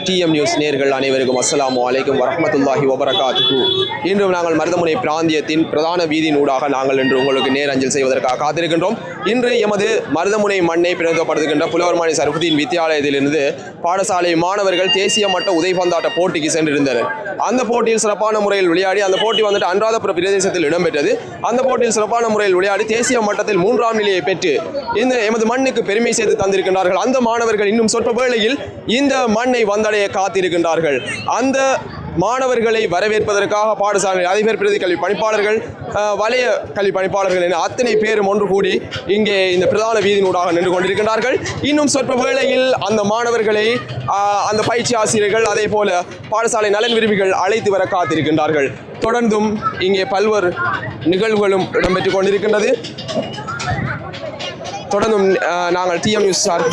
DM news நேயர்கள் அனைவருக்கும் அஸ்ஸலாமு அலைக்கும் வரஹ்மத்துல்லாஹி வபரகாத்துஹு. இன்று நாங்கள் மருதமுனை பிராந்தியத்தின் பிரதான வீதியினூடாக நாங்கள் இன்று உங்களுக்கு நேரஞ்சல் செய்வதற்காக காத்திருக்கின்றோம். இன்று எமது மருதமுனை மண்ணை பிரதிநிதிப்படுத்துகின்ற புலவர்மானி சரஃபுதீன் வித்தியாலயத்திலிருந்து பாடசாலை மாணவர்கள் தேசிய மட்ட உதைபந்தாட்ட போட்டிக்கு சென்றிருந்தனர். அந்த போட்டியில் சிறப்பான முறையில் விளையாடி அந்த போட்டி வந்துட்டு அனுராதபுர பிரதேசத்தில் இடம்பெற்றது. அந்த போட்டியில் சிறப்பான முறையில் விளையாடி தேசிய மட்டத்தில் 3ஆம் நிலையை பெற்று இந்த எமது மண்ணுக்கு பெருமை சேர்த்து தந்திருக்கின்றார்கள். அந்த மாணவர்கள் இன்னும் சொற்ப வேளையில் இந்த மண்ணை வந்தடைய காத்திருக்கின்றார்கள். அந்த மாணவர்களை வரவேற்பதற்காக பாடசாலை அதிபர், பிரதி கல்வி பணிப்பாளர்கள், வலய கல்வி பணிப்பாளர்கள் என அத்தனை பேரும் ஒன்று கூடி இங்கே இந்த பிரதான வீதியினூடாக நின்று கொண்டிருக்கின்றார்கள். இன்னும் சொற்ப வேளையில் அந்த மாணவர்களை அந்த பயிற்சி ஆசிரியர்கள் அதே போல பாடசாலை நலன் விரும்பிகள் அழைத்து வர காத்திருக்கின்றார்கள். தொடர்ந்தும் இங்கே பல்வேறு நிகழ்வுகளும் இடம்பெற்றுக் கொண்டிருக்கின்றது. தொடர்ந்தும் நாங்கள் டிஎம் நியூஸ் சார்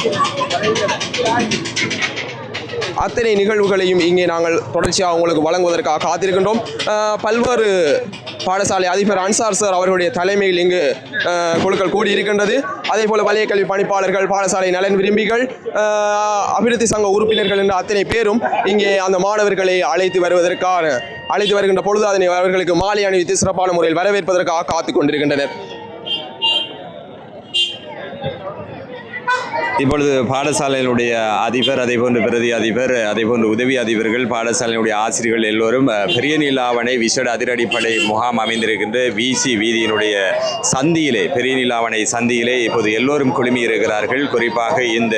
அத்தனை நிகழ்வுகளையும் இங்கே நாங்கள் தொடர்ச்சியாக உங்களுக்கு வழங்குவதற்காக காத்திருக்கின்றோம். பல்வேறு பாடசாலை அதிபர் அன்சார் சார் அவர்களுடைய தலைமையில் இங்கு குழுக்கள் கூடியிருக்கின்றது. அதே போல வலய கல்வி பணிப்பாளர்கள், பாடசாலை நலன் விரும்பிகள், அபிவிருத்தி சங்க உறுப்பினர்கள் என்ற அத்தனை பேரும் இங்கே அந்த மாணவர்களை அழைத்து வருகின்ற பொழுது அதனை அவர்களுக்கு மாலை அணிவித்து சிறப்பான முறையில் வரவேற்பதற்காக காத்துக் கொண்டிருக்கின்றனர். இப்பொழுது பாடசாலையினுடைய அதிபர், அதேபோன்று பிரதி அதிபர், அதேபோன்று உதவி அதிபர்கள், பாடசாலையினுடைய ஆசிரியர்கள் எல்லோரும் பெரிய நீலாவணை விசேட அதிரடிப்படை முகாம் அமைந்திருக்கின்ற விசி வீதியினுடைய சந்தியிலே, பெரிய நீலாவணை சந்தியிலே இப்போது எல்லோரும் குழுமி இருக்கிறார்கள். குறிப்பாக இந்த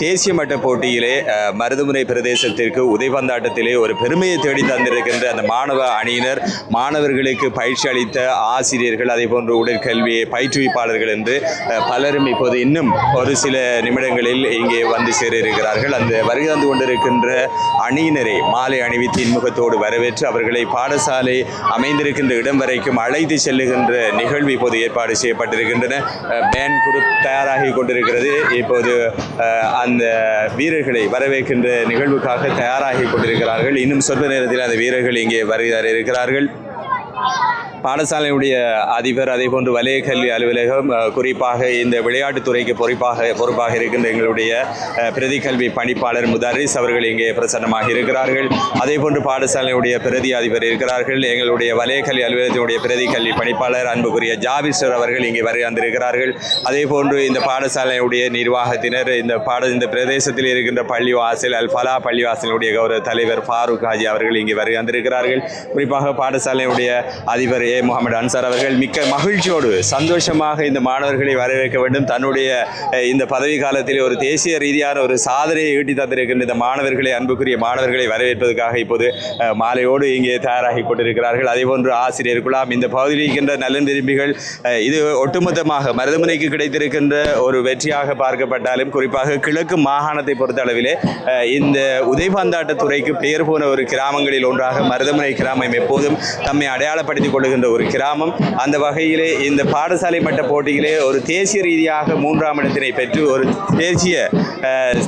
தேசிய மட்ட போட்டியிலே மருதமுனை பிரதேசத்திற்கு உதைபந்தாட்டத்திலே ஒரு பெருமையை தேடி தந்திருக்கின்ற அந்த மாணவ அணியினர், மாணவர்களுக்கு பயிற்சி அளித்த ஆசிரியர்கள், அதேபோன்று உடற்கல்வி பயிற்றுவிப்பாளர்கள் என்று பலரும் இப்போது இன்னும் ஒரு சில நிமிடங்களில் இங்கே வந்து சேர இருக்கிறார்கள். அந்த வருகை தந்து கொண்டிருக்கின்ற அணியினரை மாலை அணிவித்து இன்முகத்தோடு வரவேற்று அவர்களை பாடசாலை அமைந்திருக்கின்ற இடம் வரைக்கும் அழைத்து செல்லுகின்ற நிகழ்வு இப்போது ஏற்பாடு செய்யப்பட்டிருக்கின்றன. பேன் குரூப் தயாராகி கொண்டிருக்கிறது. இப்போது அந்த வீரர்களை வரவேற்கின்ற நிகழ்வுக்காக தயாராகி கொண்டிருக்கிறார்கள். இன்னும் சொற்ப நேரத்தில் அந்த வீரர்கள் இங்கே வருகிறார் இருக்கிறார்கள். பாடசாலையுடைய அதிபர், அதேபோன்று வலய கல்வி அலுவலகம், குறிப்பாக இந்த விளையாட்டுத்துறைக்கு பொறுப்பாக இருக்கின்ற எங்களுடைய பிரதி கல்வி பணிப்பாளர் முதாரிஸ் அவர்கள் இங்கே பிரசன்னமாக இருக்கிறார்கள். அதேபோன்று பாடசாலையுடைய பிரதி அதிபர் இருக்கிறார்கள். எங்களுடைய வலய கல்வி அலுவலகத்தினுடைய பிரதி கல்வி பணிப்பாளர் அன்புக்குரிய ஜாபிஸ்வர் அவர்கள் இங்கே வந்திருக்கிறார்கள். அதேபோன்று இந்த பாடசாலையுடைய நிர்வாகத்தினர், இந்த பிரதேசத்தில் இருக்கின்ற பள்ளிவாசல் அல் ஃபலா பள்ளிவாசலுடைய கௌரவ தலைவர் ஃபாரூக் ஹாஜி அவர்கள் இங்கே வந்திருக்கிறார்கள். குறிப்பாக பாடசாலையுடைய அதிபர் முகமது அன்சார் அவர்கள் மிக்க மகிழ்ச்சியோடு சந்தோஷமாக இந்த மாணவர்களை வரவேற்க வேண்டும், தன்னுடைய இந்த பதவி காலத்தில் ஒரு தேசிய ரீதியான ஒரு சாதனையை ஈட்டி தந்திருக்கின்ற இந்த மாணவர்களை, அன்புக்குரிய மாணவர்களை வரவேற்பதற்காக இப்போது மாலையோடு இங்கே தயாராகி கொண்டிருக்கிறார்கள். அதேபோன்று ஆசிரியர் குழாம், இந்த பகுதியில் இருக்கின்ற நலன் விரும்பிகள், இது ஒட்டுமொத்தமாக மருதமுனைக்கு கிடைத்திருக்கின்ற ஒரு வெற்றியாக பார்க்கப்பட்டாலும் குறிப்பாக கிழக்கு மாகாணத்தை பொறுத்த அளவிலே இந்த உதைபந்தாட்ட துறைக்கு பெயர் போன ஒரு கிராமங்களில் ஒன்றாக மருதமுனை கிராமம் எப்போதும் தம்மை அடையாளப்படுத்திக் கொள்ளுகின்ற ஒரு கிராமம். அந்த வகையிலே இந்த பாடசாலை மட்ட போட்டியிலே ஒரு தேசிய ரீதியாக 3ஆம் இடத்தினை பெற்று ஒரு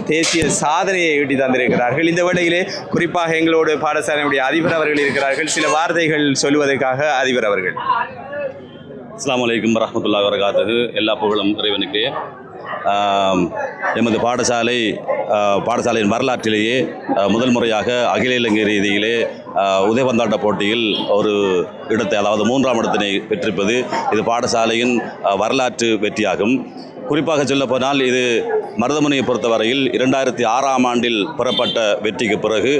தேசிய சாதனையை ஈட்டி தந்திருக்கிறார்கள். இந்த வேளையிலே குறிப்பாக எங்களோடு பாடசாலையுடைய அதிபர் அவர்கள் இருக்கிறார்கள். சில வார்த்தைகள் சொல்வதற்காக அதிபர் அவர்கள். அஸ்ஸலாமு அலைக்கும் வரஹ்மத்துல்லாஹி வபரகாத்துஹு. எல்லா புகழும் இறைவனுக்கு. எமது பாடசாலையின் வரலாற்றிலேயே முதல் முறையாக அகில இலங்கை ரீதியிலே உதைபந்தாட்ட போட்டியில் ஒரு இடத்தை, அதாவது 3ஆம் இடத்தினை பெற்றிருப்பது இது பாடசாலையின் வரலாற்று வெற்றியாகும். குறிப்பாக சொல்லப்போனால் இது மருதமுனையை பொறுத்தவரையில் 2006ஆம் ஆண்டில் பெறப்பட்ட வெற்றிக்கு பிறகு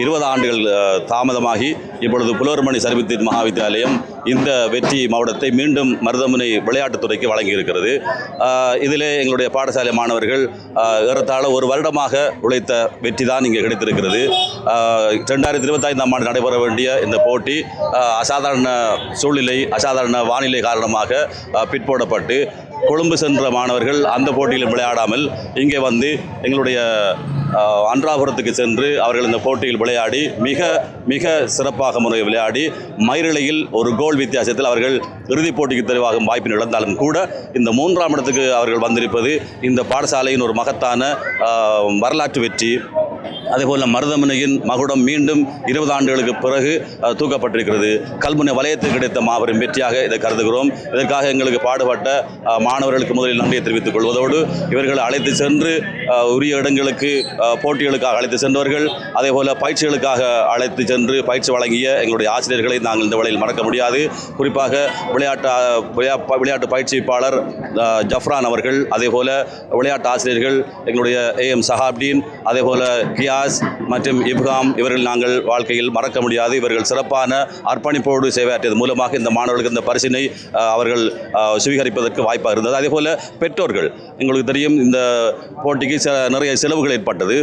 20 ஆண்டுகள் தாமதமாகி இப்பொழுது புலவர்மணி சரஃபுதீன் மகாவித்தியாலயம் இந்த வெற்றி மாவட்டத்தை மீண்டும் மருதமுனை விளையாட்டுத்துறைக்கு வழங்கியிருக்கிறது. இதிலே எங்களுடைய பாடசாலை மாணவர்கள் ஏறத்தாழ ஒரு வருடமாக உழைத்த வெற்றி தான் இங்கே கிடைத்திருக்கிறது. 2025ஆம் ஆண்டு நடைபெற வேண்டிய இந்த போட்டி அசாதாரண சூழ்நிலை, அசாதாரண வானிலை காரணமாக பிற்போடப்பட்டு கொழும்பு சென்ற மாணவர்கள் அந்த போட்டியில் விளையாடாமல் இங்கே வந்து எங்களுடைய அன்றாபுரத்துக்கு சென்று அவர்கள் இந்த போட்டியில் விளையாடி மிக மிக சிறப்பாக முறையில் விளையாடி மயிரிழையில் ஒரு கோல் வித்தியாசத்தில் அவர்கள் இறுதிப் போட்டிக்கு தெரிவாகும் வாய்ப்பினை இழந்தாலும் கூட இந்த 3ஆம் இடத்துக்கு அவர்கள் வந்திருப்பது இந்த பாடசாலையின் ஒரு மகத்தான வரலாற்று வெற்றி. அதேபோல் மருதமுனையின் மகுடம் மீண்டும் 20 ஆண்டுகளுக்கு பிறகு தூக்கப்பட்டிருக்கிறது. கல்முனை வலயத்துக்கு கிடைத்த மாபெரும் வெற்றியாக இதை கருதுகிறோம். இதற்காக எங்களுக்கு பாடுபட்ட மாணவர்களுக்கு முதலில் நன்றியை தெரிவித்துக் கொள்வதோடு இவர்கள் அழைத்து சென்று உரிய இடங்களுக்கு போட்டிகளுக்காக அழைத்து சென்றவர்கள், அதேபோல் பயிற்சிகளுக்காக அழைத்து சென்று பயிற்சி வழங்கிய எங்களுடைய ஆசிரியர்களை நாங்கள் இந்த வேளையில் மறக்க முடியாது. குறிப்பாக விளையாட்டு பயிற்சிப்பாளர் ஜஃப்ரான் அவர்கள், அதேபோல் விளையாட்டு ஆசிரியர்கள் எங்களுடைய AM சஹாப்டீன், அதேபோல் கியாஸ் மற்றும் இப்காம், இவர்கள் நாங்கள் வாழ்க்கையில் மறக்க முடியாது. இவர்கள் சிறப்பான அர்ப்பணிப்போடு சேவையாற்றியது மூலமாக இந்த மாணவர்களுக்கு இந்த பரிசினை அவர்கள் சுவீகரிப்பதற்கு வாய்ப்பாக இருந்தது. அதேபோல் பெற்றோர்கள், எங்களுக்கு தெரியும் இந்த போட்டிக்கு நிறைய செலவுகள் ஏற்பட்டது.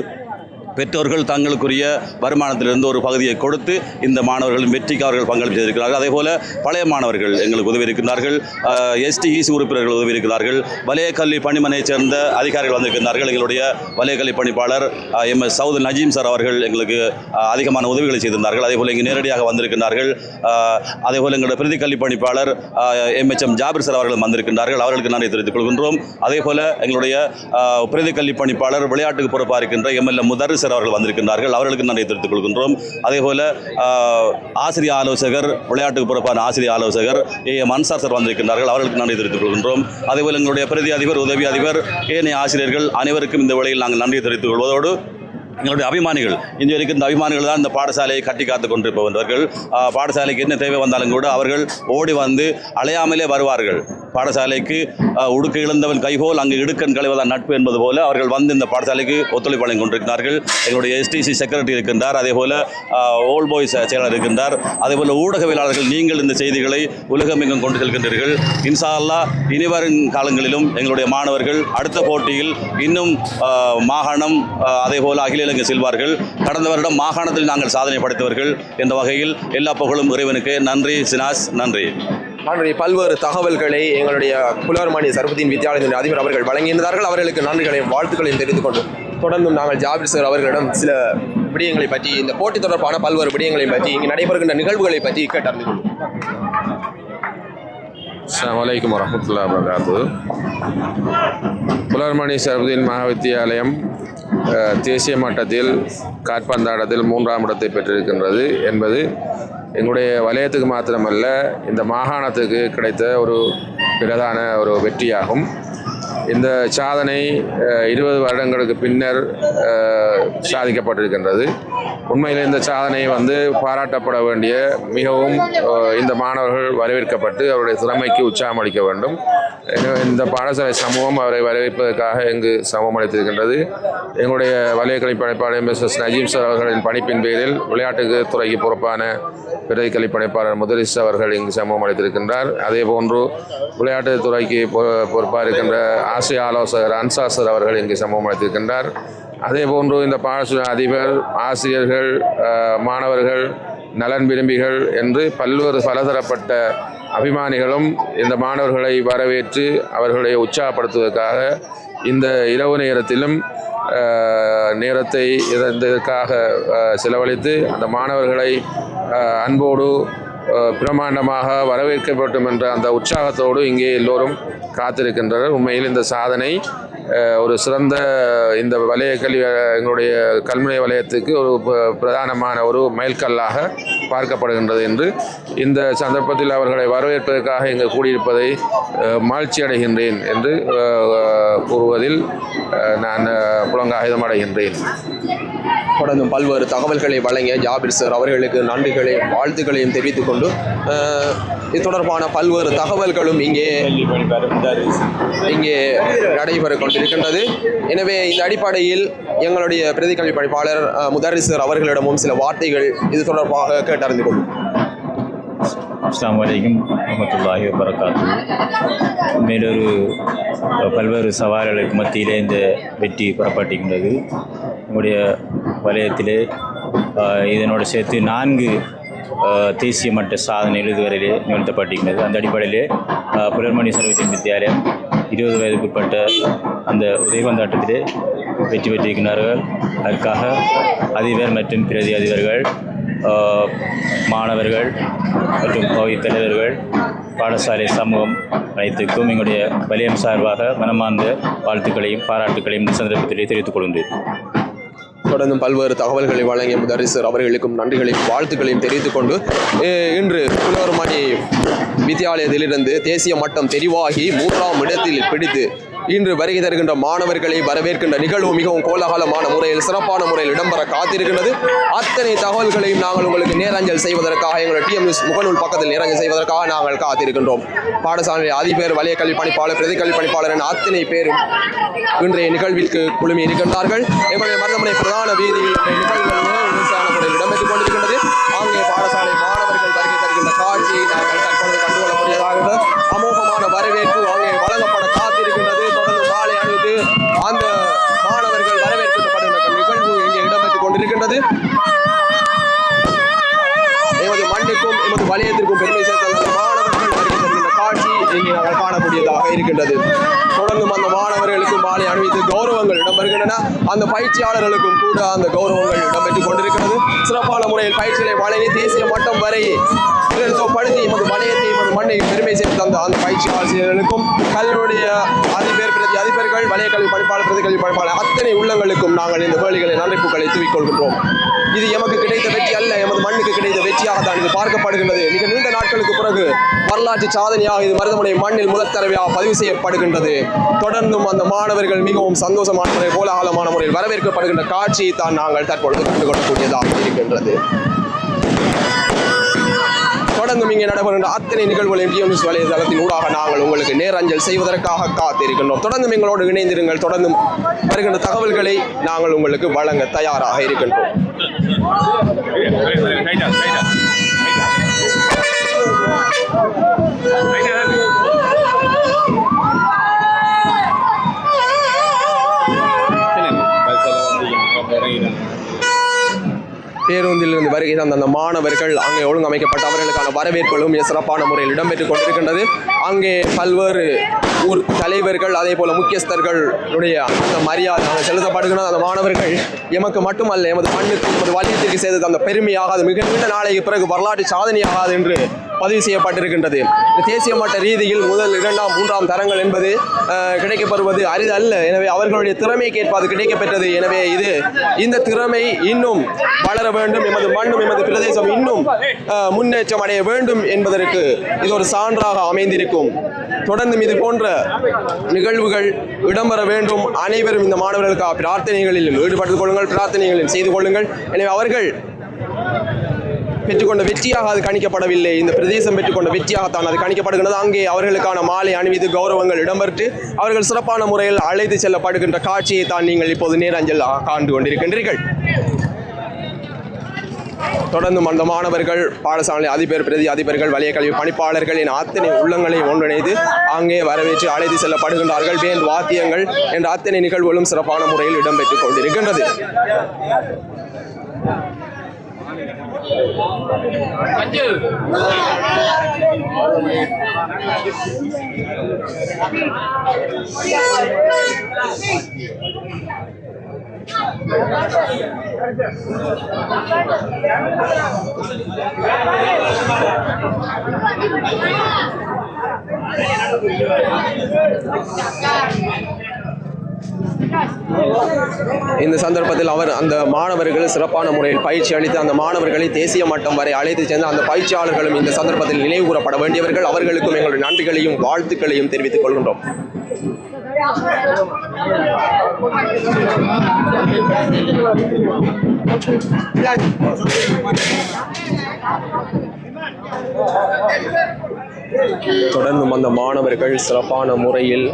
பெற்றோர்கள் தங்களுக்குரிய வருமானத்திலிருந்து ஒரு பகுதியை கொடுத்து இந்த மாணவர்களின் வெற்றிக்கு அவர்கள் பங்களிப்பு செய்திருக்கிறார்கள். அதேபோல் பழைய மாணவர்கள் எங்களுக்கு உதவி இருக்கிறார்கள், STEC உறுப்பினர்கள் உதவி இருக்கிறார்கள், வலய கல்வி பணிமனையைச் சேர்ந்த அதிகாரிகள் வந்திருக்கிறார்கள். எங்களுடைய வலய கல்வி பணிப்பாளர் MS சவுத் நஜீம் சார் அவர்கள் எங்களுக்கு அதிகமான உதவிகளை செய்திருந்தார்கள். அதேபோல் இங்கு நேரடியாக வந்திருக்கிறார்கள். அதேபோல் எங்களுடைய பிரதி கல்வி பணிப்பாளர் MHM ஜாபிர் சார் அவர்கள் வந்திருக்கின்றார்கள். அவர்களுக்கு நன்றி தெரிவித்துக் கொள்கின்றோம். அதேபோல் எங்களுடைய பிரதி கல்வி பணிப்பாளர் விளையாட்டுக்கு பொறுப்பாக இருக்கின்ற MLA முதர்ரிஸ் அவர்கள் வந்திருக்கின்றார்கள். அவர்களுக்கு நன்றி தெரிவித்துக் கொள்கின்றோம். அதேபோல ஆசிரியர் ஆலோசகர், விளையாட்டுக்கு பொறுப்பான ஆசிரியர் ஆலோசகர் AM அன்சார் சார் வந்திருக்கின்றார்கள். அவர்களுக்கு நன்றி தெரிவித்துக் கொள்கின்றோம். அதேபோல் எங்களுடைய பிரதி அதிபர், உதவி அதிபர், ஏனைய ஆசிரியர்கள் அனைவருக்கும் இந்த வேளையில் நாங்கள் நன்றி தெரிவித்துக் கொள்வதோடு எங்களுடைய அபிமானிகள், இங்கே இருக்கின்ற அபிமானிகள் தான் இந்த பாடசாலையை கட்டி காத்து கொண்டிருப்பவர்கள். பாடசாலைக்கு என்ன தேவை வந்தாலும் கூட அவர்கள் ஓடி வந்து அலையாமலே வருவார்கள். பாடசாலைக்கு உடுக்க இழந்தவன் கைகோல் அங்கு இடுக்கன் களைவதான் நட்பு என்பது போல அவர்கள் வந்து இந்த பாடசாலைக்கு ஒத்துழைப்பு வழங்கி கொண்டிருக்கிறார்கள். எங்களுடைய STC செக்ரட்டரி இருக்கின்றார், அதேபோல் ஓல்ட் பாய்ஸ் செயலர் இருக்கின்றார், அதேபோல் ஊடகவியலாளர்கள் நீங்கள் இந்த செய்திகளை உலகமெங்கும் கொண்டு செல்கின்றீர்கள். இன்ஷா அல்லாஹ் இனிவரும் காலங்களிலும் எங்களுடைய மாணவர்கள் அடுத்த போட்டியில் இன்னும் மாகாணம் அதேபோல் அகில இலங்கை செல்வார்கள். கடந்த வருடம் மாகாணத்தில் நாங்கள் சாதனை படைத்தவர்கள் என்ற வகையில் எல்லா புகழும் இறைவனுக்கு. நன்றி சினாஸ், நன்றி. பல்வேறு தகவல்களை எங்களுடைய புலவர்மானி சர்வதீன் வித்யாலயத்தின் அதிபர் அவர்கள் வழங்கியிருந்தார்கள். அவர்களுக்கு நன்றிகளையும் வாழ்த்துக்களையும் தெரிவித்துக் கொண்டு தொடர்ந்தும் நாங்கள் ஜாபிர் சார் அவர்களிடம் சில விடயங்களை பற்றி, இந்த போட்டி தொடர்பான பல்வேறு விடயங்களை பற்றி, இங்கு நடைபெறுகின்ற நிகழ்வுகளை பற்றி கேட்டறிந்து கொள்வோம். அஸ்ஸலாமு அலைக்கும் வரஹ்மத்துல்லாஹி வபரகாத்துஹு. புலவர்மணி சர்வதீன் மகாவித்தியாலயம் தேசிய மட்டத்தில் காற்பந்தாட்டத்தில் 3ஆம் இடத்தை பெற்றிருக்கின்றது என்பது எங்களுடைய வலயத்துக்கு மாத்திரமல்ல, இந்த மாகாணத்துக்கு கிடைத்த ஒரு பிரதான ஒரு வெற்றியாகும். இந்த சாதனை 20 வருடங்களுக்கு பின்னர் சாதிக்கப்பட்டிருக்கின்றது. உண்மையில் இந்த சாதனை பாராட்டப்பட வேண்டிய, மிகவும் இந்த மாணவர்கள் வரவேற்கப்பட்டு அவருடைய திறமைக்கு உற்சாகம் அளிக்க வேண்டும். இந்த பாடசாலை சமூகம் அவரை வரவேற்பதற்காக இங்கு சமூகம் அளித்திருக்கின்றது. எங்களுடைய வலயக்கல்வி பணிப்பாளர் MS நஜீம் சார் அவர்களின் பணிப்பின் பேரில் விளையாட்டுக்கு துறைக்கு பொறுப்பான பிரதி கல்வி பணிப்பாளர் முதரிஸ் அவர்கள் இங்கு சமூகம் அளித்திருக்கின்றார். அதே போன்று விளையாட்டு துறைக்கு பொறுப்பாக இருக்கின்ற ஆசிரியர் ஆலோசகர் அன்சார் சார் அவர்கள் இங்கு சமூகம் அளித்திருக்கின்றார். அதே போன்று இந்த பாடசாலை அதிபர், ஆசிரியர்கள், மாணவர்கள், நலன் விரும்பிகள் என்று பலதரப்பட்ட அபிமானிகளும் இந்த மாணவர்களை வரவேற்று அவர்களை உற்சாகப்படுத்துவதற்காக இந்த இரவு நேரத்திலும் நேரத்தை இதற்காக செலவழித்து அந்த மாணவர்களை அன்போடு பிரமாண்டமாக வரவேற்கப்படும் என்ற அந்த உற்சாகத்தோடு இங்கே எல்லோரும் காத்திருக்கின்றனர். உண்மையில் இந்த சாதனை ஒரு சிறந்த இந்த வலய கல்வி, எங்களுடைய கல்முனை வலயத்துக்கு ஒரு பிரதானமான ஒரு மைல்கல்லாக பார்க்கப்படுகின்றது என்று இந்த சந்தர்ப்பத்தில் அவர்களை வரவேற்பதற்காக இங்கு கூடியிருப்பதை மகிழ்ச்சி அடைகின்றேன் என்று கூறுவதில் நான் புலங்காயுதம் அடைகின்றேன். தொடர்ந்து பல்வேறு தகவல்களை வழங்கிய ஜாபிர் சார் அவர்களுக்கு நன்றிகளையும் வாழ்த்துக்களையும் தெரிவித்துக் கொண்டு இது தொடர்பான பல்வேறு தகவல்களும் இங்கே நடைபெற கொண்டிருக்கின்றது. எனவே இந்த அடிப்படையில் எங்களுடைய பிரதி கல்வி பணிப்பாளர் முதர்ரிஸ் சார் அவர்களிடமும் சில வார்த்தைகள் இது தொடர்பாக கேட்டறிந்து கொள்ளும். அஸ்ஸலாமு அலைக்கும் வரஹ்மத்துல்லாஹி வபரகாத்துஹு. மேலொரு பல்வேறு சவால்களுக்கு மத்தியிலே இந்த வெற்றி புறப்பட்டிருக்கின்றது. நம்முடைய வலயத்திலே இதனோடு சேர்த்து 4 தேசிய மட்ட சாதனைகள் இதுவரையிலே நிகழ்த்தப்பட்டிருக்கிறது. அந்த அடிப்படையிலே புலவர்மணி சர்வதீன் வித்யாலயம் 20 வயதுக்குட்பட்ட அந்த உதைபந்தாட்டத்திலே வெற்றி பெற்றிருக்கிறார்கள். அதற்காக அதிபர் மற்றும் பிரதி அதிபர்கள், மாணவர்கள் மற்றும் பகுதி தலைவர்கள், பாடசாலை சமூகம் அனைத்துக்கும் எங்களுடைய வலயம் சார்பாக மனமார்ந்த வாழ்த்துக்களையும் பாராட்டுக்களையும் இந்த சந்தர்ப்பத்திலே தெரிவித்துக் கொள்கின்றேன். தொடர்ந்தும் பல்வேறு தகவல்களை வழங்கிய முதரிசர் அவர்களுக்கும் நன்றிகளையும் வாழ்த்துக்களையும் தெரிவித்துக் கொண்டு இன்று புலவர்மணி வித்தியாலயத்திலிருந்து தேசிய மட்டம் தெரிவாகி 3ஆம் இடத்தில் பிடித்து இன்று வருகை தருகின்ற மாணவர்களை வரவேற்கின்ற நிகழ்வு மிகவும் கோலாகலமான முறையில் சிறப்பான முறையில் இடம்பெற காத்திருக்கின்றது. அத்தனை தகவல்களையும் நாங்கள் உங்களுக்கு நேரஞ்சல் செய்வதற்காக எங்களுடைய டிஎம் நியூஸ் முகநூல் பக்கத்தில் நேரஞ்சல் செய்வதற்காக நாங்கள் காத்திருக்கின்றோம். பாடசாலை அதிபர், வலய கல்வி பணிப்பாளர், பிரதி கல்வி பணிப்பாளர் என அத்தனை பேரும் இன்றைய நிகழ்விற்கு குழுமி இருக்கின்றார்கள். எங்களுடைய மருதமனை பிரதான வீதியில் நிகழ்வுகள் முறையில் இடம்பெற்றுக் கொண்டிருக்கின்றது. அங்கே பாடசாலை மாணவர்கள் வருகை தருகின்ற காட்சியை நாங்கள் தற்பொழுது கண்டுகொள்ளக்கூடியதாக அமோகமான வரவேற்பு அங்கே வழங்கப்பட காத்திருக்கின்றது. தொடர்ந்து மாலை அணிந்து அந்த மாணவர்கள் வரவேற்கப்படுகின்ற நிகழ்வு இங்கே இடம்பெற்றுக் கொண்டிருக்கின்றது. எமது மண்ணுக்கும் எமது வலயத்திற்கும் பெருமை சேர்த்த மாணவர்கள் வருகை தருகின்ற காட்சி இங்கே நாங்கள் காணக்கூடியதாக இருக்கின்றது. தொடர்ந்தும் அந்த மாணவர்களுக்கும் மாலை அணிவித்து கௌரவங்கள் இடம்பெறுகின்றன. அந்த பயிற்சியாளர்களுக்கும் கூட அந்த கௌரவங்கள் இடம்பெற்றுக் கொண்டிருக்கிறது. சிறப்பான முறையில் பயிற்சிகளை வழங்கி தேசிய மட்டம் வரை படுத்தி எமது வலயத்தை எமது மண்ணை பெருமை சேர்த்து அந்த பயிற்சி ஆசிரியர்களுக்கும் கல்வியுடைய அதிபர், பிரதி அதிபர்கள், வலய கல்வி பணிப்பாளர், பிரதி கல்வி பணிப்பாளர் அத்தனை உள்ளங்களுக்கும் நாங்கள் இந்த வேலைகளை நன்றிப்புகளை தூவிக்கொள்கின்றோம். இது எமக்கு கிடைத்த வெற்றி அல்ல, எமது மண்ணுக்கு கிடைத்த வெற்றியாகத்தான் இது பார்க்கப்படுகின்றது. மிக நீண்ட நாட்களுக்கு பிறகு வரலாற்று சாதனையாக இது மருதமனை மண்ணில் முதல் தடவையாக பதிவு செய்யப்படுகின்றது. தொடர்ந்தும் அந்த மாணவர்கள் மிகவும் சந்தோஷமான முறையில் கோலாகலமான முறையில் வரவேற்கப்படுகின்ற காட்சியை தான் நாங்கள் தற்பொழுது கண்டுகொள்ளக்கூடியதாக இருக்கின்றது. தொடர்ந்தும் இங்கே நடைபெறுகின்ற அத்தனை நிகழ்வுகளையும் டிஎம் நியூஸ் வலைதளத்தின் ஊடாக நாங்கள் உங்களுக்கு நேரஞ்சல் செய்வதற்காக காத்திருக்கின்றோம். தொடர்ந்தும் எங்களோடு இணைந்திருங்கள். தொடர்ந்தும் வருகின்ற தகவல்களை நாங்கள் உங்களுக்கு வழங்க தயாராக இருக்கின்றோம். பேருந்திலிருந்து வருகை தந்த அந்த மாணவர்கள் அங்கே ஒழுங்கமைக்கப்பட்ட அவர்களுக்கான வரவேற்புகளும் சிறப்பான முறையில் இடம்பெற்றுக் கொண்டிருக்கின்றது. அங்கே பல்வேறு ஊர் தலைவர்கள் அதே போல முக்கியஸ்தர்களுடைய அந்த மரியாதை அங்கே செலுத்தப்படுகின்ற அந்த மாணவர்கள் எமக்கு மட்டுமல்ல, எமது மண்ணுக்கு, எமது வலயத்திற்கு செய்தது அந்த பெருமையாக அது மிக நீண்ட நாளைக்கு பிறகு வரலாற்று சாதனையாகாது என்று பதிவு செய்யப்பட்டிருக்கின்றது. தேசிய மட்ட ரீதியில் முதல், 2ஆம், 3ஆம் தரங்கள் என்பது கிடைக்கப்பெறுவது அரிது அல்ல. எனவே அவர்களுடைய திறமைக்கு ஏற்ப அது கிடைக்கப்பெற்றது. எனவே இந்த திறமை இன்னும் வளர வேண்டும், எமது மண்ணும் எமது பிரதேசம் இன்னும் முன்னேற்றம் அடைய வேண்டும் என்பதற்கு இது ஒரு சான்றாக அமைந்திருக்கும். தொடர்ந்தும் இது போன்ற நிகழ்வுகள் இடம்பெற வேண்டும். அனைவரும் இந்த மாணவர்களுக்காக பிரார்த்தனைகளில் ஈடுபட்டுக் கொள்ளுங்கள், பிரார்த்தனைகளில் செய்து கொள்ளுங்கள். எனவே அவர்கள் பெற்றுக்கொண்ட வெற்றியாக அது கணிக்கப்படவில்லை, இந்த பிரதேசம் பெற்றுக்கொண்ட வெற்றியாகத்தான் அது கணிக்கப்படுகிறது. அங்கே அவர்களுக்கான மாலை அணிவித்து கௌரவங்கள் இடம்பெற்று அவர்கள் சிறப்பான முறையில் அழைத்து செல்லப்படுகின்ற காட்சியை தான் நீங்கள் இப்போது நேரஞ்சல் காண்டு கொண்டிருக்கின்றீர்கள். தொடர்ந்தும் அந்த மாணவர்கள், பாடசாலை அதிபர், பிரதி அதிபர்கள், வலய கல்வி பணிப்பாளர்கள் என அத்தனை உள்ளங்களை ஒன்றிணைந்து அங்கே வரவேற்று அழைத்து செல்லப்படுகின்றார்கள். பேண்ட் வாத்தியங்கள் என்ற அத்தனை நிகழ்வுகளும் சிறப்பான முறையில் இடம்பெற்றுக் கொண்டிருக்கின்றது. இந்த சந்தர்ப்பத்தில் அவர் அந்த மாணவர்கள் சிறப்பான முறையில் பயிற்சி அளித்து அந்த மாணவர்களை தேசிய மட்டம் வரை அழைத்து சென்று அந்த பயிற்சியாளர்களும் இந்த சந்தர்ப்பத்தில் நினைவு கூறப்பட வேண்டியவர்கள். அவர்களுக்கும் எங்களுடைய நன்றிகளையும் வாழ்த்துக்களையும் தெரிவித்துக் கொள்கின்றோம். தொடர்ந்தும் அந்த மாணவர்கள் சிறப்பான முறையில்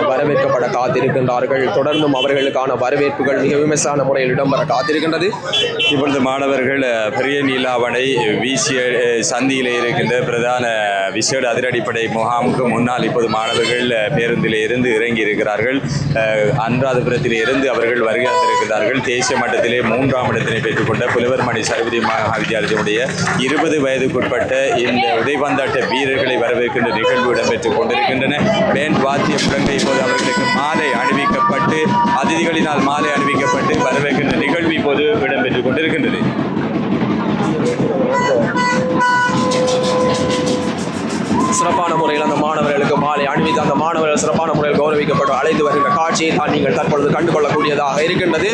வரவேற்கப்பட காத்திருக்கின்றார்கள். தொடர்ந்தும் அவர்களுக்கான வரவேற்புகள் மிக விமர்சன முறையில் இடம்பெற காத்திருக்கின்றது. இப்பொழுது மாணவர்கள் பெரிய நீலாவணை வீசிய சந்தியில் இருக்கின்ற பிரதான விசேட அதிரடிப்படை முகாமுக்கு முன்னால் இப்போது மாணவர்கள் பேருந்தில் இருந்து இறங்கி இருக்கிறார்கள். அனுராதபுரத்தில் இருந்து அவர்கள் வருகை வந்திருக்கிறார்கள். தேசிய மட்டத்திலே 3ஆம் இடத்தினை பெற்றுக்கொண்ட புலவர்மணி சர்வதி மகாவித்தியாலயத்தினுடைய 20 வயதுக்குட்பட்ட இந்த உதைபந்தாட்ட வீரர்களை வரவேற்கின்ற நிகழ்வு இடம்பெற்றுக் கொண்டிருக்கின்றன. பேண்ட் வாத்திய முழங்கை இப்போது அவர்களுக்கு மாலை அணிவிக்கப்பட்டு அதிதிகளினால் மாலை அணிவிக்கப்பட்டு வரவேற்கின்ற நிகழ்வு இப்போது இடம்பெற்றுக் கொண்டிருக்கின்றது. சிறப்பான முறையில் அந்த மாணவர்களுக்கு மாலை அணிவித்து அந்த மாணவர்கள் சிறப்பான முறையில் கௌரவிக்கப்பட்டு அழைத்து வருகின்ற காட்சியை தான் நீங்கள் தற்பொழுது கண்டுகொள்ளக்கூடியதாக இருக்கின்றது.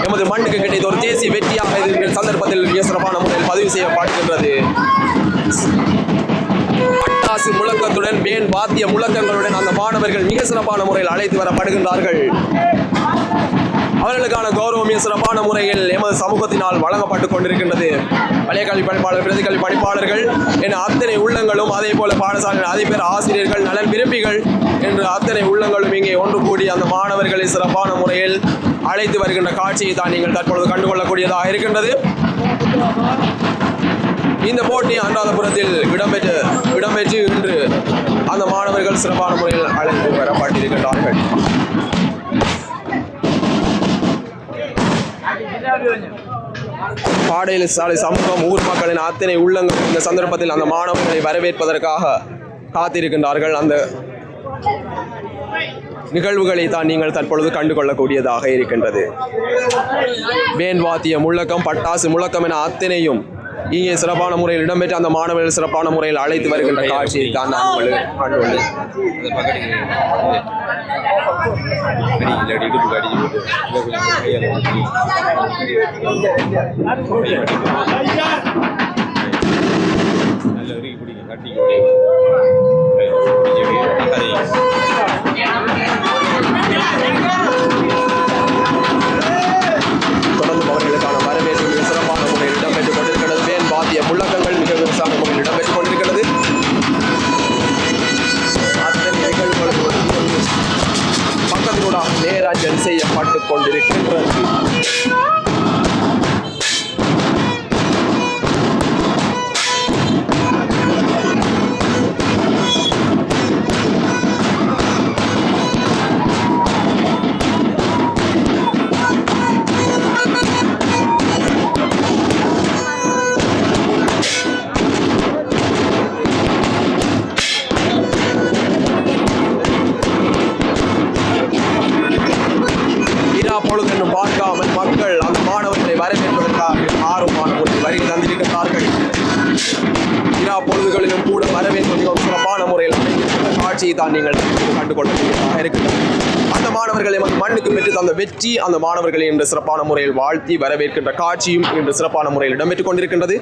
எமது மண்ணுக்கு கிடைத்த ஒரு தேசிய வெற்றியாக இருக்கிற சந்தர்ப்பத்தில் மிக சிறப்பான முறையில் பதிவு செய்யப்படுகின்றது. பட்டாசு முழக்கத்துடன் பேன் வாத்திய முழக்கங்களுடன் அந்த மாணவர்கள் மிக சிறப்பான முறையில் அழைத்து வரப்படுகின்றார்கள். அவர்களுக்கான கௌரவம் மிக சிறப்பான முறையில் எமது சமூகத்தினால் வழங்கப்பட்டுக் கொண்டிருக்கின்றது. பழைய கல்வி பணிப்பாளர், பிரதி கல்வி பணிப்பாளர்கள் என அத்தனை உள்ளங்களும், அதே போல பாடசாலையின் அதிபர், ஆசிரியர்கள், நலன் விரும்பிகள் என்று அத்தனை உள்ளங்களும் இங்கே ஒன்று கூடி அந்த மாணவர்களை சிறப்பான முறையில் அழைத்து வருகின்ற காட்சியை தான் நீங்கள் தற்பொழுது கண்டுகொள்ளக்கூடியதாக இருக்கின்றது. இந்த போட்டி அனுராதபுரத்தில் இடம்பெற்று இன்று அந்த மாணவர்கள் சிறப்பான முறையில் அழைத்து வரப்பட்டிருக்கின்றார்கள். பாடசாலை சமூகம், ஊர் மக்களின் அத்தனை உள்ளங்கள் இந்த சந்தர்ப்பத்தில் அந்த மாணவர்களை வரவேற்பதற்காக காத்திருக்கின்றார்கள். அந்த நிகழ்வுகளை தான் நீங்கள் தற்பொழுது கண்டுகொள்ளக்கூடியதாக இருக்கின்றது. பேன் வாத்திய முழக்கம், பட்டாசு முழக்கம் என அத்தனையும் இங்கே சிறப்பான முறையில் இடம்பெற்று அந்த மாணவர்கள் சிறப்பான முறையில் அழைத்து வருகின்ற காட்சியை தான் நான் கண்டுள்ளேன். தொடர்ந்து அவர்களுக்கான வரவேற்பு மிக சிறப்பான முறையில் இடம்பெற்றுக் கொண்டிருக்கிறது. பேன் வாத்திய முழக்கங்கள் மிக விவசாய முறையில் இடம்பெற்றுக் கொண்டிருக்கிறது. அத்தனை நிகழ்வுகளும் பக்கத்தினூடாக நேரஞ்சல் செய்யப்பட்டுக் கொண்டிருக்கின்றது. பொழுதென்னும் பார்க்காமல் மக்கள் அந்த மாணவர்களை வரவேற்பதற்காக ஆர்வமான முறையில் வருகை தந்திருக்கிறார்கள். இரா பொழுதுகளிலும் கூட வரவேற்பு மிகவும் சிறப்பான முறையில் அமைந்திருக்கிற காட்சியை தான் நீங்கள் கண்டுகொள்ளக்கூடியதாக இருக்கிறது. அந்த மாணவர்கள் எமது மண்ணுக்கு பெற்று தந்த வெற்றி அந்த மாணவர்களை இன்று சிறப்பான முறையில் வாழ்த்தி வரவேற்கின்ற காட்சியும் இன்று சிறப்பான முறையில் இடம்பெற்றுக் கொண்டிருக்கின்றது.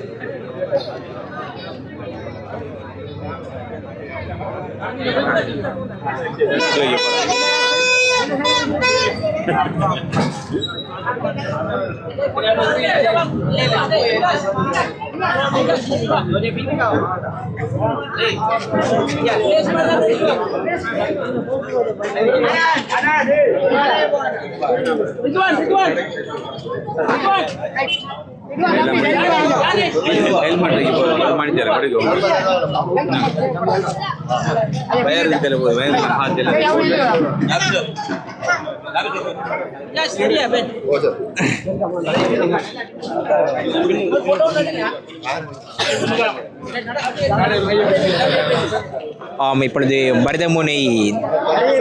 இப்பொழுது மருதமுனை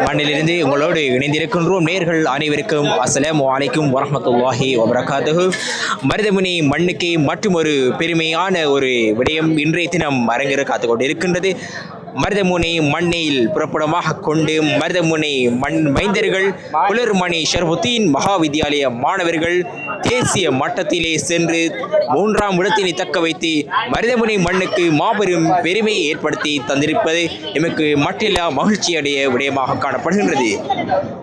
மண்ணிலிருந்து உங்களோடு இணைந்திருக்கின்றோம். நேர்கள் அனைவருக்கும் அஸ்ஸலாமு அலைக்கும் வரஹ்மத்துல்லாஹி வபரகாத்துஹு. மருதமுனை மண்ணுக்கு மற்றும் ஒரு பெருமையான ஒரு விடயம் இன்றைய தினம் அரங்கேற காத்துக் கொண்டு இருக்கின்றது. மருதமுனை மண்ணில் புறப்படமாக கொண்டு மருதமுனை மைந்தர்கள் புலர்மணி ஷரஃபுத்தீன் மகா வித்தியாலய மாணவர்கள் தேசிய மட்டத்திலே சென்று 3ஆம் இடத்தினை தக்க வைத்து மருதமுனை மண்ணுக்கு மாபெரும் பெருமையை ஏற்படுத்தி தந்திருப்பது எமக்கு மட்டில்லா மகிழ்ச்சியடைய விடயமாக காணப்படுகின்றது.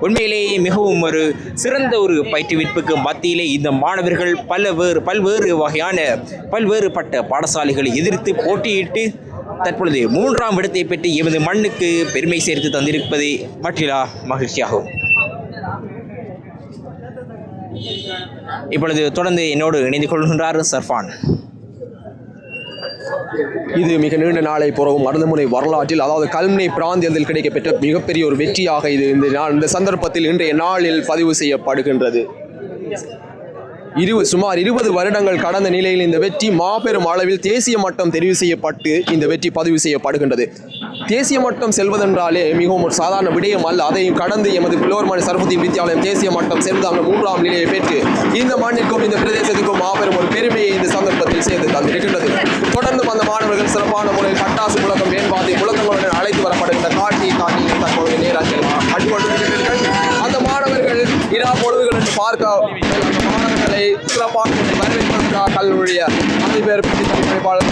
உண்மையிலேயே மிகவும் ஒரு சிறந்த ஒரு பயிற்றுவிப்புக்கு மத்தியிலே இந்த மாணவர்கள் பல்வேறு வகையான பல்வேறுபட்ட பாடசாலைகளை எதிர்த்து போட்டியிட்டு தற்பொழுது 3ஆம் இடத்தை பெற்று எமது மண்ணுக்கு பெருமை சேர்த்து தந்திருப்பது மற்றிலா மகிழ்ச்சியாகும். இப்பொழுது தொடர்ந்து என்னோடு இணைந்து கொள்கின்றார் சர்ஃபான். இது மிக நீண்ட நாளை பிறகும் மருதமுனை வரலாற்றில், அதாவது கல்முனை பிராந்தியத்தில் கிடைக்கப்பெற்ற மிகப்பெரிய ஒரு வெற்றியாக இது இந்த சந்தர்ப்பத்தில் இன்றைய நாளில் பதிவு செய்யப்படுகின்றது. சுமார் 20 வருடங்கள் கடந்த நிலையில் இந்த வெற்றி மாபெரும் அளவில் தேசிய மட்டம் தெரிவு செய்யப்பட்டு இந்த வெற்றி பதிவு செய்யப்படுகின்றது. தேசிய மட்டம் செல்வதென்றாலே மிகவும் ஒரு சாதாரண விடயம் அல்ல. அதையும் கடந்து எமது புலோர்மணி ஷரஃபுத்தீன் வித்தியாலயம் தேசிய மட்டம் சென்று அங்கு 3ஆம் நிலையை பெற்று இந்த மண்ணிற்கும் இந்த பிரதேசத்திற்கும் மாபெரும் ஒரு பெருமையை இந்த சந்தர்ப்பத்தில் சேர்ந்து தந்திருக்கின்றது. தொடர்ந்து அந்த மாணவர்கள் சிறப்பான முறையில் பட்டாசு முழக்கம், மேம்பாதை மாணவர்களை வரவேற்பதற்காக கல்லூரிய அதிபர் பணிப்பாளர்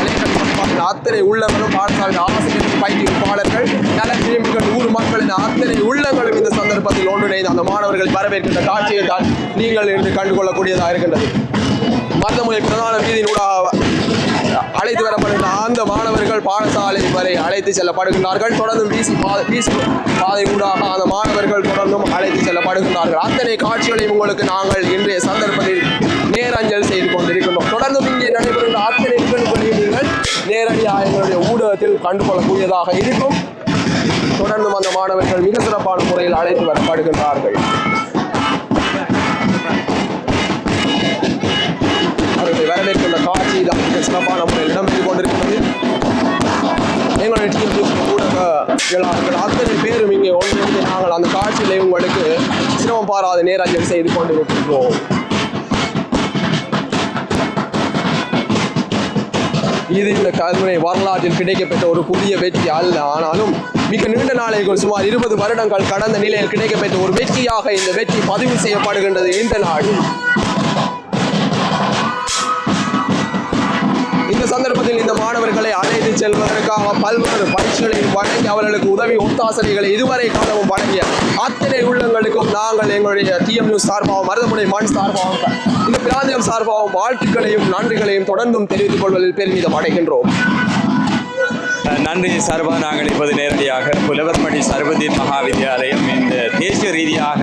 அத்தனை உள்ளங்களும் பாடசாலை ஆசிரியர்கள் பயிற்றுவிப்பாளர்கள் நலப்பிரிவுகள் ஊர் மக்களின் அத்தனை உள்ளங்களும் இந்த சந்தர்ப்பத்தில் ஒன்றிணைந்து அந்த மாணவர்கள் வரவேற்கின்ற காட்சியை தான் நீங்கள் இன்று கண்டுகொள்ளக்கூடியதாக இருக்கின்றது. மருதமுனை பிரதான வீதியினூடாக அழைத்து வரப்படுகின்ற அந்த மாணவர்கள் பாடசாலை வரை அழைத்து செல்லப்படுகின்றார்கள். தொடர்ந்து வீசி பாதை ஊடாக அந்த மாணவர்கள் தொடர்ந்தும் அழைத்து செல்லப்படுகின்றார்கள். அத்தனை காட்சிகளையும் உங்களுக்கு நாங்கள் இன்றைய சந்தர்ப்பத்தில் நேரஞ்சல் செய்து கொண்டிருக்கின்றோம். தொடர்ந்தும் இங்கே நடைபெறுகின்ற அத்தனை நிகழ்வுகளையும் நீங்கள் நேரடியாக எங்களுடைய ஊடகத்தில் கண்டுகொள்ளக்கூடியதாக இருக்கும். தொடர்ந்தும் அந்த மாணவர்கள் மிக சிறப்பான முறையில் அழைத்து வரப்படுகின்றார்கள். அவர்களை வரவேற்கின்ற காட்சி தான் மிக சிறப்பான முறையில் இடம்பெற்றுக் கொண்டிருக்கிறது. எங்களுடைய ஊடகவியலாளர்கள் அத்தனை பேரும் இங்கே ஒன்றிணைந்து நாங்கள் அந்த காட்சிகளை உங்களுக்கு சிரமம் பாராது நேரஞ்சல் செய்து கொண்டிருக்கின்றோம். இது இந்த கல்முனை வரலாற்றில் கிடைக்கப்பட்ட ஒரு புதிய வெற்றி அல்ல. ஆனாலும் மிக நீண்ட நாளைக்கு சுமார் 20 வருடங்கள் கடந்த நிலையில் கிடைக்கப்பட்ட ஒரு வெற்றியாக இந்த வெற்றி பதிவு செய்யப்படுகின்றது இந்த நாளில். இந்த சந்தர்ப்பத்தில் இந்த மாணவர்களை அழைத்து செல்வதற்காக பல்வேறு பயிற்சிகளை வழங்கி அவர்களுக்கு உதவி ஒத்தாசனைகளை இதுவரை காலமும் வழங்கிய அத்தனை உள்ளங்களுக்கும் நாங்கள் எங்களுடைய TM நியூஸ் சார்பாகவும் மருதமுனை மண் சார்பாகவும் இந்த பிராந்தியம் சார்பாகவும் வாழ்த்துக்களையும் நன்றிகளையும் தொடர்ந்தும் தெரிவித்துக் கொள்வதில் பெருமிதம் அடைகின்றோம். நன்றி சார்பாக நாங்கள் இப்போது நேரடியாக புலவர்மணி சர்வதீன் மகாவித்யாலயம் இந்த தேசிய ரீதியாக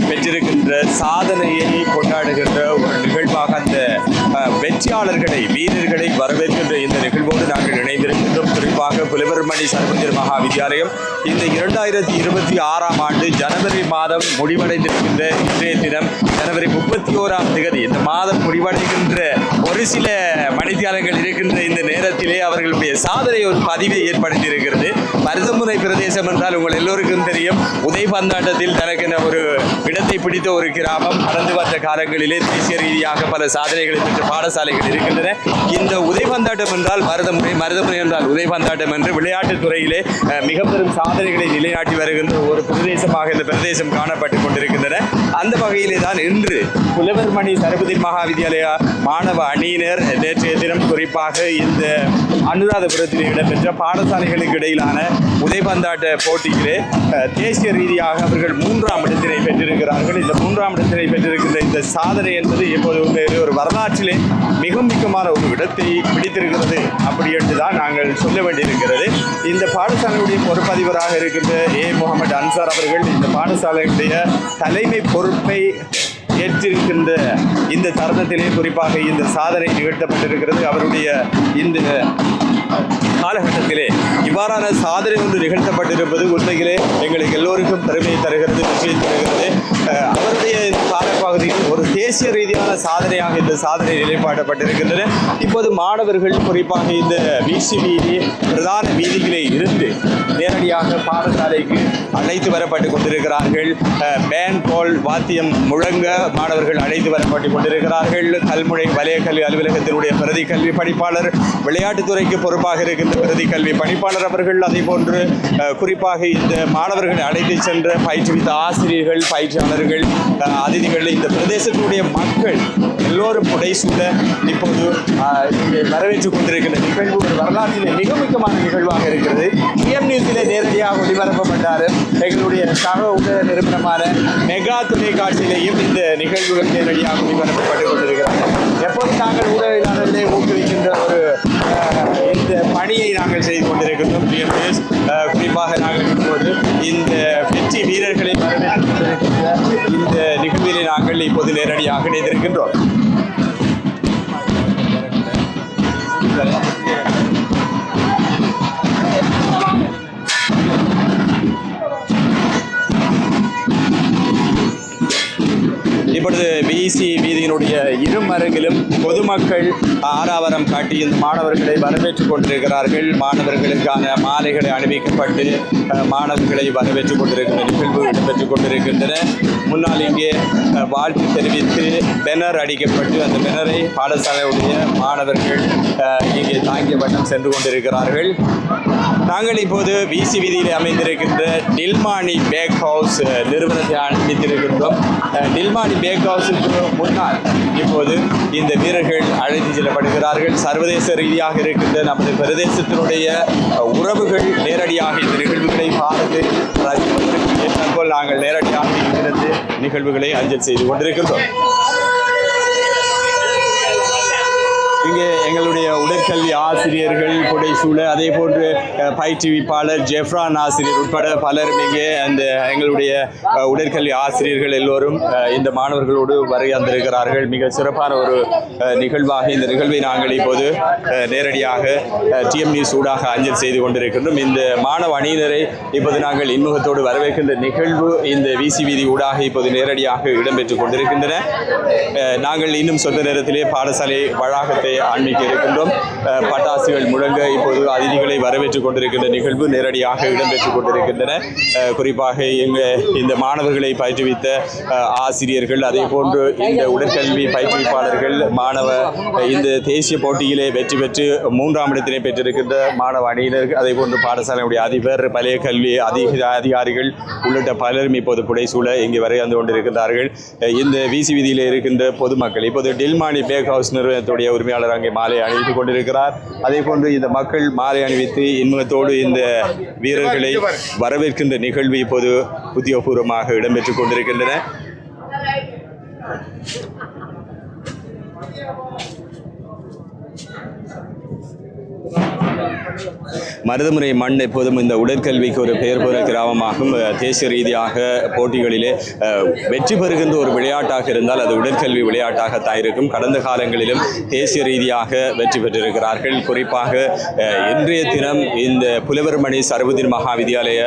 பெற்றிருக்கின்ற சாதனையை கொண்டாடுகின்ற ஒரு நிகழ்வாக அந்த வெற்றியாளர்களை வீரர்களை வரவேற்கின்ற இந்த நிகழ்வோடு நாங்கள் இணைந்திருக்கின்றோம். குறிப்பாக புலவர்மணி சர்வதீன் மகாவித்யாலயம் இந்த 2026ஆம் ஆண்டு ஜனவரி மாதம் முடிவடைந்திருக்கின்ற இன்றைய தினம் ஜனவரி 31ஆம் தேதி இந்த மாதம் முடிவடைகின்ற ஒரு சில மணித்தியாலங்கள் இருக்கின்ற இந்த நேரத்திலே அவர்களுடைய சாதனை ஒரு பதிவை ஏற்படுத்தியிருக்கிறது. மருதமுனை பிரதேசம் என்றால் உங்கள் எல்லோருக்கும் தெரியும், உதைபந்தாட்டத்தில் தனக்கென ஒரு இடத்தை பிடித்த ஒரு கிராமம். கடந்து வந்த காலங்களிலே தேசிய ரீதியாக பல சாதனைகளை பெற்ற பாடசாலைகள் இருக்கின்றன. இந்த உதைபந்தாட்டம் என்றால் மருதமுனை என்றால் உதைபந்தாட்டம் என்று விளையாட்டுத் துறையிலே மிக பெரும் சாதனைகளை நிலைநாட்டி வருகின்ற ஒரு பிரதேசமாக இந்த பிரதேசம் காணப்பட்டுக் கொண்டிருக்கின்றன. அந்த வகையிலே தான் இன்று புலவர்மணி சர்வதீன் மகாவித்யாலய மாணவ அணியினர் நேற்றைய தினம் குறிப்பாக இந்த அனுராதபுரத்தில் இடம்பெற்ற பாடசாலைகளுக்கு இடையிலான உதைபந்தாட்ட போட்டியிலே தேசிய ரீதியாக அவர்கள் 3ஆம் இடத்தினை பெற்றிருக்கிறார்கள். இந்த 3ஆம் இடத்தினை பெற்றிருக்கின்ற இந்த சாதனை என்பது எப்போது ஒரு வரலாற்றிலே மிக முக்கியமான ஒரு இடத்தை பிடித்திருக்கிறது அப்படி என்றுதான் நாங்கள் சொல்ல வேண்டியிருக்கிறது. இந்த பாடசாலையுடைய பொறுப்பதிபராக இருக்கின்ற முகமது அன்சார் அவர்கள் இந்த பாடசாலையுடைய தலைமை பொறுப்பை ஏற்றிருக்கின்ற இந்த தருணத்திலே குறிப்பாக இந்த சாதனை நிகழ்த்தப்பட்டிருக்கிறது. அவருடைய இந்த காலகட்டத்திலே இவ்வாறான சாதனை ஒன்று நிகழ்த்தப்பட்டிருப்பது உண்மையிலே எங்களுக்கு எல்லோருக்கும் பெருமையை தருகிறது, வெற்றியை தருகிறது. அவருடைய இந்த காலப்பகுதியில் ஒரு தேசிய ரீதியான சாதனையாக இந்த சாதனை நிலைப்பாட்டப்பட்டிருக்கின்றன. இப்போது மாணவர்கள் குறிப்பாக இந்த வீசி பிரதான வீதிகளே இருந்து நேரடியாக பாடசாலைக்கு அழைத்து வரப்பட்டு கொண்டிருக்கிறார்கள். பேன் போல் வாத்தியம் முழங்க மாணவர்கள் அழைத்து வரப்பட்டு கொண்டிருக்கிறார்கள். கல்முனை வலய கல்வி அலுவலகத்தினுடைய பிரதி கல்வி பணிப்பாளர், விளையாட்டுத்துறைக்கு பொறுப்பாக இருக்கின்ற பிரதி கல்வி பணிப்பாளர் அவர்கள், அதே போன்று குறிப்பாக இந்த மாணவர்களை அழைத்து சென்ற பயிற்றுவித்த ஆசிரியர்கள், பயிற்சியாளர்கள், அதிதிகள், இந்த பிரதேசத்தினுடைய மக்கள் எல்லோரும் புடைசூழ இப்போது இங்கே வரவேற்றுக் கொண்டிருக்கின்ற நிகழ்வு ஒரு வரலாற்றிலே மிக முக்கியமான நிகழ்வாக இருக்கிறது. TM நியூஸிலே நேரடியாக ஒளிபரப்பப்பட்டார். எங்களுடைய சக ஊடக நிறுவனமான மெகா தொலைக்காட்சியிலேயும் இந்த நிகழ்வுகள் நேரடியாக ஒளிபரப்பப்பட்டுக் கொண்டிருக்கிறது. எப்போது நாங்கள் ஊடகவியலாளர்களை ஊக்குவிக்கின்ற ஒரு இந்த பணியை நாங்கள் செய்து கொண்டிருக்கின்றோம். TM நியூஸ் குறிப்பாக நாங்கள் இப்போது இந்த வெற்றி வீரர்களை வரவேற்றுக் கொண்டிருக்கின்ற இந்த நிகழ்விலே நாங்கள் இப்போது நேரடியாக இணைந்திருக்கின்றோம். இப்பொழுது பிசி வீதியினுடைய இருமருங்கிலும் பொதுமக்கள் ஆரவாரம் காட்டி இந்த மாணவர்களை வரவேற்றுக் கொண்டிருக்கிறார்கள். மாணவர்களுக்கான மாலைகளை அணிவிக்கப்பட்டு மாணவர்களை வரவேற்றுக் கொண்டிருக்கின்ற நிகழ்வு இடம்பெற்றுக் கொண்டிருக்கின்றன. முன்னால் இங்கே வாழ்த்து தெரிவித்து பெனர் அடிக்கப்பட்டு அந்த பெனரை பாடசாலையுடைய மாணவர்கள் இங்கே தாங்கிய வண்ணம் சென்று கொண்டிருக்கிறார்கள். நாங்கள் இப்போது விசி வீதியில் அமைந்திருக்கின்ற டில்மானி பேக் ஹவுஸ் நிறுவனத்தை ஆரம்பித்திருக்கின்றோம். டில்மானி பேக் ஹவுஸுக்கு முன்னால் இப்போது இந்த வீரர்கள் அழைத்து செல்லப்படுகிறார்கள். சர்வதேச ரீதியாக இருக்கின்ற நமது பிரதேசத்தினுடைய உறவுகள் நேரடியாக இந்த நிகழ்வுகளை பார்த்து ரசிப்பதற்கு ஏற்றாற்போல் நாங்கள் நேரடியாக இங்கிருந்து நிகழ்வுகளை அஞ்சல் செய்து கொண்டிருக்கின்றோம். இங்கே எங்களுடைய உடற்கல்வி ஆசிரியர்கள் புடைசூழ, அதே போன்று பயிற்றுவிப்பாளர் ஜெஃப்ரான் ஆசிரியர் உட்பட பலரும் இங்கே அந்த எங்களுடைய உடற்கல்வி ஆசிரியர்கள் எல்லோரும் இந்த மாணவர்களோடு வந்திருக்கிறார்கள். மிக சிறப்பான ஒரு நிகழ்வாக இந்த நிகழ்வை நாங்கள் இப்போது நேரடியாக டிஎம் நியூஸ் ஊடாக அஞ்சல் செய்து கொண்டிருக்கின்றோம். இந்த மாணவ அணியினரை இப்போது நாங்கள் இன்முகத்தோடு வரவேற்கின்ற நிகழ்வு இந்த விசி வீதி ஊடாக இப்போது நேரடியாக இடம்பெற்றுக் கொண்டிருக்கின்றன. நாங்கள் இன்னும் சொந்த நேரத்திலே பாடசாலை வளாகத்தை ஆரம்பிக்க இருக்கின்றோம். பட்டாசுகள் முழங்க இப்போது அதிதிகளை வரவேற்றுக் கொண்டிருக்கின்ற நிகழ்வு நேரடியாக இடம்பெற்றுக் கொண்டிருக்கின்றன. குறிப்பாக இந்த மாணவர்களை பயிற்றுவித்த ஆசிரியர்கள், அதே போன்று இந்த உடற்கல்வி பயிற்றுவிப்பாளர்கள், இந்த தேசிய போட்டியிலே வெற்றி பெற்று 3ஆம் இடத்தினை பெற்றிருக்கின்ற மாணவ அணியினர், அதே போன்று பாடசாலையுடைய அதிபர், பழைய கல்வி அதிகாரிகள் உள்ளிட்ட பலரும் இப்போது புடைசூழ இங்கே வந்து கொண்டிருக்கிறார்கள். இந்த விசி வீதியில் இருக்கின்ற பொதுமக்கள் இப்போது டில்மானி பேக் ஹவுஸ் நிறுவனத்துடைய உரிமையாளர் அங்கே மாலை அணிவித்துக் கொண்டிருக்கிறார். அதே போன்று இந்த மக்கள் மாலை அணிவித்து இன்முகத்தோடு இந்த வீரர்களை வரவேற்கின்ற நிகழ்வு இப்போது உத்தியோகபூர்வமாக இடம்பெற்றுக் கொண்டிருக்கின்றன. மருதமுனை மண் எப்போதும் இந்த உடற்கல்விக்கு ஒரு பெயர் போன கிராமமாகும். தேசிய ரீதியாக போட்டிகளிலே வெற்றி பெறுகின்ற ஒரு விளையாட்டாக இருந்தால் அது உடற்கல்வி விளையாட்டாகத்தான் இருக்கும். கடந்த காலங்களிலும் தேசிய ரீதியாக வெற்றி பெற்றிருக்கிறார்கள். குறிப்பாக இன்றைய தினம் இந்த புலவர்மணி சர்வதின் மகாவித்யாலய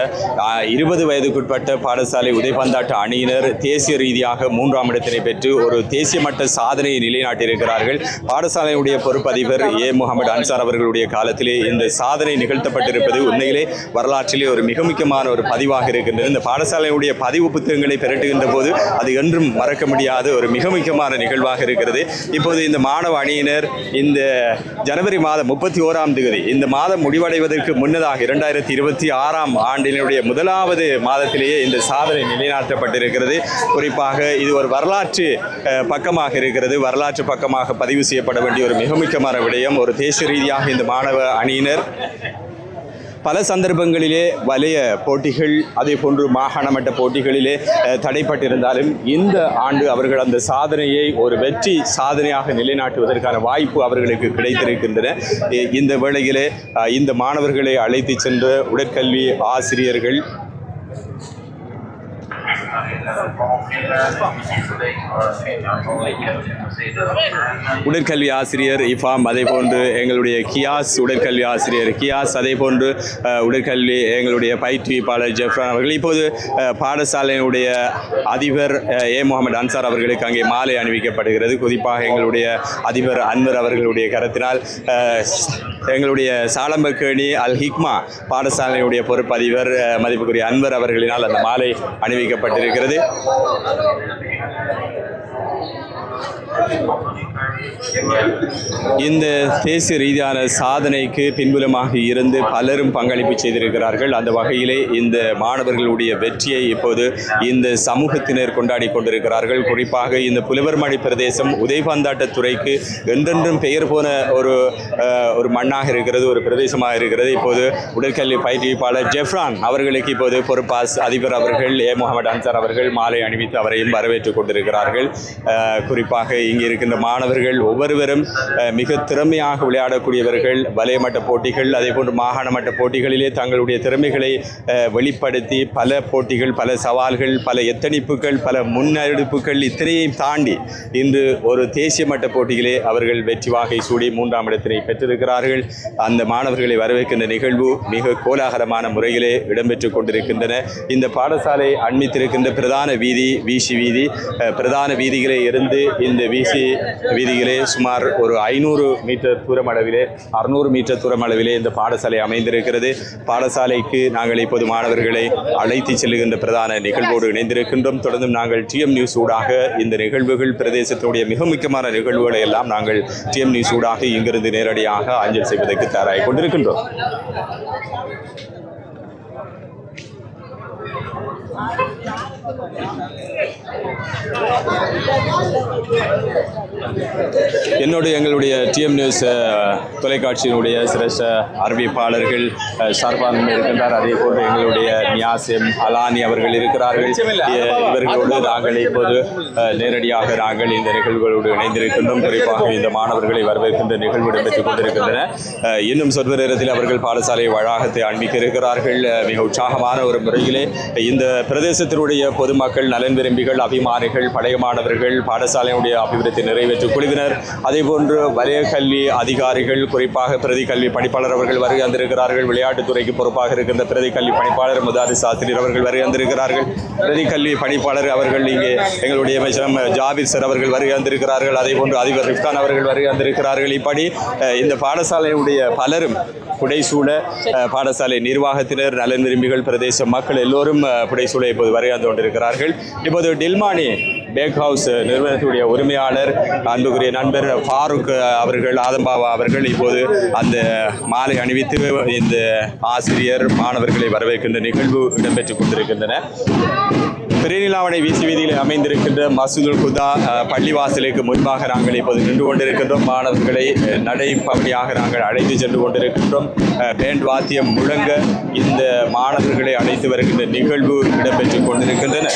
20 வயதுக்குட்பட்ட பாடசாலை உதைபந்தாட்ட அணியினர் தேசிய ரீதியாக 3ஆம் இடத்தினை பெற்று ஒரு தேசிய மட்ட சாதனையை நிலைநாட்டியிருக்கிறார்கள். பாடசாலையுடைய பொறுப்பதிபர் முகமது அன்சார் அவர்களுடைய காலத்திலே இந்த சாதனை நிகழ்த்தப்பட்டிருப்பது உண்மையிலே வரலாற்றிலே ஒரு மிக முக்கியமான ஒரு பதிவாக இருக்கின்றது. இந்த பாடசாலையுடைய பதிவு புத்தகங்களை பெரட்டுகின்ற போது அது என்றும் மறக்க முடியாத ஒரு மிக முக்கியமான நிகழ்வாக இருக்கிறது. இப்போது இந்த மாணவ அணியினர் இந்த ஜனவரி மாதம் 31ஆம் தேதி இந்த மாதம் முடிவடைவதற்கு முன்னதாக 2026ஆம் ஆண்டினுடைய 1வது மாதத்திலேயே இந்த சாதனை நிலைநாட்டப்பட்டிருக்கிறது. குறிப்பாக இது ஒரு வரலாற்று பக்கமாக இருக்கிறது. வரலாற்று பக்கமாக பதிவு செய்யப்பட வேண்டிய ஒரு மிக முக்கியமான விடயம். ஒரு தேசிய ரீதியாக இந்த மாணவ அணியினர் பல சந்தர்ப்பங்களிலே வலய போட்டிகள், அதே போன்று மாகாண மட்ட போட்டிகளிலே தடைப்பட்டிருந்தாலும் இந்த ஆண்டு அவர்கள் அந்த சாதனையை ஒரு வெற்றி சாதனையாக நிலைநாட்டுவதற்கான வாய்ப்பு அவர்களுக்கு கிடைத்திருக்கின்றன. இந்த வேளையிலே இந்த மாணவர்களை அழைத்து சென்ற உடற்கல்வி ஆசிரியர்கள், உடற்கல்வி ஆசிரியர் இஃபாம், அதே போன்று எங்களுடைய கியாஸ் உடற்கல்வி ஆசிரியர் கியாஸ், அதே போன்று உடற்கல்வி எங்களுடைய பயிற்றுவிப்பாளர் ஜெஃப்ரான் அவர்கள், இப்போது பாடசாலையினுடைய அதிபர் முகமது அன்சார் அவர்களுக்கு அங்கே மாலை அணிவிக்கப்படுகிறது. குறிப்பாக எங்களுடைய அதிபர் அன்வர் அவர்களுடைய கருத்தினால் எங்களுடைய சாலம்பக்கேணி அல் ஹிக்மா பாடசாலையுடைய பொறுப்பதிபர் மதிப்புக்குரிய அன்வர் அவர்களினால் அந்த மாலை அணிவிக்கப்பட்டிருக்கிறது. இந்த தேசிய ரீதியான சாதனைக்கு பின்புலமாக இருந்து பலரும் பங்களிப்பு செய்திருக்கிறார்கள். அந்த வகையிலே இந்த மாணவர்களுடைய வெற்றியை இப்போது இந்த சமூகத்தினர் கொண்டாடி கொண்டிருக்கிறார்கள். குறிப்பாக இந்த புலவர்மணி பிரதேசம் உதைபந்தாட்ட துறைக்கு என்றென்றும் பெயர் போன ஒரு மண்ணாக இருக்கிறது, ஒரு பிரதேசமாக இருக்கிறது. இப்போது உடற்கல்வி பயிற்றுவிப்பாளர் ஜெஃப்ரான் அவர்களுக்கு இப்போது பொறுப்பாஸ் அதிபர் அவர்கள் முகமது அன்சார் அவர்கள் மாலை அணிவித்து அவரையும் வரவேற்றுக் கொண்டிருக்கிறார்கள். குறிப்பாக இங்கே இருக்கின்ற மாணவர்கள் ஒவ்வொருவரும் மிக திறமையாக விளையாடக்கூடியவர்கள். வலய மட்ட போட்டிகள், அதே போன்று மாகாண மட்ட போட்டிகளிலே தங்களுடைய திறமைகளை வெளிப்படுத்தி பல போட்டிகள், பல சவால்கள், பல எத்தனிப்புகள், பல முன்னெடுப்புகள் இத்தனையையும் தாண்டி இன்று ஒரு தேசிய மட்ட போட்டியிலே அவர்கள் வெற்றி வாகை சூடி 3ஆம் இடத்தினை பெற்றிருக்கிறார்கள். அந்த மாணவர்களை வரவேற்கின்ற நிகழ்வு மிக கோலாகலமான முறையிலே இடம்பெற்றுக் கொண்டிருக்கின்றன. இந்த பாடசாலை அண்மித்திருக்கின்ற பிரதான வீதி விசி வீதி, பிரதான வீதிகளே இருந்து இந்த விசி வீதியிலே சுமார் ஒரு 500 மீட்டர் தூரம் அளவிலே 600 மீட்டர் தூரம் அளவிலே இந்த பாடசாலை அமைந்திருக்கிறது. பாடசாலைக்கு நாங்கள் இப்போது மாணவர்களை அழைத்து செல்லுகின்ற பிரதான நிகழ்வோடு இணைந்திருக்கின்றோம். தொடர்ந்தும் நாங்கள் டிஎம் நியூஸ் ஊடாக இந்த நிகழ்வுகள் பிரதேசத்தினுடைய மிக முக்கியமான நிகழ்வுகளை எல்லாம் நாங்கள் டிஎம் நியூஸ் ஊடாக இங்கிருந்து நேரடியாக அஞ்சல் செய்வதற்கு தயாராகிக் கொண்டிருக்கின்றோம். என்னோடு எங்களுடைய டிஎம் நியூஸ் தொலைக்காட்சியினுடைய சிரேஷ்ட அறிவிப்பாளர்கள் ஷர்பான் இருக்கின்றார். அதே போன்று எங்களுடைய நியாசிம் அலானி அவர்கள் இருக்கிறார்கள். இவர்களோடு நாங்கள் இப்போது நேரடியாக நாங்கள் இந்த நிகழ்வுகளோடு இணைந்திருக்கின்றோம். குறிப்பாக இந்த மாணவர்களை வரவேற்கின்ற நிகழ்வு இடம்பெற்றுக் கொண்டிருக்கின்றன. இன்னும் சொற்ப நேரத்தில் அவர்கள் பாடசாலை வளாகத்தை அண்மிக்க இருக்கிறார்கள். மிக உற்சாகமான ஒரு முறையிலே இந்த பிரதேசத்தினுடைய பொதுமக்கள், நலன் விரும்பிகள், அபிமானிகள், பழைய மாணவர்கள், பாடசாலையுடைய அபிவிருத்தி நிறைவேற்று குழுவினர், அதே போன்று வலய கல்வி அதிகாரிகள், குறிப்பாக பிரதி கல்வி பணிப்பாளர் அவர்கள் வருகை வந்திருக்கிறார்கள். விளையாட்டுத்துறைக்கு பொறுப்பாக இருக்கின்ற பிரதி கல்வி பணிப்பாளர் முதாரிஸ் ஆசிரியர் அவர்கள் வருகை வந்திருக்கிறார்கள். பிரதி கல்வி பணிப்பாளர் அவர்கள் இங்கே எங்களுடைய அமைச்சரம் ஜாபீர் சார் அவர்கள் வருகை வந்திருக்கிறார்கள். அதே போன்று அதிபர் ரிஃப்கான் அவர்கள் வருகை வந்திருக்கிறார்கள். இப்படி இந்த பாடசாலையுடைய பலரும் புடைசூழ பாடசாலை நிர்வாகத்தினர், நலன் விரும்பிகள், பிரதேச மக்கள் எல்லோரும் புடைசூழ இப்போது வருகை வந்து கொண்டிருக்கிறார்கள். இப்போது டில்மானி பேக் ஹவுஸ் நிறுவனத்துடைய உரிமையாளர் அன்புக்குரிய நண்பர் ஃபாரூக் அவர்கள், ஆதம்பாவா அவர்கள் இப்போது அந்த மாலை அணிவித்து இந்த ஆசிரியர் மாணவர்களை வரவேற்கின்ற நிகழ்வு இடம்பெற்றுக் கொண்டிருக்கின்றன. பெரியநிலாவணை வீசி வீதியில் அமைந்திருக்கின்ற மசூதுல் குதா பள்ளிவாசலுக்கு முன்பாக நாங்கள் இப்போது நின்று கொண்டிருக்கின்றோம். மாணவர்களை நடைபவனியாக நாங்கள் அழைத்து சென்று கொண்டிருக்கின்றோம். பேண்ட் வாத்தியம் முழங்க இந்த மாணவர்களை அழைத்து வருகின்ற நிகழ்வு இடம்பெற்றுக் கொண்டிருக்கின்றன.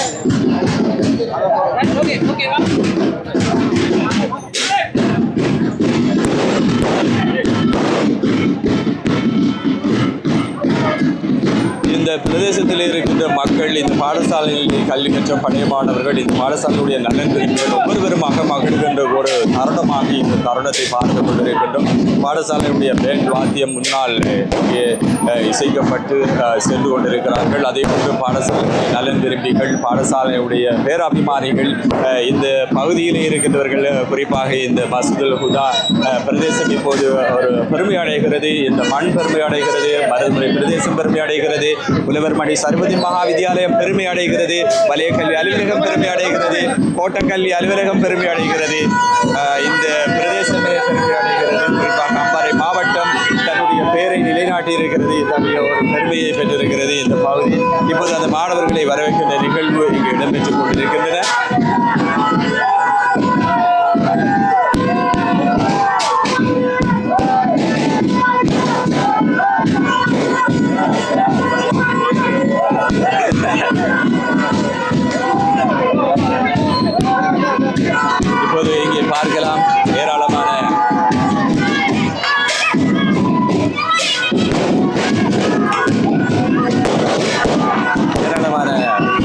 இந்த பிரதேசத்தில் இருக்கின்ற மக்கள், இந்த பாடசாலையில் கல்வி கற்ற பழைய மாணவர்கள், இந்த பாடசாலையுடைய நலன் விரும்பிகள் ஒவ்வொருவருமாக மகிழ்கின்ற ஒரு தருணமாக இந்த தருணத்தை பார்த்து கொண்டிருக்கின்றோம். பாடசாலையுடைய பேண்ட் வாத்தியம் முன்னால் இசைக்கப்பட்டு சென்று கொண்டிருக்கிறார்கள். அதே போன்று பாடசாலையுடைய நலன் விரும்பிகள், பாடசாலையுடைய பேரபிமானிகள், இந்த பகுதியிலே இருக்கின்றவர்கள், குறிப்பாக இந்த மசூதுல் ஹுதா பிரதேசம் இப்போது ஒரு பெருமை அடைகிறது. இந்த மண் பெருமை அடைகிறது, மருதுமுறை பிரதேசம் பெருமை அடைகிறது, புலவர்மணி சர்வதி மகா வித்யாலயம் பெருமை அடைகிறது, வலய கல்வி அலுவலகம் பெருமை அடைகிறது, கோட்டக்கல்வி அலுவலகம் பெருமை அடைகிறது, இந்த பிரதேசமே பெருமை அடைகிறது. குறிப்பாக அம்பாறை மாவட்டம் தன்னுடைய பெயரை நிலைநாட்டி இருக்கிறது, தன்னுடைய ஒரு பெருமையை பெற்றிருக்கிறது இந்த பகுதி. இப்போது அந்த மாணவர்களை வரவேற்கின்ற நிகழ்வு இங்கு இடம்பெற்றுக் கொண்டிருக்கின்றன. இப்போது இங்கே பார்க்கலாம் ஏராளமான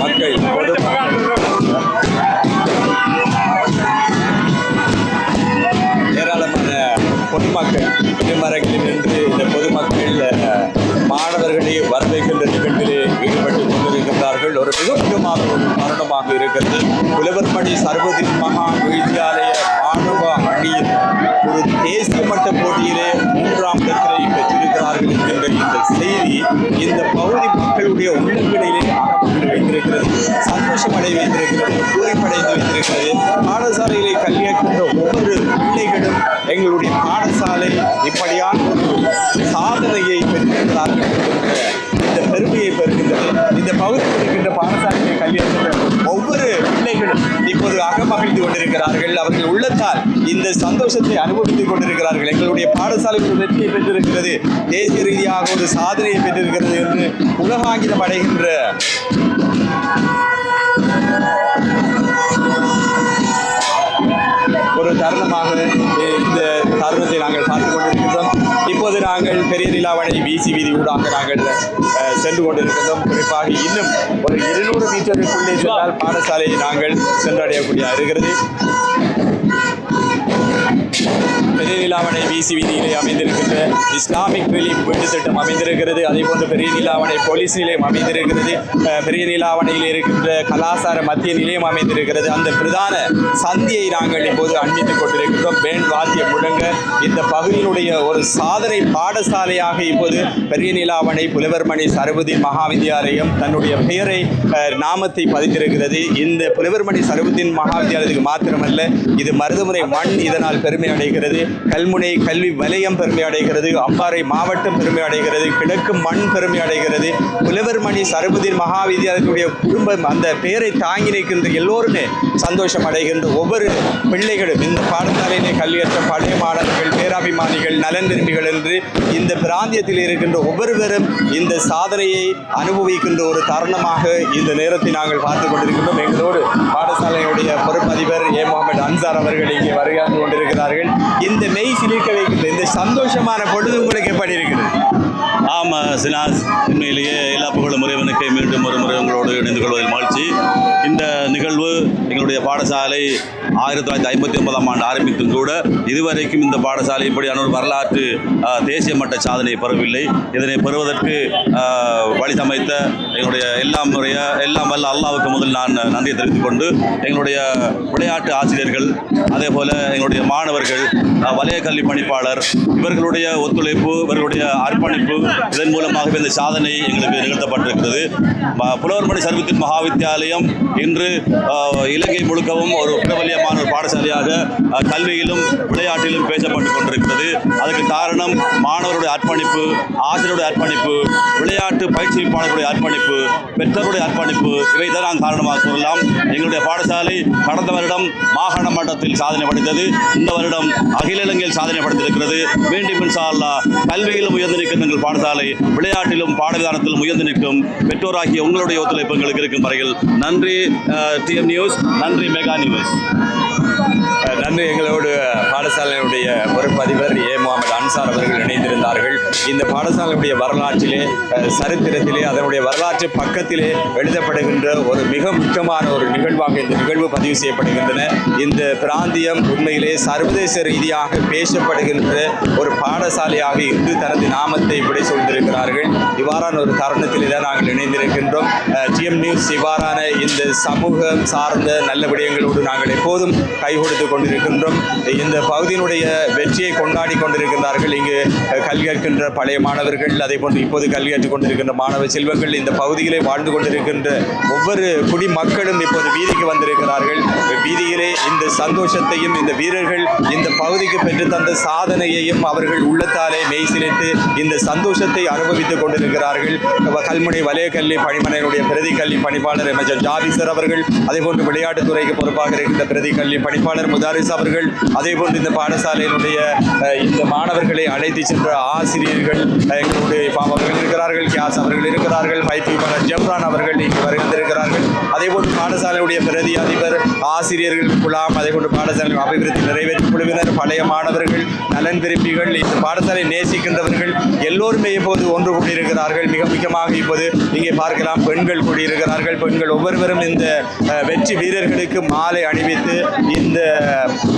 மக்கள், ஏராளமான பொதுமக்கள் திருமரங்களில் நின்று இந்த பொதுமக்கள் மாணவர்களை வரவேற்கின்ற நிகழ்விலே ஈடுபட்டுக் கொண்டிருக்கிறார்கள். ஒரு மிக முக்கியமான ஒரு தருணமாக இருக்கிறது. புலவர்மணி சர்வதி மகா வித்யாலய மாணவ அணியில் ஒரு தேசிய மட்ட போட்டியிலே 3ஆம் இடத்தினை பெற்றிருக்கிறார்கள் என்கின்ற இந்த செய்தி இந்த பகுதி மக்களுடைய உள்ளங்களிலே ஆரம்பத்தில் வைத்திருக்கிறது, சந்தோஷம் அடைய வைத்திருக்கிறது, பூரிப்படைந்து வைத்திருக்கிறது. பாடசாலையிலே கல்வியற்கின்ற ஒவ்வொரு பிள்ளைகளும் எங்களுடைய பாடசாலை இப்படியான ஒரு சாதனையை பெற்றிருக்கிறார்கள் இந்த பெருமையை பெறுகின்றது. இந்த பகுதியில் இருக்கின்ற பாடசாலையை கல்வியற்கின்ற ஒவ்வொரு பிள்ளைகளும் இப்போது அகமகிழ்ந்து கொண்டிருக்கிறார்கள். அவர்கள் உள்ளத்தால் இந்த சந்தோஷத்தை அனுபவித்துக் கொண்டிருக்கிறார்கள். எங்களுடைய பாடசாலை ஒரு வெற்றியை பெற்றிருக்கிறது, தேசிய ரீதியாக ஒரு சாதனையை பெற்றிருக்கிறது என்று உலகாங்கிதம் அடைகின்ற ஒரு தருணமாக இந்த தருணத்தை நாங்கள் பார்த்துக் கொண்டிருக்கின்றோம். இப்போது நாங்கள் பெரியநிலாவணை வீசி வீதி ஊடாக நாங்கள் சென்று கொண்டிருக்கின்றோம். குறிப்பாக இன்னும் ஒரு 200 மீட்டருக்குள்ளே சென்றால் பாடசாலையை நாங்கள் சென்றடையக்கூடிய இருக்கிறது. நீலாவணை விசி வீதியிலே அமைந்திருக்கின்ற இஸ்லாமிக் ரிலீஃப் வீட்டு திட்டம் அமைந்திருக்கிறது. அதே போன்று பெரிய நீலாவணை போலீஸ் நிலையம் அமைந்திருக்கிறது. பெரிய நீலாவணையில் இருக்கின்ற கலாசார மத்திய நிலையம் அமைந்திருக்கிறது. அந்த பிரதான சந்தியை நாங்கள் இப்போது அண்மித்துக் கொண்டிருக்கின்றோம். பேண்ட் வாத்தியம் முழங்க இந்த பகுதியினுடைய ஒரு சாதனை பாடசாலையாக இப்போது பெரிய நீலாவணை புலவர்மணி சரபுதீன் மகாவித்யாலயம் தன்னுடைய பெயரை நாமத்தை பதித்திருக்கிறது. இந்த புலவர்மணி சரபுதீன் மகாவித்யாலயத்துக்கு மாத்திரமல்ல, இது மருதமுனை மண் இதனால் பெருமை அடைகிறது. கல்முனை கல்வி வலயம் பெருமை அடைகிறது. அம்பாறை மாவட்டம் பெருமை அடைகிறது. கிழக்கு மண் பெருமை அடைகிறது. புலவர்மணி சரபுதீன் மகாவித்யாலயத்துடைய குடும்பம் அந்த பெயரை தாங்கி நிற்கின்ற எல்லோருமே சந்தோஷம் அடைகின்ற ஒவ்வொரு பிள்ளைகளும் இந்த பாடசாலையிலே கல்வியற்ற பழைய மாணவர்கள், பேராபிமானிகள், நலன் விரும்பிகள் என்று இந்த பிராந்தியத்தில் இருக்கின்ற ஒவ்வொருவரும் இந்த சாதனையை அனுபவிக்கின்ற ஒரு தருணமாக இந்த நேரத்தை நாங்கள் பார்த்துக் கொண்டிருக்கின்றோம். எங்களோடு பாடசாலையுடைய பொறுப்பதிபர் ஏ முகமது அன்சார் அவர்கள் இங்கே வருகாந்து கொண்டிருக்கிறார்கள். இந்த மெய் சிலிர்க்க வைக்கின்ற இந்த சந்தோஷமான பொழுது உங்களுக்கு எப்படி இருக்கிறது? ஆமாம் சினாஸ், உண்மையிலேயே எல்லா புகழும் இறைவனுக்கு மீண்டும் ஒரு முறை உங்களோடு இணைந்து கொள்வதில் மகிழ்ச்சி. இந்த நிகழ்வு எங்களுடைய பாடசாலை 1959ஆம் ஆண்டு ஆரம்பித்தும் கூட இதுவரைக்கும் இந்த பாடசாலை இப்படியான ஒரு வரலாற்று தேசிய மட்ட சாதனை பெறவில்லை. இதனை பெறுவதற்கு வழி சமைத்த எங்களுடைய எல்லாம் வல்ல அல்லாவுக்கு முதல் நான் நன்றியை தெரிவித்துக் கொண்டு எங்களுடைய விளையாட்டு ஆசிரியர்கள், அதே போல் எங்களுடைய மாணவர்கள், வலய கல்வி பணிப்பாளர் இவர்களுடைய ஒத்துழைப்பு, இவர்களுடைய அர்ப்பணிப்பு, இதன் மூலமாகவே இந்த சாதனை எங்களுக்கு நிகழ்த்தப்பட்டிருக்கிறது. புலவர்மணி சர்வதீன் மகாவித்யாலயம் இன்று இலங்கை முழுக்கவும் ஒரு பிரபல்யமான ஒரு பாடசாலையாக கல்வியிலும் விளையாட்டிலும் பேசப்பட்டு கொண்டிருக்கிறது. அதுக்கு காரணம் மாணவருடைய அர்ப்பணிப்பு, ஆசிரியருடைய அர்ப்பணிப்பு, விளையாட்டு பயிற்சிப்பாளர்களுடைய அர்ப்பணிப்பு, பெற்றோருடைய அர்ப்பணிப்பு, இவைதான் நாம் காரணமாக கூறலாம். எங்களுடைய பாடசாலை கடந்த வருடம் மாகாண மட்டத்தில் சாதனை படைத்தது. இந்த வருடம் அகில இலங்கையில் சாதனை படைத்திருக்கிறது. மீண்டும் இன்ஷா அல்லாஹ் கல்வியிலும் உயர்ந்து நிற்கும் எங்கள் பாடசாலை விளையாட்டிலும் பாடவிதானத்திலும் உயர்ந்து நிற்கும். பெற்றோராகிய உங்களுடைய ஒத்துழைப்பு எங்களுக்கு இருக்கும் வரையில் நன்றி டிஎம் நியூஸ், நன்றி மெகா நியூஸ். நன்றி. எங்களோடு பாடசாலையுடைய பொறுப்பதிபர் ஏ முகமது அன்சார் அவர்கள் இணைந்திருந்தார்கள். இந்த பாடசாலையுடைய வரலாற்றிலே, சரித்திரத்திலே, அதனுடைய வரலாற்று பக்கத்திலே எழுதப்படுகின்ற ஒரு மிக முக்கியமான ஒரு நிகழ்வாக இந்த நிகழ்வு பதிவு செய்யப்படுகின்றன. இந்த பிராந்தியம் உண்மையிலே சர்வதேச ரீதியாக பேசப்படுகின்ற ஒரு பாடசாலையாக இன்று தனது நாமத்தை விடை சொல்லியிருக்கிறார்கள். இவ்வாறான ஒரு தருணத்திலே தான் நாங்கள் இணைந்திருக்கின்றோம். டிஎம் நியூஸ் இவ்வாறான இந்த சமூகம் சார்ந்த நல்ல விடயங்களோடு நாங்கள் எப்போதும் கை கொடுத்து கொண்டிருக்கின்றோம். இந்த பகுதியினுடைய வெற்றியை கொண்டாடி கொண்டிருக்கின்றார்கள் இங்கு கல்வி கற்கின்ற பழைய மாணவர்கள், அதே போன்று இப்போது கல்வி கற்றுக் கொண்டிருக்கின்ற மாணவ செல்வங்கள், இந்த பகுதியிலே வாழ்ந்து கொண்டிருக்கின்ற ஒவ்வொரு குடிமக்களும் இப்போது வீதிக்கு வந்திருக்கிறார்கள். வீதியிலே இந்த சந்தோஷத்தையும் இந்த வீரர்கள் இந்த பகுதிக்கு பெற்று தந்த சாதனையையும் அவர்கள் உள்ளத்தாலே மெய் சிலிர்த்து இந்த சந்தோஷத்தை அனுபவித்துக் கொண்டிருக்கிறார்கள். கல்முனை வலய கல்வி பணிமனையினுடைய பிரதி கல்வி பணிப்பாளர் எம்எச் ஜாபிசர் அவர்கள், அதே போன்று விளையாட்டுத்துறைக்கு பொறுப்பாக இருக்கின்ற பிரதி கல்வி பணிப்பாளர் முதாரிஸ் அவர்கள், அதே போன்று இந்த பாடசாலையினுடைய இந்த மாணவர்களை அழைத்து சென்ற ஆசிரியர்கள் எங்களுடைய அவர்கள் இருக்கிறார்கள், கியாஸ் அவர்கள் இருக்கிறார்கள், பயிற்றுவிப்பாளர் ஜம்ரான் அவர்கள் இங்கு வருகின்றிருக்கிறார்கள். அதே போன்று பாடசாலையுடைய பிரதி அதிபர், ஆசிரியர்கள் குழாம், அதே போன்று பாடசாலை அபிவிருத்தி நிறைவேற்று குழுவினர், பழைய மாணவர்கள், நலன் விரும்பிகள், இந்த பாடசாலை நேசிக்கின்றவர்கள் எல்லோருமே இப்போது ஒன்று கூடியிருக்கிறார்கள். மிக முக்கியமாக இப்போது இங்கே பார்க்கலாம் பெண்கள் கூடியிருக்கிறார்கள். பெண்கள் ஒவ்வொருவரும் இந்த வெற்றி வீரர்களுக்கு மாலை அணிவித்து இந்த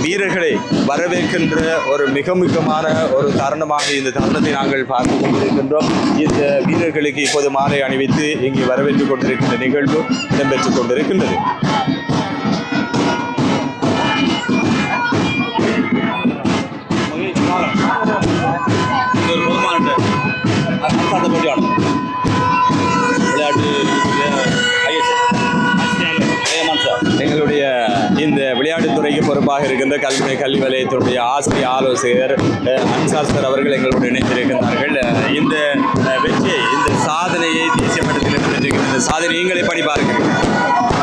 வீரர்களை வரவேற்கின்ற ஒரு மிக முக்கியமான ஒரு தருணமாக இந்த தருணத்தை நாங்கள் பார்த்து கொண்டிருக்கின்றோம். இந்த வீரர்களுக்கு இப்போது மாலை அணிவித்து இங்கே வரவேற்றுக் கொண்டிருக்கின்ற நிகழ்வு இடம்பெற்றுக் கொண்டிருக்கின்றது. எங்களுடைய இந்த விளையாட்டுத்துறைக்கு பொறுப்பாக இருக்கின்ற கல்வி கல்வி வலயத்தினுடைய ஆசிரியர் ஆலோசகர் அன்சார் சார் அவர்கள் எங்களோடு இணைந்திருக்கின்றார்கள். இந்த வெற்றியை, இந்த சாதனையை தேசிய மட்டத்தில் எடுத்திருக்கின்ற இந்த சாதனை நீங்களே படிப்பார்கள்.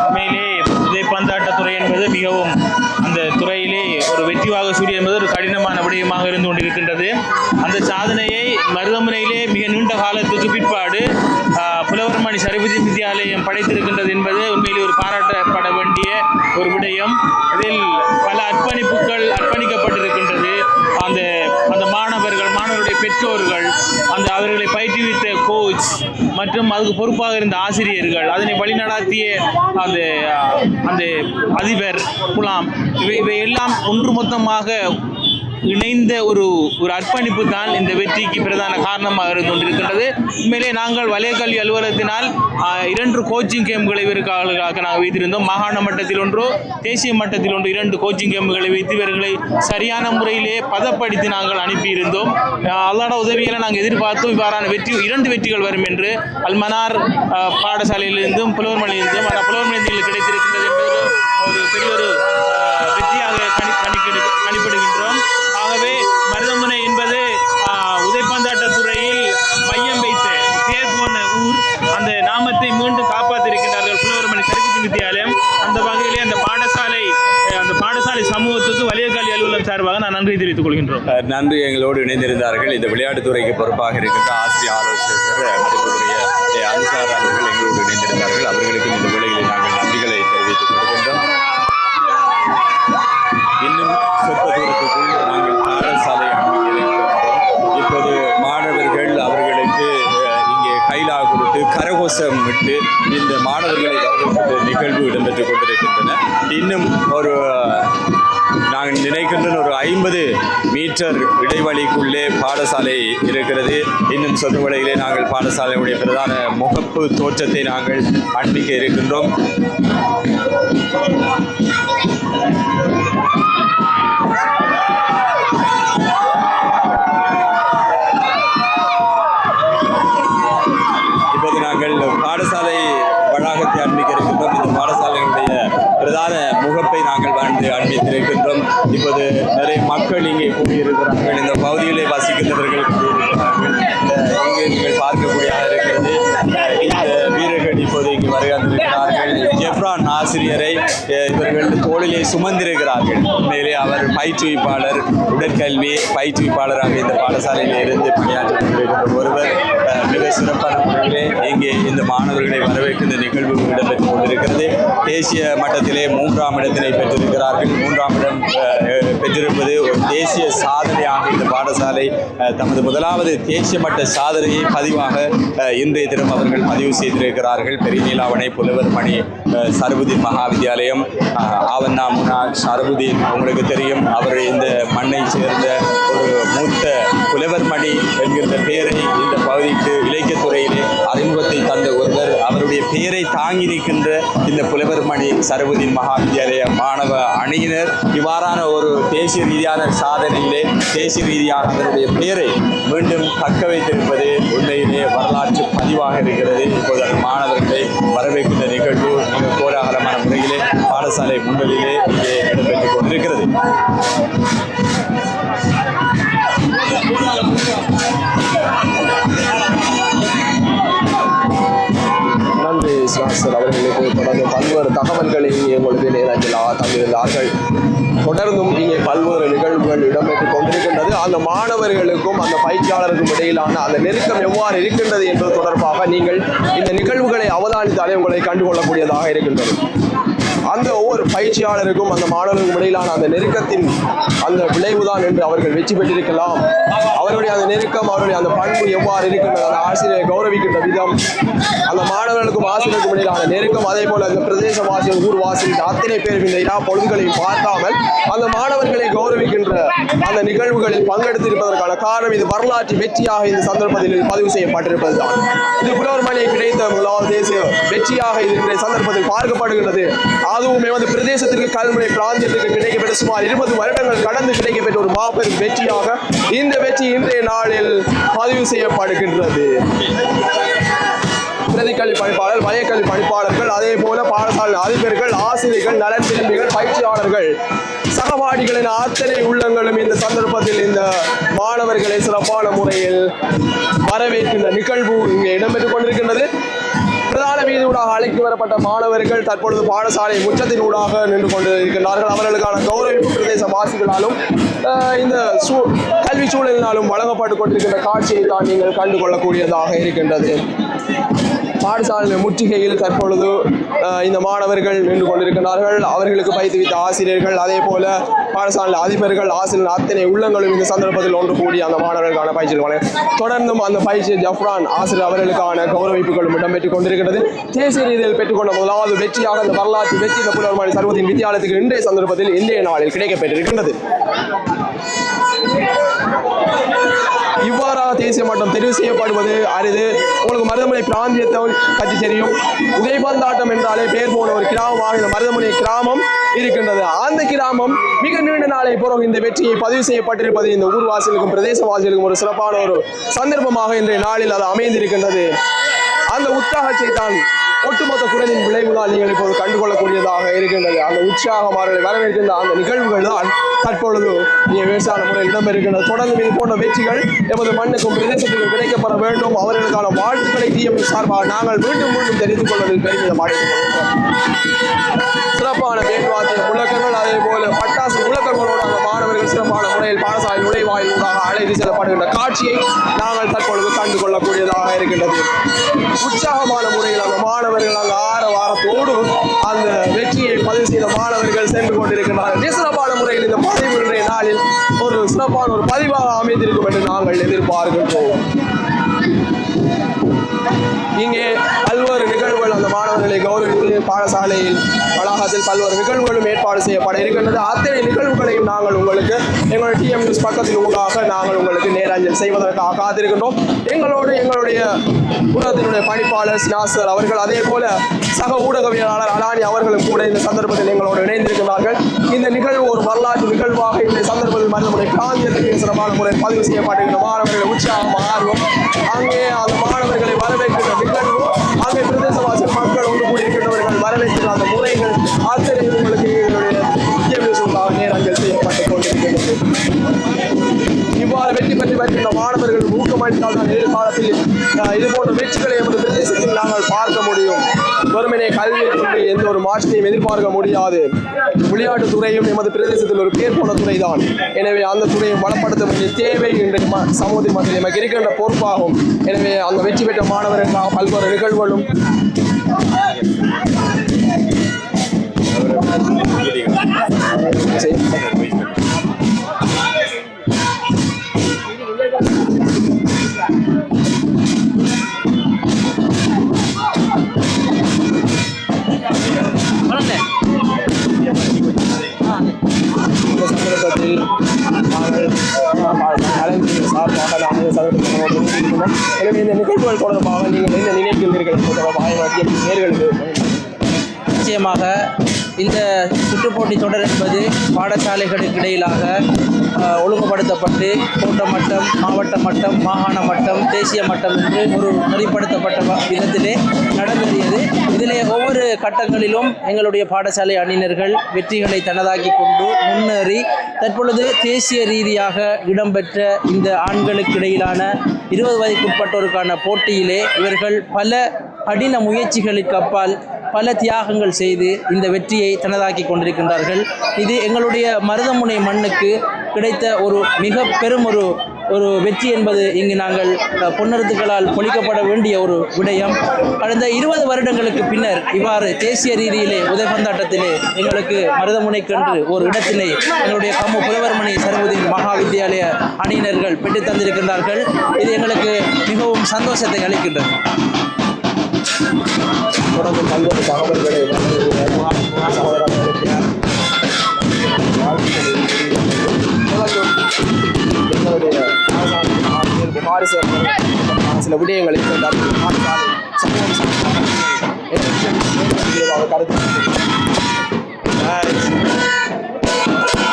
உண்மையிலே விதைப்பந்தாட்டத்துறை என்பது மிகவும் அந்த துறையிலே ஒரு வெற்றிவாக சூரிய என்பது ஒரு கடினமான விடயமாக இருந்து கொண்டிருக்கின்றது. அந்த சாதனையை மருதமுனையிலே மிக நீண்ட காலத்துக்கு பிற்பாடு புலவர்மணி சரபுதீன் வித்யாலயம் படைத்திருக்கின்றது என்பது உண்மையிலே ஒரு பாராட்டப்பட வேண்டிய ஒரு விடயம். இதில் பல அர்ப்பணிப்புகள் அர்ப்பணிக்கப்பட்டிருக்கின்றது. அந்த மாணவருடைய பெற்றோர்கள், அவர்களை பயிற்றுவித்த கோச் மற்றும் அதுக்கு பொறுப்பாக இருந்த ஆசிரியர்கள், அதனை வழிநடாத்திய அந்த அதிபர் குலாம், இவை எல்லாம் ஒன்று மொத்தமாக இணைந்த ஒரு அர்ப்பணிப்பு தான் இந்த வெற்றிக்கு பிரதான காரணமாக இருந்து கொண்டிருக்கின்றது. உண்மையிலே நாங்கள் வலய கல்வி அலுவலகத்தினால் 2 கோச்சிங் கேம்ப்களை இவர்களுக்காக நாங்கள் வைத்திருந்தோம். மாகாண மட்டத்தில் ஒன்று, தேசிய மட்டத்தில் ஒன்று, 2 கோச்சிங் கேம்ப்களை வைத்து இவர்களை சரியான முறையிலே பதப்படுத்தி நாங்கள் அனுப்பியிருந்தோம். அல்லாட உதவிகளை நாங்கள் எதிர்பார்த்தோம். இவ்வாறான 2 வெற்றிகள் வரும் என்று அல்மனார் பாடசாலையிலிருந்தும் புலவர்மலையிலிருந்தும் புலவர்மலையில் கிடைத்திருக்கின்றது என்பது ஒரு பெரிய ஒரு வெற்றியாக கணிப்பிடுகின்றோம். ஆகவே மருதமுனை என்பது உதைப்பந்தாட்டத்துறையில் மையம் வைத்த பேர் போன ஊர். அந்த நாமத்தை மீண்டும் காப்பாற்றிருக்கின்றார்கள் புலவர்மலை சர்வீஸ் வித்தியாலயம். அந்த வகையிலே அந்த பாடசாலை சமூகத்துக்கு வலய கல்வி அலுவலகம் சார்பாக நான் நன்றி தெரிவித்துக் கொள்கின்றோம். நன்றி. எங்களோடு இணைந்திருந்தார்கள் இந்த விளையாட்டுத்துறைக்கு பொறுப்பாக இருக்கின்ற ஆசிரியர் ஆலோசகர் மதிப்புக்குரிய அன்சார் அவர்கள் எங்களோடு இணைந்திருந்தார்கள். அவர்களுக்கும் இந்த வேளையில் நாங்கள் நன்றிகளை தெரிவித்துக் கொள்கின்றோம். இன்னும் சொற்ப தூரத்துக்குள் நாங்கள் பாடசாலை அனுமதிக்கிறோம். இப்போது மாணவர்கள் அவர்களுக்கு இங்கே கைலா கொடுத்து கரகோஷம் விட்டு இந்த மாணவர்களை வரவேற்பு நிகழ்வு இடம்பெற்றுக் கொண்டிருக்கின்றன. இன்னும் ஒரு நாங்கள் நினைக்கின்ற ஒரு 50 மீட்டர் இடைவெளிக்குள்ளே பாடசாலை இருக்கிறது. இன்னும் சொந்த வேளையிலே நாங்கள் பாடசாலையுடைய பிரதான முகப்பு தோற்றத்தை நாங்கள் காண்பிக்க இருக்கின்றோம். இப்போது நாங்கள் பாடசாலை வளாகத்தை அனுப்பிக்க இருக்கின்றோம். இந்த பாடசாலையுடைய பிரதான முகப்பை நாங்கள் அனுப்பித்திருக்கின்றோம். இப்போது நிறைய மக்கள் இங்கே கூடியிருக்கிறார்கள். இந்த பகுதியிலே வசிக்கின்றவர்கள் கூடியிருக்கிறார்கள். இங்கே நீங்கள் பார்க்கக்கூடியதாக இருக்கிறது. இந்த வீரர்கள் இப்போது இங்கு வருகிறார்கள். ஜெஃப்ரான் ஆசிரியரை இவர்கள் தோளிலே சுமந்திருக்கிறார்கள். உண்மையிலே அவர் பயிற்றுவிப்பாளர், உடற்கல்வி பயிற்றுவிப்பாளராக இந்த பாடசாலையில் இருந்து பணியாற்றி கொண்டிருக்கின்ற ஒருவர். மிக சிறப்பான முறையிலே இங்கே இந்த மாணவர்களை வரவேற்கின்ற நிகழ்வு இடம்பெற்றுக் கொண்டிருக்கிறது. தேசிய மட்டத்திலே 3ஆம் இடத்தினை பெற்றிருக்கிறார்கள். 3ஆம் இடம் பெற்றிருப்பது ஒரு தேசிய சாதனையாக இந்த பாடசாலை தமது முதலாவது தேசிய மட்ட சாதனையை பதிவாக இன்றைய தினம் அவர்கள் பதிவு செய்திருக்கிறார்கள். பெரிய நீலாவணை புலவர்மணி சர்வுதீன் மகாவித்யாலயம் ஆவண்ணா முன்னாள் சர்வுதீன் உங்களுக்கு தெரியும். அவர் இந்த மண்ணை சேர்ந்த ஒரு மூத்த புலவர்மணி என்கின்ற பெயரை இந்த பகுதிக்கு இலக்கியத்துறையிலே அறிமுகத்தை தந்த ஒருவர். அவருடைய பெயரை தாங்கி நிற்கின்ற இந்த புலவர்மணி சர்வுதீன் மகாவித்யாலய மாணவ அணியினர் இவ்வாறான ஒரு தேசிய ரீதியான சாதனையிலே தேசிய ரீதியாக அவருடைய பெயரை மீண்டும் தக்க வைத்திருப்பது உண்மையிலே வரலாற்று பதிவாக இருக்கிறது. இப்போது அந்த மாணவர்களை வரவேற்கின்ற நிகழ்வு மிக கோலாகலமான முறையிலே பாடசாலை முன்னலிலே இங்கே இடம்பெற்றுக் கொண்டிருக்கிறது. நன்றி சார் அவர்களுக்கு. தொடர்ந்து பல்வேறு தகவல்களை உங்களுக்கு நேரத்தில் தந்திருந்தார்கள். தொடர்ந்தும் இங்கே பல்வேறு நிகழ்வுகள் இடம்பெற்றுக் கொண்டிருக்கின்றது. அந்த மாணவர்களுக்கும் அந்த பயிற்சியாளருக்கும் இடையிலான அந்த நெருக்கம் எவ்வாறு இருக்கின்றது என்பது தொடர்பாக நீங்கள் இந்த நிகழ்வுகளை அவதானித்தாலே உங்களை கண்டுகொள்ளக்கூடியதாக இருக்கின்றது. அந்த ஒவ்வொரு பயிற்சியாளருக்கும் அந்த மாணவர்களுக்கும் இடையிலான அந்த நெருக்கத்தின் அந்த விளைவுதான் என்று அவர்கள் வெற்றி பெற்றிருக்கலாம். அவருடைய அந்த நெருக்கம், அவருடைய அந்த பண்பு எவ்வாறு இருக்கின்றது, அந்த ஆசிரியரை கௌரவிக்கின்ற விதம், அந்த மாணவர்களுக்கும் ஆசிரியருக்கும் இடையிலான நெருக்கம், அதே போல அந்த பிரதேசவாசிகள், ஊர்வாசிகள் அத்தனை பேரும் இந்த எல்லா பொழுதுகளையும் பார்க்காமல் அந்த மாணவர்களை கௌரவிக்கின்ற அந்த நிகழ்வுகளில் பங்கெடுத்திருப்பதற்கான காரணம் இது வரலாற்று வெற்றியாக இந்த சந்தர்ப்பத்தில் பதிவு செய்யப்பட்டிருப்பதுதான். இது புலவர்மணி கிடைத்த முதலாவது தேசிய வெற்றியாக இது இன்றைய சந்தர்ப்பத்தில் பார்க்கப்படுகின்றது. அதுவுமே பிரதேசத்திற்கு கல்முனை பிராந்தியத்திற்கு கிடைக்கப்பட்ட சுமார் 20 வருடங்கள் கடந்து கிடைக்கப்பட்ட ஒரு மாபெரும் வெற்றியாக இந்த வெற்றி இன்றைய நாளில் பதிவு செய்யப்படுகின்றது. பிரதிக்கல்வி பணிப்பாளர், வலயக்கல்வி பணிப்பாளர்கள், அதே போல பாடசாலை அதிபர்கள், ஆசிரியர்கள், நலன் விரும்பிகள், பயிற்சியாளர்கள், சகபாடிகளின் அத்தனை உள்ளங்களும் இந்த சந்தர்ப்பத்தில் இந்த மாணவர்களை சிறப்பான முறையில் வரவேற்கின்ற நிகழ்வு இங்கே இடம்பெற்றுக் கொண்டிருக்கின்றது. பிரதான வீதியூடாக அழைத்து வரப்பட்ட மாணவர்கள் தற்பொழுது பாடசாலை முற்றத்தின் ஊடாக நின்று கொண்டு இருக்கின்றார்கள். அவர்களுக்கான கௌரவிப்பு பிரதேச வாசிகளாலும் இந்த கல்வி சூழலினாலும் வழங்கப்பட்டுக் கொண்டிருக்கின்ற காட்சியை தான் நீங்கள் கண்டுகொள்ளக்கூடியதாக இருக்கின்றது. பாடசாலை முற்றுகையில் தற்பொழுது இந்த மாணவர்கள் நின்று கொண்டிருக்கிறார்கள். அவர்களுக்கு பயிற்றுவித்த ஆசிரியர்கள், அதே போல பாடசாலை அதிபர்கள், ஆசிரியர் அத்தனை உள்ளங்களும் இந்த சந்தர்ப்பத்தில் ஒன்று கூடி அந்த மாணவர்களுக்கான பயிற்சிகள் தொடர்ந்தும் அந்த பயிற்சி ஜஃப்ரான் ஆசிரியர் அவர்களுக்கான கௌரவிப்புகளும் இடம்பெற்றுக் கொண்டிருக்கிறது. தேசிய ரீதியில் பெற்றுக்கொண்ட முதலாவது வெற்றியாக இந்த வரலாற்று வெற்றி புலவர்மணி சர்வதீன் வித்தியாலயத்துக்கு இன்றைய சந்தர்ப்பத்தில் இன்றைய நாளில் கிடைக்கப்பெற்றிருக்கின்றது. இவ்வாறாக தேசிய மட்டம் தெரிவு செய்யப்படுவது அரிது. உங்களுக்கு மருதமுனை பிராந்தியத்தை பற்றி தெரியும். உதைபந்தாட்டம் என்றாலே பெயர் போன ஒரு கிராமமாக இந்த மருதமுனை கிராமம் இருக்கின்றது. அந்த கிராமம் மிக நீண்ட நாளை பிறகு இந்த வெற்றியை பதிவு செய்யப்பட்டிருப்பது இந்த ஊர்வாசிகளுக்கும் பிரதேசவாசிகளுக்கும் ஒரு சிறப்பான ஒரு சந்தர்ப்பமாக இன்றைய நாளில் அது அமைந்திருக்கின்றது. அந்த உற்சாகத்தை தான் ஒட்டுமொத்த குரலின் விளைவுதான் நீங்கள் இப்போது கண்டுகொள்ளக்கூடியதாக இருக்கின்றது. அந்த உற்சாகமானவர்களை வரவேற்கின்ற அந்த நிகழ்வுகள் தான் தற்பொழுது இங்கே விவசாய முறையில் இடம்பெறுகின்றது. தொடர்ந்து இது போன்ற வெற்றிகள் எமது மண்ணுக்கும் பிரதேசத்துக்கும் கிடைக்கப்பட வேண்டும். அவர்களுக்கான வாழ்த்துக்களை டிஎம் சார்பாக நாங்கள் மீண்டும் மீண்டும் தெரிந்து கொள்வதில் பெருமிதம் அடைந்துள்ளோம். சிறப்பான வேட்பாத்திய முழக்கங்கள், அதே போல பட்டாசு முழக்கங்களோடு அந்த மாணவர்கள் சிறப்பான முறையில் பாடசாலை நுழைவாயில் ஊடாக அழைத்து செல்லப்படுகின்ற காட்சியை நாங்கள் தற்பொழுது கண்டுகொள்ளக்கூடியதாக இருக்கின்றது. உற்சாகமான முறையில் அந்த மாணவர்கள் அங்கு வாரத்தோடு அந்த வெற்றியை பதிவு செய்த மாணவர்கள் சென்று கொண்டிருக்கிறார்கள். சிறப்பான முறையில் இந்த பதிவு இன்றைய நாளில் ஒரு சிறப்பான ஒரு பதிவாக அமைந்திருக்கும் என்று நாங்கள் எதிர்பார்க்கின்றோம். இங்கே பல்வேறு நிகழ்வுகள் அந்த மாணவர்களை கௌரவித்து பாடசாலையில் வளாகத்தில் பல்வேறு நிகழ்வுகளும் ஏற்பாடு செய்யப்பட இருக்கின்றது. அத்தனை நிகழ்வுகளையும் நாங்கள் உங்களுக்கு எங்களுடைய டிஎம் நியூஸ் பக்கத்தில் ஊடாக நாங்கள் உங்களுக்கு நேரஞ்சல் செய்வதற்காக காத்திருக்கின்றோம். எங்களுடைய ஊடகத்தினுடைய பணிப்பாளர் நாசர் அவர்கள், அதே போல சக ஊடகவியலாளர் அலானி அவர்களும் கூட இந்த சந்தர்ப்பத்தில் எங்களோடு இணைந்திருக்கிறார்கள். இந்த நிகழ்வு ஒரு வரலாற்று நிகழ்வாக இந்த சந்தர்ப்பத்தில் மருதமுனை பிராந்தியத்துக்கு சிறப்பான முறையில் பதிவு செய்யப்பட்டிருக்கிற மாணவர்கள் உற்சாகம், ஆர்வம், அங்கே அந்த மாணவர்களை வரவேற்கின்ற நிகழ்வு, அங்கே பிரதேசவாசிகள் மக்கள் ஒன்று கூடியிருக்கின்றவர்கள் வரவேற்கின்ற அந்த முறைகள் அத்தனை உங்களுக்கு நேரங்கள் செய்யப்பட்டுக் கொண்டிருக்கிறது. இவ்வாறு வெற்றி பெற்று வருகின்ற மாணவர்கள் ஊக்கமளித்தால் தான் எதிர்காலத்தில் இது போன்ற வெற்றிகளை எமது பிரதேசத்தில் நாங்கள் பார்க்க முடியும். வெறுமனே கல்வியை கொண்டு எந்த ஒரு மாற்றத்தையும் எதிர்பார்க்க முடியாது. விளையாட்டுத் துறையும் எமது பிரதேசத்தில் ஒரு பேர் போன துறை தான். எனவே அந்த துறையை வளப்படுத்த வேண்டிய தேவை இன்றைய சமூகத்தின் மத்தியில் நமக்கு இருக்கின்ற பொறுப்பாகும். எனவே அந்த வெற்றி பெற்ற மாணவர்களுக்காக பல்வேறு நிகழ்வுகளும் எனவே இந்த நிகழ்வுகள் தொடர்பாக நீங்கள் என்ன நினைக்கின்றீர்கள் நேர்களுக்கு? நிச்சயமாக இந்த சுற்றுப்போட்டி தொடர் என்பது பாடசாலைகளுக்கு இடையிலாக ஒழுங்குபடுத்தப்பட்டு கோட்ட மட்டம், மாவட்ட மட்டம், மாகாண மட்டம், தேசிய மட்டம் என்று ஒரு நெறிப்படுத்தப்பட்ட விதத்திலே நடந்தேறியது. இதிலே ஒவ்வொரு கட்டங்களிலும் எங்களுடைய பாடசாலை அணியினர்கள் வெற்றிகளை தனதாக்கி கொண்டு முன்னேறி தற்பொழுது தேசிய ரீதியாக இடம்பெற்ற இந்த ஆண்களுக்கு இடையிலான 20 வயதுக்குட்பட்டோருக்கான போட்டியிலே இவர்கள் பல கடின முயற்சிகளுக்கு அப்பால் பல தியாகங்கள் செய்து இந்த வெற்றியை தனதாக்கி கொண்டிருக்கின்றார்கள். இது எங்களுடைய மருதமுனை மண்ணுக்கு கிடைத்த ஒரு மிக பெரும் ஒரு வெற்றி என்பது இங்கு நாங்கள் பொன்னெழுத்துக்களால் பொழிக்கப்பட வேண்டிய ஒரு விடயம். கடந்த 20 வருடங்களுக்கு பின்னர் இவ்வாறு தேசிய ரீதியிலே உதைபந்தாட்டத்திலே எங்களுக்கு மருதமுனைக்கென்று ஒரு இடத்தினை எங்களுடைய கம்மு புலவர்மணி சர்வதீன் மகா வித்தியாலய அணியினர்கள் பெற்று தந்திருக்கின்றார்கள். இது எங்களுக்கு மிகவும் சந்தோஷத்தை அளிக்கின்றது. தொடர்ந்து பல்வேறு தகவல்களை சில விடயங்களை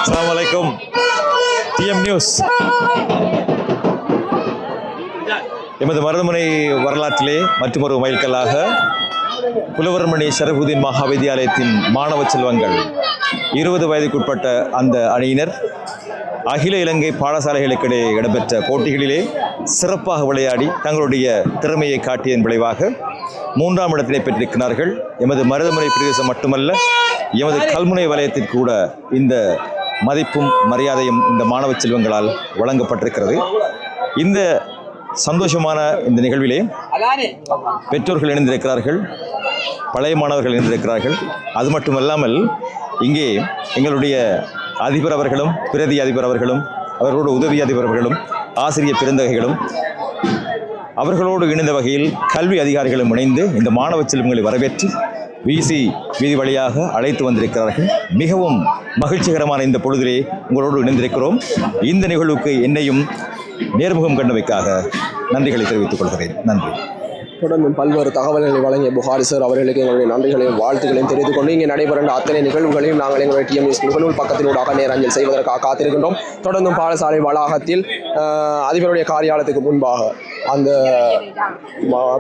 அஸ்ஸலாமு அலைக்கும். டிஎம் நியூஸ் எமது மருதமுனை வரலாற்றிலே மற்றொரு மைல்கல்லாக புலவர்மணி ஷரஃபுதீன் மகா வித்தியாலயத்தின் மாணவ செல்வங்கள் 20 வயதுக்குட்பட்ட அந்த அணியினர் அகில இலங்கை பாடசாலைகளுக்கிடையே இடம்பெற்ற போட்டிகளிலே சிறப்பாக விளையாடி தங்களுடைய திறமையை காட்டியதன் விளைவாக 3ஆம் இடத்தினை பெற்றிருக்கிறார்கள். எமது மருதமுனை பிரதேசம் மட்டுமல்ல, எமது கல்முனை வலயத்திற்கு கூட இந்த மதிப்பும் மரியாதையும் இந்த மாணவ செல்வங்களால் வழங்கப்பட்டிருக்கிறது. இந்த சந்தோஷமான இந்த நிகழ்விலே பெற்றோர்கள் இணைந்திருக்கிறார்கள், பழைய மாணவர்கள் இணைந்திருக்கிறார்கள். அது மட்டுமல்லாமல் இங்கே எங்களுடைய அதிபர் அவர்களும், பிரதி அதிபர் அவர்களும், அவர்களோடு உதவி அதிபர் அவர்களும், ஆசிரியர் பெருந்தகைகளும், அவர்களோடு இணைந்த வகையில் கல்வி அதிகாரிகளும் இணைந்து இந்த மாணவ செல்வங்களை வரவேற்று விசி வீதி வழியாக அழைத்து வந்திருக்கிறார்கள். மிகவும் மகிழ்ச்சிகரமான இந்த பொழுதிலே உங்களோடு இணைந்திருக்கிறோம். இந்த நிகழ்வுக்கு என்னையும் நேர்முகம் கண்டமைக்காக நன்றிகளை தெரிவித்துக் கொள்கிறேன். நன்றி. தொடர்ந்து பல்வேறு தகவல்களை வழங்கிய புகாரி சார் அவர்களுக்கு எங்களுடைய நன்றிகளையும் வாழ்த்துக்களையும் தெரிவித்துக் கொண்டு இங்கே நடைபெறும் அத்தனை நிகழ்வுகளையும் நாங்கள் எங்களுடைய டிஎம்எஸ் முகநூல் பக்கத்தினூடாக நேரஞ்சல் செய்வதற்காக காத்திருக்கின்றோம். தொடர்ந்தும் பாடசாலை வளாகத்தில் அதிபருடைய காரியாலயத்துக்கு முன்பாக அந்த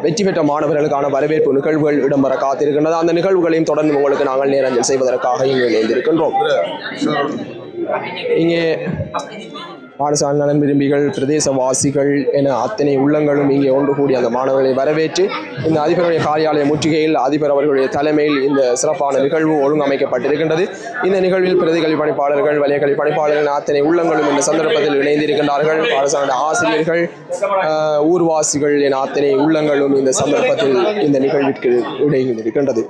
வெற்றி பெற்ற மாணவர்களுக்கான வரவேற்பு நிகழ்வுகள் இடம்பெற காத்திருக்கின்றது. அந்த நிகழ்வுகளையும் தொடர்ந்து உங்களுக்கு நாங்கள் நேரஞ்சல் செய்வதற்காக இங்கே இணைந்திருக்கின்றோம். இங்கே பாடசாலை நலன் விரும்பிகள், பிரதேசவாசிகள் என அத்தனை உள்ளங்களும் இங்கே ஒன்று கூடி அந்த மாணவர்களை வரவேற்று இந்த அதிபருடைய காரியாலய முற்றுகையில் அதிபர் அவர்களுடைய தலைமையில் இந்த சிறப்பான நிகழ்வு ஒழுங்கமைக்கப்பட்டிருக்கின்றது. இந்த நிகழ்வில் பிரதிகல்வி பணிப்பாளர்கள், வலய கல்வி பணிப்பாளர்கள் அத்தனை உள்ளங்களும் இந்த சந்தர்ப்பத்தில் இணைந்திருக்கின்றார்கள். பாடசாலை ஆசிரியர்கள், ஊர்வாசிகள் என அத்தனை உள்ளங்களும் இந்த சந்தர்ப்பத்தில் இந்த நிகழ்விற்கு இடையிருக்கின்றது.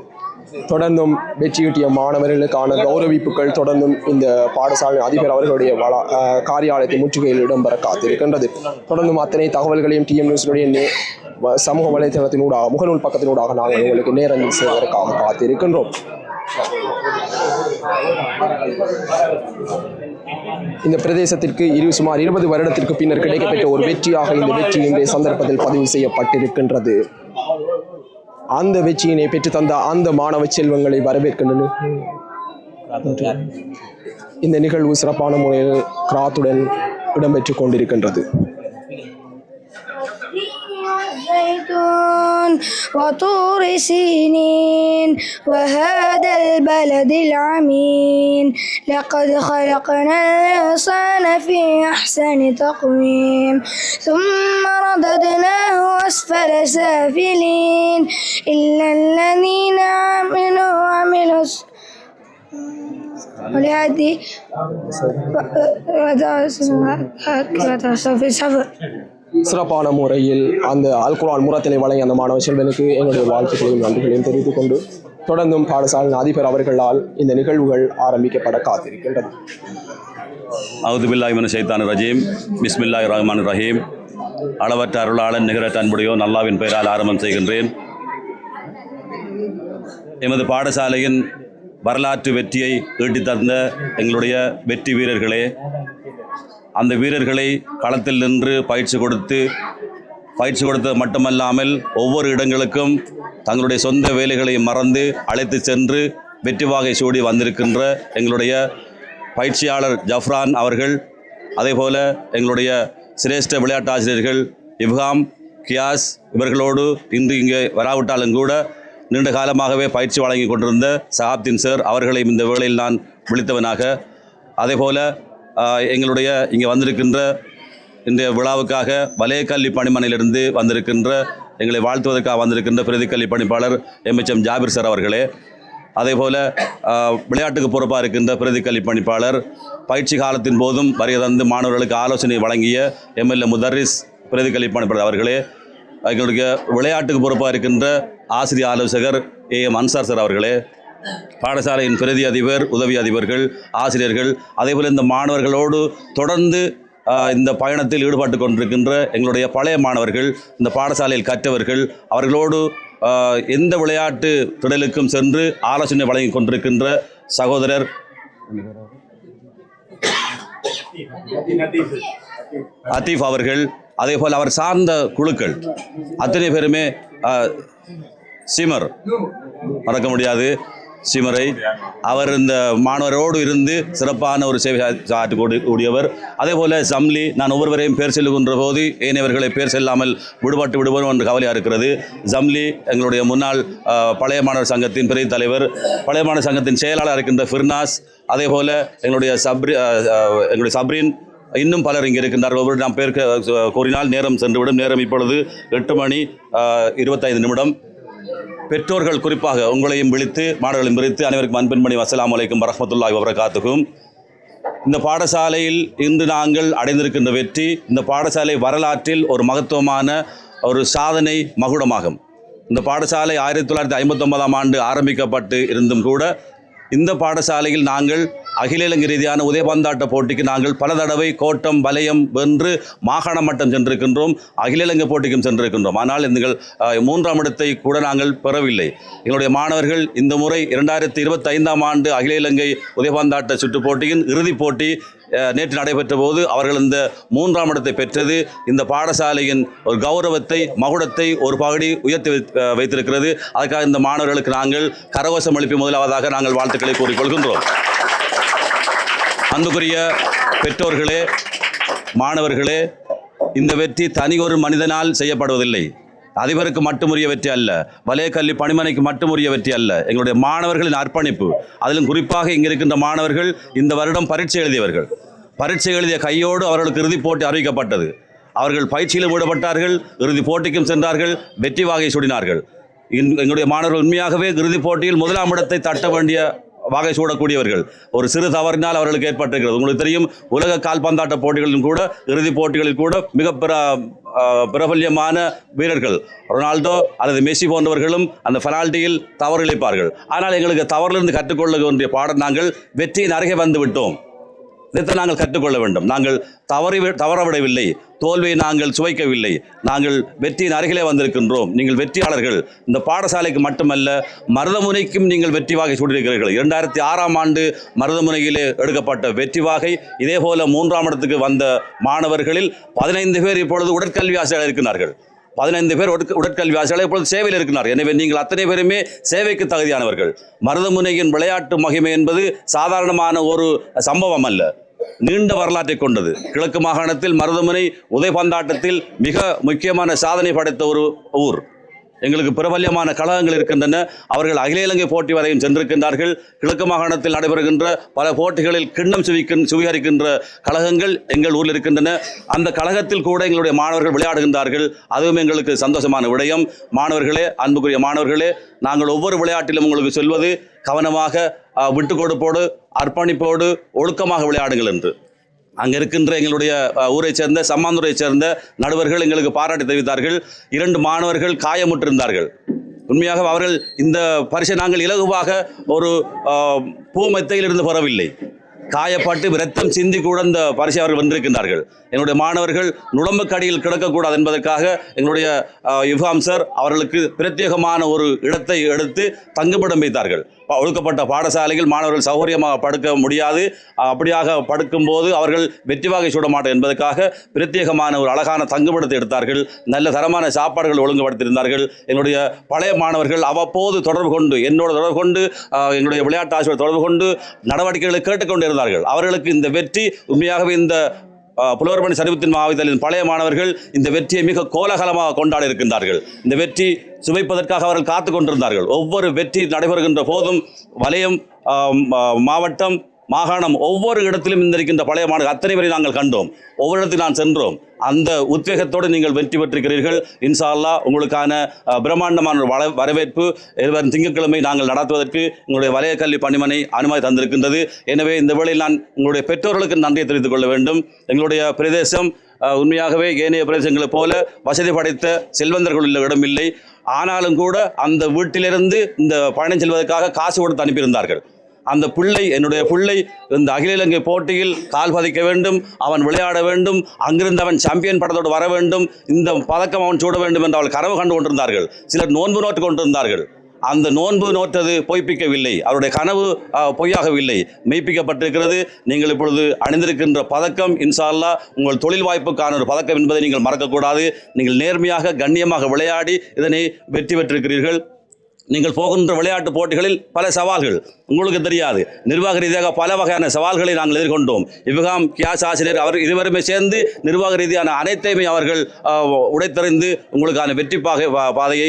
தொடர்ந்தும் வெற்றியீட்டிய மாணவர்களுக்கான கௌரவிப்புகள் தொடர்ந்தும் இந்த பாடசாலை அதிபர் அவர்களுடைய காரியாலயத்தை முற்றுகையில் இடம்பெற காத்திருக்கின்றது. தொடர்ந்தும் அத்தனை தகவல்களையும் டிஎம் நியூஸினுடைய சமூக வலைத்தளத்தினூடாக முகநூல் பக்கத்தினூடாக நாங்கள் உங்களுக்கு நேரஞ்சல் செய்வதற்காக காத்திருக்கின்றோம். இந்த பிரதேசத்திற்கு சுமார் 20 வருடத்திற்கு பின்னர் கிடைக்கப்பெற்ற ஒரு வெற்றியாக இந்த வெற்றி இன்றைய சந்தர்ப்பத்தில் பதிவு செய்யப்பட்டிருக்கின்றது. அந்த வெற்றியினை பெற்று தந்த அந்த மாணவ செல்வங்களை வரவேற்கின்றன. இந்த நிகழ்வு சிறப்பான முறையில் கிராத்துடன் இடம்பெற்றுக் கொண்டிருக்கின்றது. وطور سينين وهذا البلد العمين لقد خلقنا الإنسان في أحسن تقويم ثم رددناه أسفل سافلين إلا الذين عملوا ولهذه في سفر. சிறப்பான முறையில் அந்த அல் குர்ஆன் முரத்தினை வழங்கிய அந்த மாணவ செல்வனுக்கு எங்களுடைய வாழ்த்துக்களையும் நன்றிகளையும் தெரிவித்துக் கொண்டு தொடர்ந்தும் பாடசாலை அதிபர் அவர்களால் இந்த நிகழ்வுகள் ஆரம்பிக்கப்பட காத்திருக்கின்றது. அவுது பில்லாஹி மினஷ் ஷைத்தானிர் ரஜீம். பிஸ்மில்லாஹிர் ரஹ்மானிர் ரஹீம். அளவற்ற அருளாளன் நிகரற்ற அன்புடையோன் அல்லாஹ்வின் பெயரால் ஆரம்பம் செய்கின்றேன். எமது பாடசாலையின் வரலாற்று வெற்றியை ஈட்டித் தந்த எங்களுடைய வெற்றி வீரர்களே, அந்த வீரர்களை களத்தில் நின்று பயிற்சி கொடுத்தது மட்டுமல்லாமல் ஒவ்வொரு இடங்களுக்கும் தங்களுடைய சொந்த வேலைகளை மறந்து அழைத்து சென்று வெற்றி வாகை சூடி வந்திருக்கின்ற எங்களுடைய பயிற்சியாளர் ஜஃப்ரான் அவர்கள், அதேபோல் எங்களுடைய சிரேஷ்ட விளையாட்டு ஆசிரியர்கள் இப்ஹாம், கியாஸ் இவர்களோடு இன்று இங்கே வராவிட்டாலும் கூட நீண்ட காலமாகவே பயிற்சி வழங்கி கொண்டிருந்த சஹாப்தீன் சார் அவர்களையும் இந்த வேளையில் நான் விழித்தவனாக, அதேபோல் எங்களுடைய இங்கே வந்திருக்கின்ற இந்த விழாவுக்காக வலய கல்வி பணிமனையிலிருந்து வந்திருக்கின்ற எங்களை வாழ்த்துவதற்காக வந்திருக்கின்ற பிரதி கல்வி பணிப்பாளர் MHM ஜாபிர் சார் அவர்களே, அதேபோல் விளையாட்டுக்கு பொறுப்பாக இருக்கின்ற பிரதி கல்வி பணிப்பாளர், பயிற்சி காலத்தின் போதும் வருகை தந்து மாணவர்களுக்கு ஆலோசனை வழங்கிய MLA முதர்ரிஸ் பிரதி கல்வி பணிப்பாளர் அவர்களே, எங்களுடைய விளையாட்டுக்கு பொறுப்பாக இருக்கின்ற ஆசிரியர் ஆலோசகர் AM அன்சார் சார் அவர்களே, பாடசாலையின் பிரதி அதிபர், உதவி அதிபர்கள், ஆசிரியர்கள், அதேபோல் இந்த மாணவர்களோடு தொடர்ந்து இந்த பயணத்தில் ஈடுபட்டு கொண்டிருக்கின்ற எங்களுடைய பழைய மாணவர்கள், இந்த பாடசாலையில் கற்றவர்கள், அவர்களோடு எந்த விளையாட்டு திடலுக்கும் சென்று ஆலோசனை வழங்கி கொண்டிருக்கின்ற சகோதரர் அத்தீஃப் அவர்கள், அதேபோல் அவர் சார்ந்த குழுக்கள் அத்தனை பேருமே, சிமர் மறக்க முடியாது சிமரை, அவர் இந்த மாணவரோடு இருந்து சிறப்பான ஒரு சேவை ஆற்றக்கூடியவர். அதேபோல் சம்லி, நான் ஒவ்வொருவரையும் பேர் செல்லுகின்ற போது ஏனையவர்களை பேர் செல்லாமல் விடுபட்டு விடுவோம் என்று கவலையாக இருக்கிறது. ஜம்லி எங்களுடைய முன்னாள் பழைய மாணவர் சங்கத்தின் பிரதி தலைவர், பழைய மாணவர் சங்கத்தின் செயலாளர் இருக்கின்ற ஃபிர்னாஸ், அதேபோல் எங்களுடைய சப்ரீன், இன்னும் பலர் இங்கே இருக்கின்றார்கள். ஒவ்வொரு நாம் பேர் கூறினால் நேரம் சென்றுவிடும். நேரம் இப்பொழுது 8:25. பெற்றோர்கள் குறிப்பாக உங்களையும் விழித்து மாணவர்களையும் விழித்து அனைவருக்கும் அன்பின்பணி அஸ்ஸலாமு அலைக்கும் வரஹ்மத்துல்லாஹி வபரகாத்துஹும். இந்த பாடசாலையில் இன்று நாங்கள் அடைந்திருக்கின்ற வெற்றி இந்த பாடசாலை வரலாற்றில் ஒரு மகத்துவமான ஒரு சாதனை மகுடமாகும். இந்த பாடசாலை 1959ஆம் ஆண்டு ஆரம்பிக்கப்பட்டு இருந்தும் கூட இந்த பாடசாலையில் நாங்கள் அகில இலங்கை ரீதியான உதைபந்தாட்ட போட்டிக்கு நாங்கள் பல தடவை கோட்டம் வலயம் வென்று மாகாண மட்டம் சென்றிருக்கின்றோம், அகில இலங்கை போட்டிக்கும் சென்றிருக்கின்றோம். ஆனால் எங்கள் 3ஆம் இடத்தை கூட நாங்கள் பெறவில்லை. எங்களுடைய மாணவர்கள் இந்த முறை 2025ஆம் ஆண்டு அகில இலங்கை உதைபந்தாட்ட சுற்றுப் போட்டியின் இறுதிப் போட்டி நேற்று நடைபெற்ற போது அவர்கள் இந்த 3ஆம் இடத்தை பெற்றது இந்த பாடசாலையின் ஒரு கௌரவத்தை மகுடத்தை ஒரு பகுதி உயர்த்தி வைத்திருக்கிறது. அதுக்காக இந்த மாணவர்களுக்கு நாங்கள் கரகோஷம் எழுப்பி முதலாவதாக நாங்கள் வாழ்த்துக்களை கூறிக்கொள்கின்றோம். அன்புக்குரிய பெற்றோர்களே, மாணவர்களே, இந்த வெற்றி தனி ஒரு மனிதனால் செய்யப்படுவதில்லை. அதிபருக்கு மட்டுமுரிய வெற்றி அல்ல, வலய கல்வி பணிமனைக்கு மட்டுமுரிய வெற்றி அல்ல, எங்களுடைய மாணவர்களின் அர்ப்பணிப்பு. அதிலும் குறிப்பாக இங்கே இருக்கின்ற மாணவர்கள் இந்த வருடம் பரீட்சை எழுதியவர்கள். பரீட்சை எழுதிய கையோடு அவர்களுக்கு இறுதிப் போட்டி அறிவிக்கப்பட்டது. அவர்கள் பயிற்சியிலும் ஈடுபட்டார்கள், இறுதிப் போட்டிக்கும் சென்றார்கள், வெற்றி வாகை சூடினார்கள். எங்களுடைய மாணவர்கள் உண்மையாகவே இறுதிப் போட்டியில் 1ஆம் இடத்தை தட்ட வேண்டிய வாகை சூடக்கூடியவர்கள். ஒரு சிறு தவறினால் அவர்களுக்கு ஏற்பட்டிருக்கிறது. உங்களுக்கு தெரியும், உலக கால்பந்தாட்ட போட்டிகளிலும் கூட இறுதிப் போட்டிகளில் கூட மிக பிரபல்யமான வீரர்கள் ரொனால்டோ அல்லது மெஸ்ஸி போன்றவர்களும் அந்த பெனால்டியில் தவறு இழைப்பார்கள். ஆனால் எங்களுக்கு தவறிலிருந்து கற்றுக்கொள்ள வேண்டிய பாடம், நாங்கள் வெற்றியின் அருகே வந்து விட்டோம், இதை நாங்கள் கற்றுக்கொள்ள வேண்டும். நாங்கள் தவறவிடவில்லை, தோல்வியை நாங்கள் சுவைக்கவில்லை, நாங்கள் வெற்றியின் அருகிலே வந்திருக்கின்றோம். நீங்கள் வெற்றியாளர்கள். இந்த பாடசாலைக்கு மட்டுமல்ல, மருதமுனைக்கும் நீங்கள் வெற்றி வாகை சூடியிருக்கிறீர்கள். 2006ஆம் ஆண்டு மருதமுனையிலே எடுக்கப்பட்ட வெற்றி வாகை. இதே போல 3ஆம் இடத்துக்கு வந்த மாணவர்களில் 15 பேர் இப்பொழுது உடற்கல்வி ஆசிரியர்கள் இருக்கிறார்கள். 15 பேர் உடற்கல்வி ஆசிரியர்கள் இப்பொழுது சேவையில் இருக்கிறார். எனவே நீங்கள் அத்தனை பேருமே சேவைக்கு தகுதியானவர்கள். மருதமுனையின் விளையாட்டு மகிமை என்பது சாதாரணமான ஒரு சம்பவம் அல்ல, நீண்ட வரலாற்றை கொண்டது. கிழக்கு மாகாணத்தில் மருதமுனை உதைபந்தாட்டத்தில் மிக முக்கியமான சாதனை படைத்த ஒரு ஊர். எங்களுக்கு பிரபல்யமான கழகங்கள் இருக்கின்றன. அவர்கள் அகில இலங்கை போட்டி வரையும் சென்றிருக்கின்றார்கள். கிழக்கு மாகாணத்தில் நடைபெறுகின்ற பல போட்டிகளில் கிண்ணம் சுவீகரிக்கின்ற கழகங்கள் எங்கள் ஊரில் இருக்கின்றன. அந்த கழகத்தில் கூட எங்களுடைய மாணவர்கள் விளையாடுகின்றார்கள். அதுவும் எங்களுக்கு சந்தோஷமான விடயம். மாணவர்களே, அன்புக்குரிய மாணவர்களே, நாங்கள் ஒவ்வொரு விளையாட்டிலும் உங்களுக்கு சொல்வது, கவனமாக, விட்டு கொடுப்போடு, அர்ப்பணிப்போடு, ஒழுக்கமாக விளையாடுங்கள் என்று. அங்கே இருக்கின்ற எங்களுடைய ஊரைச் சேர்ந்த சம்மாந்துறையைச் சேர்ந்த நடுவர்கள் எங்களுக்கு பாராட்டு தெரிவித்தார்கள். 2 மாணவர்கள் காயமுற்றிருந்தார்கள். உண்மையாக அவர்கள் இந்த பரிசை நாங்கள் இலகுவாக ஒரு பூமெத்தையிலிருந்து பெறவில்லை. காயப்பட்டு இரத்தம் சிந்தி கூட இந்த பரிசை அவர்கள் வென்றிருக்கின்றார்கள். எங்களுடைய மாணவர்கள் நுழம்புக்கடியில் கிடக்கக்கூடாது என்பதற்காக எங்களுடைய யுஃபாம் சார் அவர்களுக்கு பிரத்யேகமான ஒரு இடத்தை எடுத்து தங்குமிடம் வைத்தார்கள். ஒழுக்கப்பட்ட பாடசாலையில் மாணவர்கள் சௌகரியமாக படுக்க முடியாது. அப்படியாக படுக்கும்போது அவர்கள் வெற்றி வாகை சூட மாட்டோம் என்பதற்காக பிரத்யேகமான ஒரு அழகான தங்குமிடத்தை எடுத்தார்கள். நல்ல தரமான சாப்பாடுகள் ஒழுங்குபடுத்தியிருந்தார்கள். என்னுடைய பழைய மாணவர்கள் அவ்வப்போது தொடர்பு கொண்டு, என்னோட தொடர்பு கொண்டு, எங்களுடைய விளையாட்டு ஆசிரியர் தொடர்பு கொண்டு நடவடிக்கைகளை கேட்டுக்கொண்டு இருந்தார்கள். அவர்களுக்கு இந்த வெற்றி உண்மையாகவே இந்த புலவர்மணி சர்வத்தின் மாவட்டத்தின் பழைய மாணவர்கள் இந்த வெற்றியை மிக கோலாகலமாக கொண்டாடி இருக்கின்றார்கள். இந்த வெற்றி சுவைப்பதற்காக அவர்கள் காத்து கொண்டிருந்தார்கள். ஒவ்வொரு வெற்றி நடைபெறுகின்ற போதும் வலயம், மாவட்டம், மாகாணம் ஒவ்வொரு இடத்திலும் இருக்கின்ற பழைய மாணவர்கள் அத்தனை பேரை நாங்கள் கண்டோம். ஒவ்வொரு இடத்தில் நான் சென்றோம். அந்த உத்வேகத்தோடு நீங்கள் வெற்றி பெற்றிருக்கிறீர்கள். இன்ஷா அல்லாஹ் உங்களுக்கான பிரம்மாண்டமான ஒரு வரவேற்பு திங்கட்கிழமை நாங்கள் நடத்துவதற்கு எங்களுடைய வலய கல்வி பணிமனை அனுமதி தந்திருக்கின்றது. எனவே இந்த வேளையில் நான் உங்களுடைய பெற்றோர்களுக்கு நன்றியை தெரிவித்துக் கொள்ள வேண்டும். எங்களுடைய பிரதேசம் உண்மையாகவே ஏனைய பிரதேசங்களைப் போல வசதி படைத்த செல்வந்தர்கள் உள்ள இடமில்லை. ஆனாலும் கூட அந்த வீட்டிலிருந்து இந்த பயணம் செல்வதற்காக காசு கொடுத்து அனுப்பியிருந்தார்கள். அந்த பிள்ளை, என்னுடைய பிள்ளை இந்த அகில இலங்கை போட்டியில் கால் பதிக்க வேண்டும், அவன் விளையாட வேண்டும், அங்கிருந்து அவன் சாம்பியன் படத்தோடு வர வேண்டும், இந்த பதக்கம் அவன் சூட வேண்டும் என்று அவள் கனவு கண்டு கொண்டிருந்தார்கள். சிலர் நோன்பு நோட்டு கொண்டிருந்தார்கள். அந்த நோன்பு நோட்டது பொய்ப்பிக்கவில்லை, அவருடைய கனவு பொய்யாகவில்லை, மெய்ப்பிக்கப்பட்டிருக்கிறது. நீங்கள் இப்பொழுது அணிந்திருக்கின்ற பதக்கம் இன்ஷா அல்லாஹ் உங்கள் தொழில் வாய்ப்புக்கான ஒரு பதக்கம் என்பதை நீங்கள் மறக்கக்கூடாது. நீங்கள் நேர்மையாக கண்ணியமாக விளையாடி இதனை வெற்றி பெற்றிருக்கிறீர்கள். நீங்கள் போகின்ற விளையாட்டு போட்டிகளில் பல சவால்கள் உங்களுக்கு தெரியாது. நிர்வாக ரீதியாக பல வகையான சவால்களை நாங்கள் எதிர்கொண்டோம். இவ்காம் கியாஸ் ஆசிரியர் அவர் இருவருமே சேர்ந்து நிர்வாக ரீதியான அனைத்தையுமே அவர்கள் உடைத்தறிந்து உங்களுக்கான வெற்றி பாதையை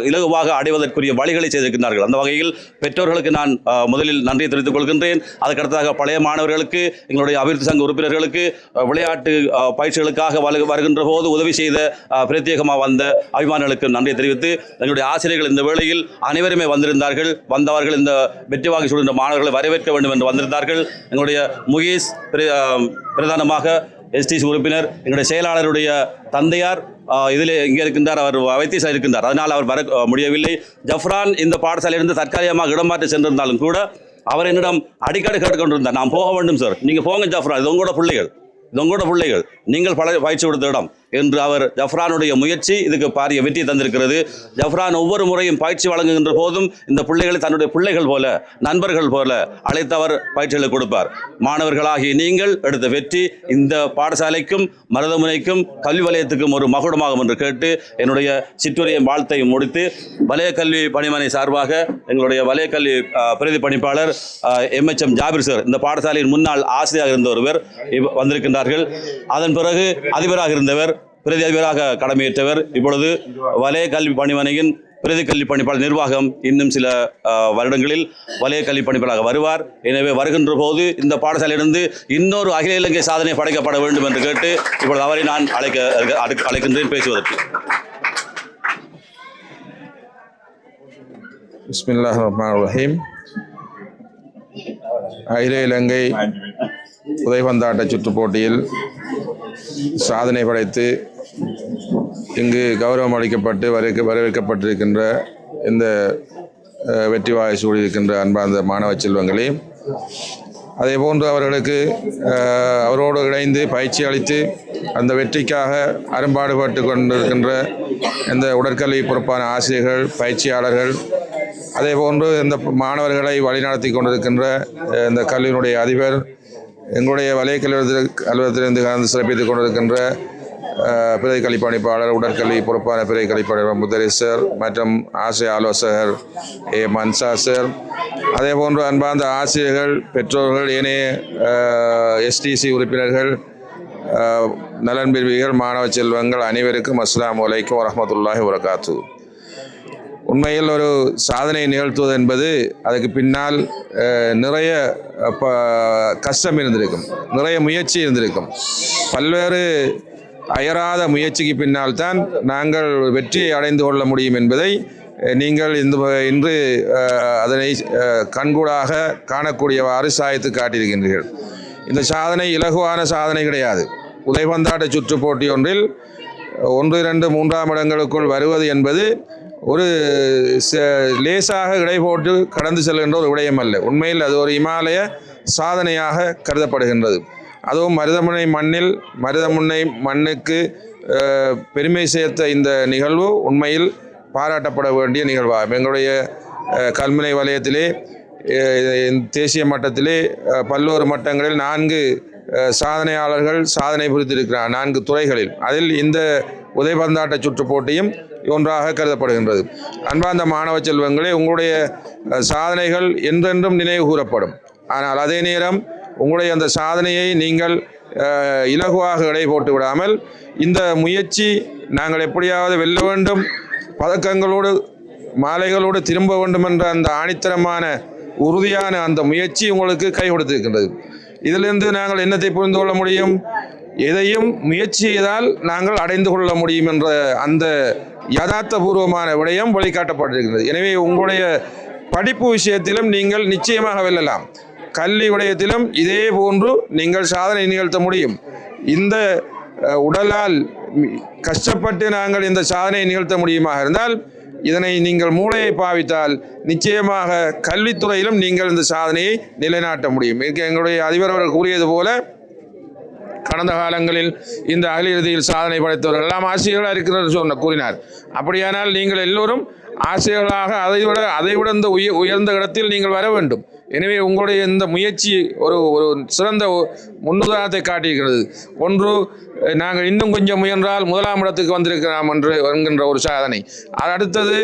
இலகுவாக அடைவதற்குரிய வழிகளை செய்திருக்கிறார்கள். அந்த வகையில் பெற்றோர்களுக்கு நான் முதலில் நன்றியை தெரிவித்துக் கொள்கின்றேன். அதற்கடுத்ததாக பழைய மாணவர்களுக்கு, எங்களுடைய அபிவிருத்தி சங்க உறுப்பினர்களுக்கு, விளையாட்டு பயிற்சிகளுக்காக வருகின்ற போது உதவி செய்த பிரத்யேகமாக வந்த அபிமானிகளுக்கு நன்றியை தெரிவித்து, எங்களுடைய ஆசிரியர்கள் இந்த வேளையில் அனைவருமே வந்தவர்கள் இந்த வெற்றி வாகை சூடுகின்ற மாணவர்களை வரவேற்க வேண்டும் என்று வந்திருந்தார்கள். எங்களுடைய முகேஷ் பிரதானமாக எஸ்டிசி உறுப்பினர், எங்களுடைய செயலாளருடைய தந்தையார் இதில் இங்கே இருக்கின்றார், அவர் வைத்தியசாலை இருக்கின்றார், அதனால் அவர் வர முடியவில்லை. ஜஃப்ரான் இந்த பாடசாலையிலிருந்து தற்காலிகமாக இடமாற்றி சென்றிருந்தாலும் கூட அவர் என்னிடம் அடிக்கடி கேட்டுக்கொண்டிருந்தார், நான் போக வேண்டும் சார், நீங்கள் போங்க ஜஃப்ரான், இது உங்களோட பிள்ளைகள், நீங்கள் பயிற்சி கொடுத்த இடம் என்று அவர் ஜஃப்ரானுடைய முயற்சி இதுக்கு பாரிய வெற்றி தந்திருக்கிறது. ஜஃப்ரான் ஒவ்வொரு முறையும் பயிற்சி வழங்குகின்ற போதும் இந்த பிள்ளைகளை தன்னுடைய பிள்ளைகள் போல, நண்பர்கள் போல அழைத்து அவர் பயிற்சிகளை கொடுப்பார். மாணவர்களாகிய நீங்கள் எடுத்த வெற்றி இந்த பாடசாலைக்கும் மருதமுனைக்கும் கல்வி வலயத்துக்கும் ஒரு மகுடமாகும் என்று கேட்டு என்னுடைய சிற்றுரையும் வாழ்த்தையும் முடித்து, வலய கல்வி பணிமனை சார்பாக எங்களுடைய வலய கல்வி பிரதி பணிப்பாளர் MHM ஜாபிர் சார், இந்த பாடசாலையின் முன்னாள் ஆசிரியராக இருந்த ஒருவர் வந்திருக்கின்றார்கள். அதன் பிறகு அதிபராக இருந்தவர், பிரதி அதிபராக கடமையேற்றவர், இப்பொழுது வலய கல்வி பணிமனையின் பிரதி கல்வி பணிப்பாளர் நிர்வாகம் இன்னும் சில வருடங்களில் வலய கல்வி பணிப்பாளராக வருவார். எனவே வருகின்ற போது இந்த பாடசாலையிலிருந்து இன்னொரு அகில இலங்கை சாதனை படைக்கப்பட வேண்டும் என்று கேட்டு இப்பொழுது அவரை நான் அழைக்கின்றேன் பேசுவதற்கு. பிஸ்மில்லாஹிர் ரஹ்மானிர் ரஹீம். அகில இலங்கை உதைபந்தாட்ட சுற்றுப் போட்டியில் சாதனை படைத்து இங்கு கௌரவம் அளிக்கப்பட்டு வரவேற்கப்பட்டிருக்கின்ற இந்த வெற்றி வாகை சூடியிருக்கின்ற அன்பார்ந்த மாணவ செல்வங்களே, அதே போன்று அவர்களுக்கு அவரோடு இணைந்து பயிற்சி அளித்து அந்த வெற்றிக்காக அரும்பாடுபட்டு கொண்டிருக்கின்ற இந்த உடற்கல்வி பொறுப்பான ஆசிரியர்கள், பயிற்சியாளர்கள், அதே போன்று இந்த மாணவர்களை வழிநடத்தி கொண்டிருக்கின்ற இந்த கல்வியினுடைய அதிபர், எங்களுடைய வலய கல்வி அலுவலகத்திலிருந்து கலந்து சிறப்பித்துக் கொண்டிருக்கின்ற பிரதி கல்வி பணிப்பாளர், உடற்கல்வி பொறுப்பான பிரதி கல்வி பணிப்பாளர் முதலீசர் மற்றும் ஆசிரிய ஆலோசகர் மன்சா சார், அதே போன்று அன்பார்ந்த ஆசிரியர்கள், பெற்றோர்கள், ஏனைய STC உறுப்பினர்கள், நலன் பிரிவிகள், மாணவ செல்வங்கள் அனைவருக்கும் அஸ்ஸலாமு அலைக்கும் வரஹ்மத்துல்லாஹி வபரகாத்து. உண்மையில் ஒரு சாதனை நிகழ்த்துவது என்பது அதுக்கு பின்னால் நிறைய கஷ்டம் இருந்திருக்கும், நிறைய முயற்சி இருந்திருக்கும். பல்வேறு அயராத முயற்சிக்கு பின்னால் தான் நாங்கள் வெற்றியை அடைந்து கொள்ள முடியும் என்பதை நீங்கள் இன்று அதனை கண்கூடாக காணக்கூடியவாறு சாய்த்து காட்டியிருக்கின்றீர்கள். இந்த சாதனை இலகுவான சாதனை கிடையாது. உதைபந்தாட்ட சுற்றுப் போட்டி ஒன்றில் 1, 2, 3ஆம் இடங்களுக்குள் வருவது என்பது ஒரு லேசாக இடை போட்டு கடந்து செல்கின்ற ஒரு விடயம் அல்ல. உண்மையில் அது ஒரு இமாலய சாதனையாக கருதப்படுகின்றது. அதுவும் மருதமுனை மண்ணுக்கு பெருமை சேர்த்த இந்த நிகழ்வு உண்மையில் பாராட்டப்பட வேண்டிய நிகழ்வாகும். எங்களுடைய கல்முனை வலயத்திலே தேசிய மட்டத்திலே பல்வேறு மட்டங்களில் 4 சாதனையாளர்கள் சாதனை புரிந்திருக்கிறார் 4 துறைகளில். அதில் இந்த உதைபந்தாட்ட சுற்றுப் போட்டியும் ஒன்றாக கருதப்படுகின்றது. அன்பார்ந்த மாணவ செல்வங்களே, உங்களுடைய சாதனைகள் என்றென்றும் நினைவு கூறப்படும். ஆனால் அதே நேரம் உங்களுடைய அந்த சாதனையை நீங்கள் இலகுவாக இடை போட்டு விடாமல், இந்த முயற்சி நாங்கள் எப்படியாவது வெல்ல வேண்டும், பதக்கங்களோடு மாலைகளோடு திரும்ப வேண்டும் என்ற அந்த ஆணித்தரமான உறுதியான அந்த முயற்சி உங்களுக்கு கை கொடுத்திருக்கின்றது. இதிலிருந்து நாங்கள் என்னத்தை புரிந்து கொள்ள முடியும்? எதையும் முயற்சி செய்தால் நாங்கள் அடைந்து கொள்ள முடியும் என்ற அந்த யதார்த்தபூர்வமான விடயம் வழிகாட்டப்பட்டிருக்கிறது. எனவே உங்களுடைய படிப்பு விஷயத்திலும் நீங்கள் நிச்சயமாக வெல்லலாம். கல்வி விடயத்திலும் இதே போன்று நீங்கள் சாதனை நிகழ்த்த முடியும். இந்த உடலால் கஷ்டப்பட்டு நாங்கள் இந்த சாதனை நிகழ்த்த முடியுமாக இருந்தால், இதனை நீங்கள் மூளையை பாவித்தால் நிச்சயமாக கல்வித்துறையிலும் நீங்கள் இந்த சாதனையை நிலைநாட்ட முடியும். எங்களுடைய அதிபர் அவர்கள் கூறியது போல, கடந்த காலங்களில் இந்த அகில இறுதியில் சாதனை படைத்தவர்கள் எல்லாம் ஆசிரியர்களாக இருக்கிறார் கூறினார். அப்படியானால் நீங்கள் எல்லோரும் ஆசிரியர்களாக அதைவிட இந்த உயர்ந்த இடத்தில் நீங்கள் வர வேண்டும். எனவே உங்களுடைய இந்த முயற்சி ஒரு சிறந்த முன்னுதாரணத்தை காட்டியிருக்கிறது. ஒன்று, நாங்கள் இன்னும் கொஞ்சம் முயன்றால் 1ஆம் இடத்துக்கு வந்திருக்கிறோம் என்கின்ற ஒரு சாதனை. அடுத்தது,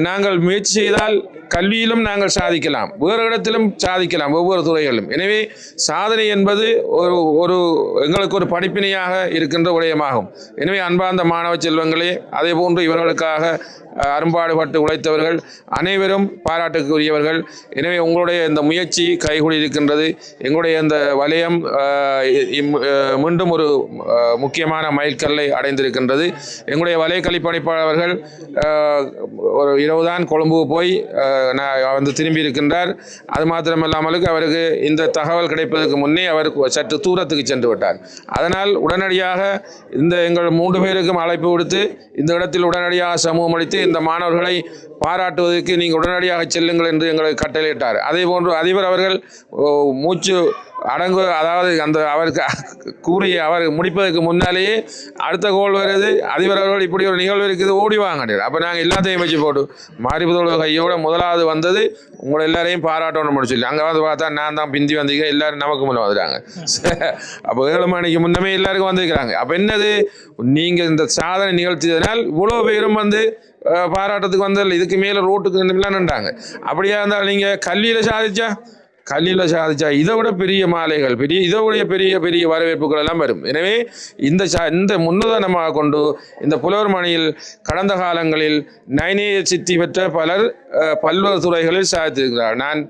நாங்கள் முயற்சி செய்தால் கல்வியிலும் நாங்கள் சாதிக்கலாம், வேறு இடத்திலும் சாதிக்கலாம், ஒவ்வொரு துறைகளிலும். எனவே சாதனை என்பது எங்களுக்கு ஒரு படிப்பினையாக இருக்கின்ற விடயமாகும். எனவே அன்பார்ந்த மாணவ செல்வங்களே, அதே போன்று இவர்களுக்காக அரும்பாடுபட்டு உழைத்தவர்கள் அனைவரும் பாராட்டுக்குரியவர்கள். எனவே உங்களுடைய இந்த முயற்சி கைகூடி இருக்கின்றது. எங்களுடைய இந்த வலயம் மீண்டும் ஒரு முக்கியமான மைல்கல்லை அடைந்திருக்கின்றது. எங்களுடைய வலைக்கல்வி பணிப்பாளர்கள் ஒரு இரவு தான் கொழும்பு போய் வந்து திரும்பி இருக்கின்றார். அது மாத்திரமல்லாமலுக்கு அவருக்கு இந்த தகவல் கிடைப்பதற்கு முன்னே அவர் சற்று தூரத்துக்கு சென்று விட்டார். அதனால் உடனடியாக இந்த எங்கள் 3 பேருக்கும் அழைப்பு விடுத்து இந்த இடத்தில் உடனடியாக சமூகம் அளித்து இந்த மாணவர்களை பாராட்டுவதற்கு நீங்கள் உடனடியாக செல்லுங்கள் என்று எங்களுக்கு கட்டளையிட்டார். அதே போன்று அதிபர் அவர்கள் மூச்சு அடங்கு, அதாவது அந்த அவருக்கு கூறிய அவர் முடிப்பதற்கு முன்னாலேயே அடுத்த கோல் வருது, அதிபர் அவர்கள் இப்படி ஒரு நிகழ்வு இருக்குது ஓடி வாங்க. அப்போ நாங்கள் எல்லாத்தையும் வச்சு போட்டு மாறிபுதோட கையோட முதலாவது வந்தது உங்களை எல்லாரையும் பாராட்டணும் முடிச்சு. அங்கே வந்து பார்த்தா நான் தான் பிந்தி வந்தீங்க, எல்லாரும் நமக்கு முன்னே வந்துட்டாங்க. அப்போ 7 மணிக்கு முன்னமே எல்லாருக்கும் வந்திருக்கிறாங்க. அப்போ என்னது, நீங்கள் இந்த சாதனை நிகழ்த்தியதனால் இவ்வளோ பேரும் வந்து பாராட்டத்துக்கு வந்ததில்லை, இதுக்கு மேலே ரோட்டுக்கு நின்றாங்க. அப்படியா இருந்தால் நீங்கள் கல்வியில் சாதிச்சா இதை விட பெரிய மாலைகள், இதை விட பெரிய பெரிய வரவேற்புகள் எல்லாம் வரும். எனவே இந்த முன்னுதாரணமாக கொண்டு இந்த புலவர் மணியில் கடந்த காலங்களில் 9A சித்தி பெற்ற பலர் பல்வேறு துறைகளில் சாதித்திருக்கிறார். நான்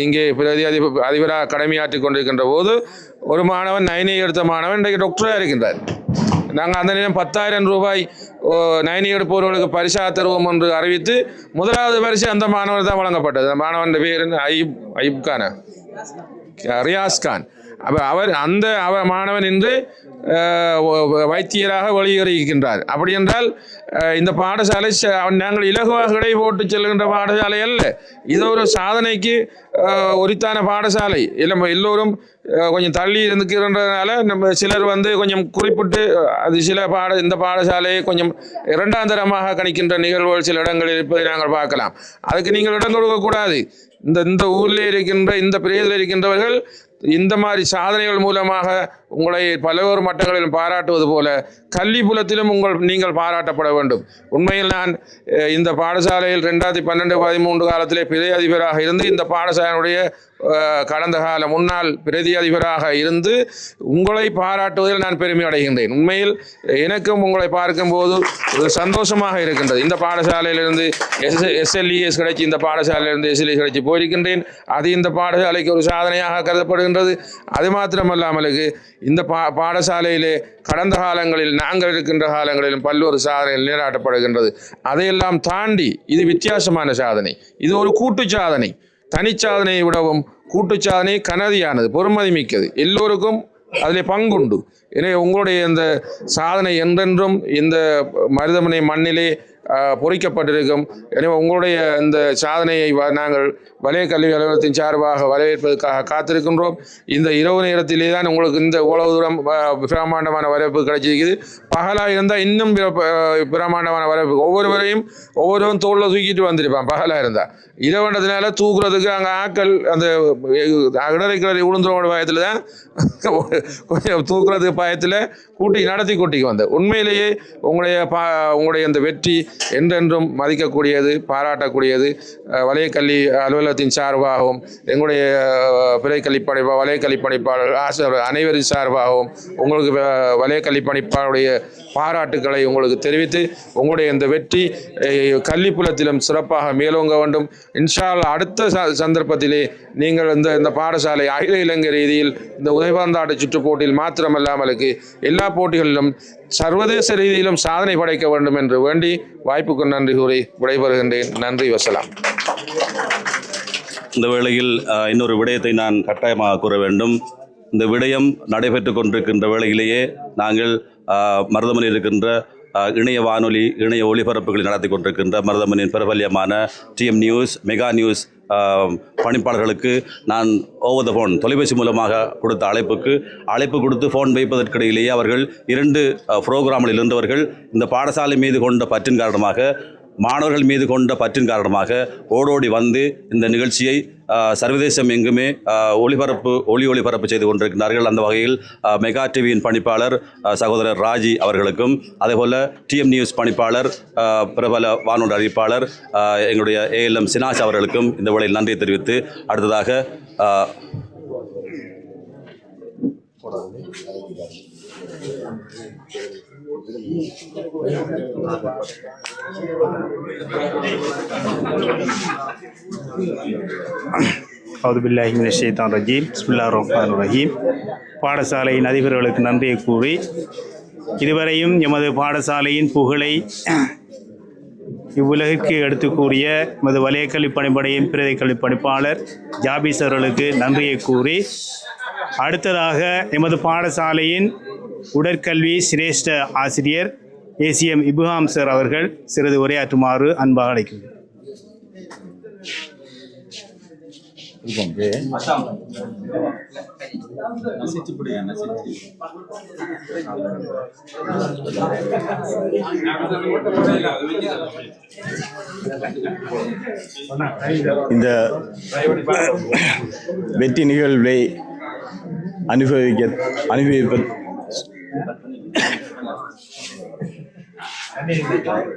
இங்கே பிரதி அதிபராக கடமையாற்றிக் கொண்டிருக்கின்ற போது ஒரு மாணவன் 9A எடுத்த மாணவன் இன்றைக்கு டாக்டராக இருக்கின்றார். நாங்கள் அந்த நேரம் 10,000 ரூபாய் 9A எடுப்பவர்களுக்கு பரிசா தருவோம் என்று அறிவித்து முதலாவது பரிசு அந்த மாணவர் தான் வழங்கப்பட்டது. அந்த மாணவன் பேர் ஐயூப் கானா, ரியாஸ் கான். அப்போ அவர் மாணவன் இன்று வைத்தியராக வெளியேறியிருக்கின்றார். அப்படி என்றால் இந்த பாடசாலை நாங்கள் இலகுவாக இடை போட்டு செல்கின்ற பாடசாலை அல்ல, இது ஒரு சாதனைக்கு உரித்தான பாடசாலை. எல்லோரும் கொஞ்சம் தள்ளி இருந்துக்கிறதுனால நம்ம சிலர் வந்து கொஞ்சம் குறிப்பிட்டு அது இந்த பாடசாலையை கொஞ்சம் 2ஆம் தரமாக கணிக்கின்ற நிகழ்வுகள் சில இடங்களில் இருப்பதை நாங்கள் பார்க்கலாம். அதுக்கு நீங்கள் இடம் கொடுக்கக்கூடாது. இந்த ஊரில் இருக்கின்ற இந்த பிரதேசத்தில் இருக்கின்றவர்கள் இந்த மாதிரி சாதனைகள் மூலமாக உங்களை பல்வேறு மட்டங்களிலும் பாராட்டுவது போல கல்வி புலத்திலும் நீங்கள் பாராட்டப்பட வேண்டும். உண்மையில் நான் இந்த பாடசாலையில் 2012-13 காலத்திலே பிரதி அதிபராக இருந்து இந்த பாடசாலையினுடைய கடந்த கால முன்னாள் பிரதி அதிபராக இருந்து உங்களை பாராட்டுவதில் நான் பெருமை அடைகின்றேன். உண்மையில் எனக்கும் உங்களை பார்க்கும்போது சந்தோஷமாக இருக்கின்றது. இந்த பாடசாலையிலிருந்து SLES கிடைச்சி இந்த பாடசாலையிலிருந்து SLES கிடைச்சி போயிருக்கின்றேன். அது இந்த பாடசாலைக்கு ஒரு சாதனையாக கருதப்படுகின்றது. அது மாத்திரமல்லாமலுக்கு இந்த பாடசாலையிலே கடந்த காலங்களில் நாங்கள் இருக்கின்ற காலங்களிலும் பல்வேறு சாதனைகள் நிலைநாட்டப்படுகின்றது. அதையெல்லாம் தாண்டி இது வித்தியாசமான சாதனை, இது ஒரு கூட்டு சாதனை. தனிச்சாதனையை விடவும் கூட்டு சாதனை கனதியானது, பொறுமதி மிக்கது, எல்லோருக்கும் அதில் பங்குண்டு. எனவே உங்களுடைய இந்த சாதனை என்றென்றும் இந்த மருதமனை மண்ணிலே பொறிக்கப்பட்டிருக்கும். எனவே உங்களுடைய இந்த சாதனையை நாங்கள் வலய கல்வி அலுவலகத்தின் சார்பாக வரவேற்பதற்காக காத்திருக்கின்றோம். இந்த இரவு நேரத்திலே தான் உங்களுக்கு இந்த இவ்வளவு தூரம் பிரமாண்டமான வரவேற்பு கிடைச்சிருக்குது. பகலாக இருந்தால் இன்னும் பிரமாண்டமான வரவேற்பு. ஒவ்வொருவரும் தோளில் தூக்கிட்டு வந்திருப்பான் பகலாக இருந்தால். இரவுன்றதுனால தூக்குறதுக்கு அங்கே ஆக்கள் அந்த இடரை உளுந்தோட பயத்தில் தான் கொஞ்சம் தூக்குறதுக்கு பயத்தில் கூட்டிக்கு வந்த. உண்மையிலேயே உங்களுடைய இந்த வெற்றி என்றென்றும் மதிக்கக்கூடியது, பாராட்டக்கூடியது. வலயக்கல்வி அலுவலகத்தின் சார்பாகவும் எங்களுடைய வலயக்கல்வி பணிப்பாளர் ஆசிரியர் அனைவரின் சார்பாகவும் உங்களுக்கு வலயக்கல்வி பணிப்பாளருடைய பாராட்டுக்களை உங்களுக்கு தெரிவித்து உங்களுடைய இந்த வெற்றி கல்விப்புலத்திலும் சிறப்பாக மேலோங்க வேண்டும். இன்ஷா அல்லாஹ் அடுத்த சந்தர்ப்பத்திலே நீங்கள் இந்த பாடசாலை அகில இலங்கை ரீதியில் இந்த உதைபந்தாட்ட சுற்று போட்டியில் மாத்திரமல்லாமலுக்கு எல்லா போட்டிகளிலும் சர்வதேச ரீதியிலும் சாதனை படைக்க வேண்டும் என்று வேண்டி வாய்ப்புக்கு நன்றி கூறி விடைபெறுகின்றேன். நன்றி, வசலாம். இந்த வேளையில் இன்னொரு விடயத்தை நான் கட்டாயமாக கூற வேண்டும். இந்த விடயம் நடைபெற்று கொண்டிருக்கின்ற வேளையிலேயே நாங்கள் மருதமனையில் இருக்கின்ற இணைய வானொலி இணைய ஒளிபரப்புகளை நடத்தி கொண்டிருக்கின்ற மருதமனின் பிரபல்யமான TM நியூஸ் மெகா நியூஸ் பணிப்பாளர்களுக்கு நான் ஓவர் த ஃபோன் தொலைபேசி மூலமாக கொடுத்த அழைப்பு கொடுத்து ஃபோன் வைப்பதற்கிடையிலேயே அவர்கள் 2 புரோகிராமில் இருந்தவர்கள் இந்த பாடசாலை மீது கொண்ட பற்றின் காரணமாக, மாணவர்கள் மீது கொண்ட பற்றின் காரணமாக ஓடோடி வந்து இந்த நிகழ்ச்சியை சர்வதேசம் எங்குமே ஒளிபரப்பு செய்து கொண்டிருக்கிறார்கள். அந்த வகையில் மெகா டிவியின் பணிப்பாளர் சகோதரர் ராஜி அவர்களுக்கும், அதேபோல் TM நியூஸ் பணிப்பாளர் பிரபல வானொலி அறிவிப்பாளர் எங்களுடைய ALM சினாஸ் அவர்களுக்கும் இந்த வேளையில் நன்றி தெரிவித்து அடுத்ததாக அவுதுபில்லாஹி மினஷ் ஷைத்தானிர் ரஜீம் பிஸ்மில்லாஹிர் ரஹ்மானிர் ரஹீம். பாடசாலையின் அதிபர்களுக்கு நன்றியை கூறி இதுவரையும் எமது பாடசாலையின் புகழை இவ்வுலகிற்கு எடுத்து கூறிய எமது வலய கல்வி பணிப்படையின் பிரதி கல்வி பணிப்பாளர் ஜாபீஸ் அவர்களுக்கு நன்றியை கூறி அடுத்ததாக எமது பாடசாலையின் உடற்கல்வி சிரேஷ்ட ஆசிரியர் ஏசிஎம் இப்ராஹிம் சார் அவர்கள் சிறிது உரையாற்றுமாறு அன்பாக அழைக்கிறேன். இந்த வெற்றி நிகழ்வை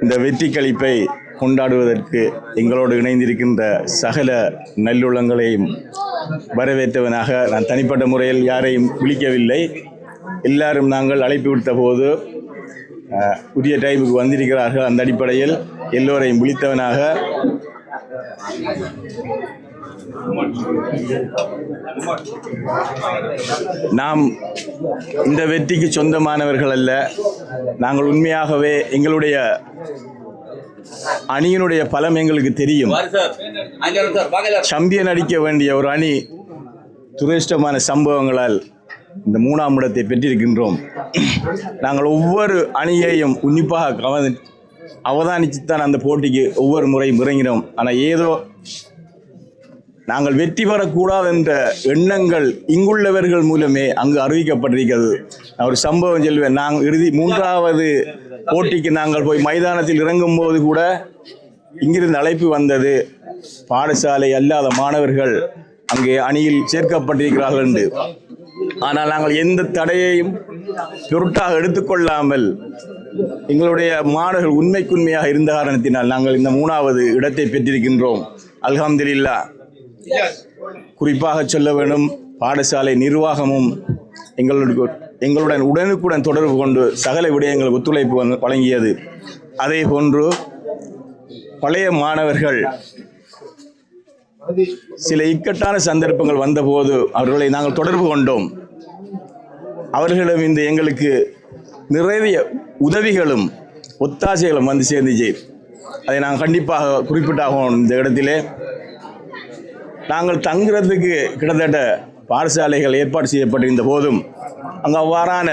இந்த வெற்றி கழிப்பை கொண்டாடுவதற்கு எங்களோடு இணைந்திருக்கின்ற சகல நல்லுள்ளங்களையும் வரவேற்றவனாக நான் தனிப்பட்ட முறையில் யாரையும் விழிக்கவில்லை. எல்லாரும் நாங்கள் அழைப்பு விட்ட போது உரிய டைமுக்கு வந்திருக்கிறார்கள். அந்த அடிப்படையில் எல்லோரையும் விழித்தவனாக நாம் இந்த வெற்றிக்கு சொந்தமானவர்கள் அல்ல. நாங்கள் உண்மையாகவே எங்களுடைய அணியினுடைய பலம் எங்களுக்கு தெரியும். சாம்பியன் அடிக்க வேண்டிய ஒரு அணி துரதிர்ஷ்டமான சம்பவங்களால் இந்த 3ஆம் இடத்தை பெற்றிருக்கின்றோம். நாங்கள் ஒவ்வொரு அணியையும் உன்னிப்பாக அவதானித்துத்தான் அந்த போட்டிக்கு ஒவ்வொரு முறையும் இறங்கினோம். ஆனால் ஏதோ நாங்கள் வெற்றி பெறக்கூடாது என்ற எண்ணங்கள் இங்குள்ளவர்கள் மூலமே அங்கு அறிவிக்கப்பட்டிருக்கிறது. நான் ஒரு சம்பவம் சொல்வேன். நாங்கள் 3வது போட்டிக்கு நாங்கள் போய் மைதானத்தில் இறங்கும் போது கூட இங்கிருந்து அழைப்பு வந்தது, பாடசாலை அல்லாத மாணவர்கள் அங்கே அணியில் சேர்க்கப்பட்டிருக்கிறார்கள் என்று. ஆனால் நாங்கள் எந்த தடையையும் பொருட்டாக எடுத்துக்கொள்ளாமல் எங்களுடைய மாணவர்கள் உண்மைக்குண்மையாக இருந்த காரணத்தினால் நாங்கள் இந்த 3வது இடத்தை பெற்றிருக்கின்றோம். அல்ஹம்துலில்லாஹ். குறிப்பாக சொல்ல வேண்டும், பாடசாலை நிர்வாகமும் எங்களுடன் உடனுக்குடன் தொடர்பு கொண்டு சகல விடயங்களுக்கு ஒத்துழைப்பு வழங்கியது. அதே போன்று பழைய மாணவர்கள் சில இக்கட்டான சந்தர்ப்பங்கள் வந்தபோது அவர்களை நாங்கள் தொடர்பு கொண்டோம். அவர்களிடம் இந்த எங்களுக்கு நிறைய உதவிகளும் ஒத்தாசைகளும் வந்து சேர்ந்துச்சு. அதை நாங்கள் கண்டிப்பாக குறிப்பிட்டாகும். இந்த இடத்திலே நாங்கள் தங்குறதுக்கு கிட்டத்தட்ட பாடசாலைகள் ஏற்பாடு செய்யப்பட்டிருந்த போதும் அங்கே அவ்வாறான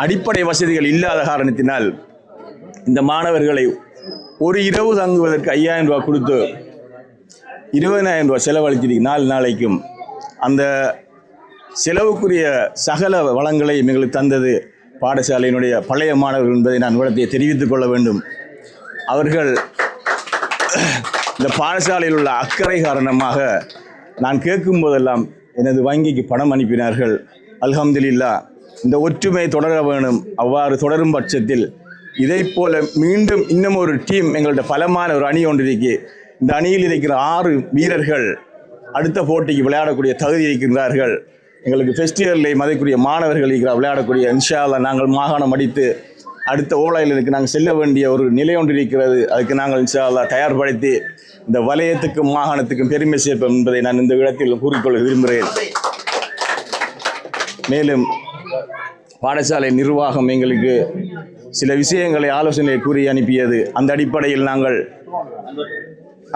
அடிப்படை வசதிகள் இல்லாத காரணத்தினால் இந்த மாணவர்களை ஒரு இரவு தங்குவதற்கு 5000 ரூபா கொடுத்து 20000 ரூபா செலவழிச்சிருக்கு 4 நாளைக்கும். அந்த செலவுக்குரிய சகல வளங்களையும் எங்களுக்கு தந்தது பாடசாலையினுடைய பழைய மாணவர்கள் என்பதை நான் விடத்தை தெரிவித்துக் கொள்ள வேண்டும். அவர்கள் இந்த பாடசாலையில் உள்ள அக்கறை காரணமாக நான் கேட்கும் போதெல்லாம் எனது வங்கிக்கு பணம் அனுப்பினார்கள். அல்ஹம்துலில்லாஹ். இந்த ஒற்றுமை தொடர வேணும். அவ்வாறு தொடரும் பட்சத்தில் இதை போல மீண்டும் இன்னும் ஒரு டீம் எங்கள்கிட்ட பலமான ஒரு அணி ஒன்றிருக்கு. இந்த அணியில் இருக்கிற 6 வீரர்கள் அடுத்த போட்டிக்கு விளையாடக்கூடிய தகுதி இருக்கின்றார்கள். எங்களுக்கு ஃபெஸ்டிவலில் மதிக்குரிய மாணவர்கள் விளையாடக்கூடிய இன்ஷா அல்லாஹ் நாங்கள் மாகாணம் அடித்து அடுத்த ஓலையிலுக்கு நாங்கள் செல்ல வேண்டிய ஒரு நிலை ஒன்று இருக்கிறது. அதுக்கு நாங்கள் இன்ஷா அல்லாஹ் தயார்படுத்தி இந்த வலயத்துக்கும் மாகாணத்துக்கும் பெருமை சேர்ப்போம் என்பதை நான் இந்த இடத்தில் கூறிக்கொள்ள விரும்புகிறேன். மேலும் பாடசாலை நிர்வாகம் எங்களுக்கு சில விஷயங்களை ஆலோசனை கூறி அனுப்பியது. அந்த அடிப்படையில் நாங்கள்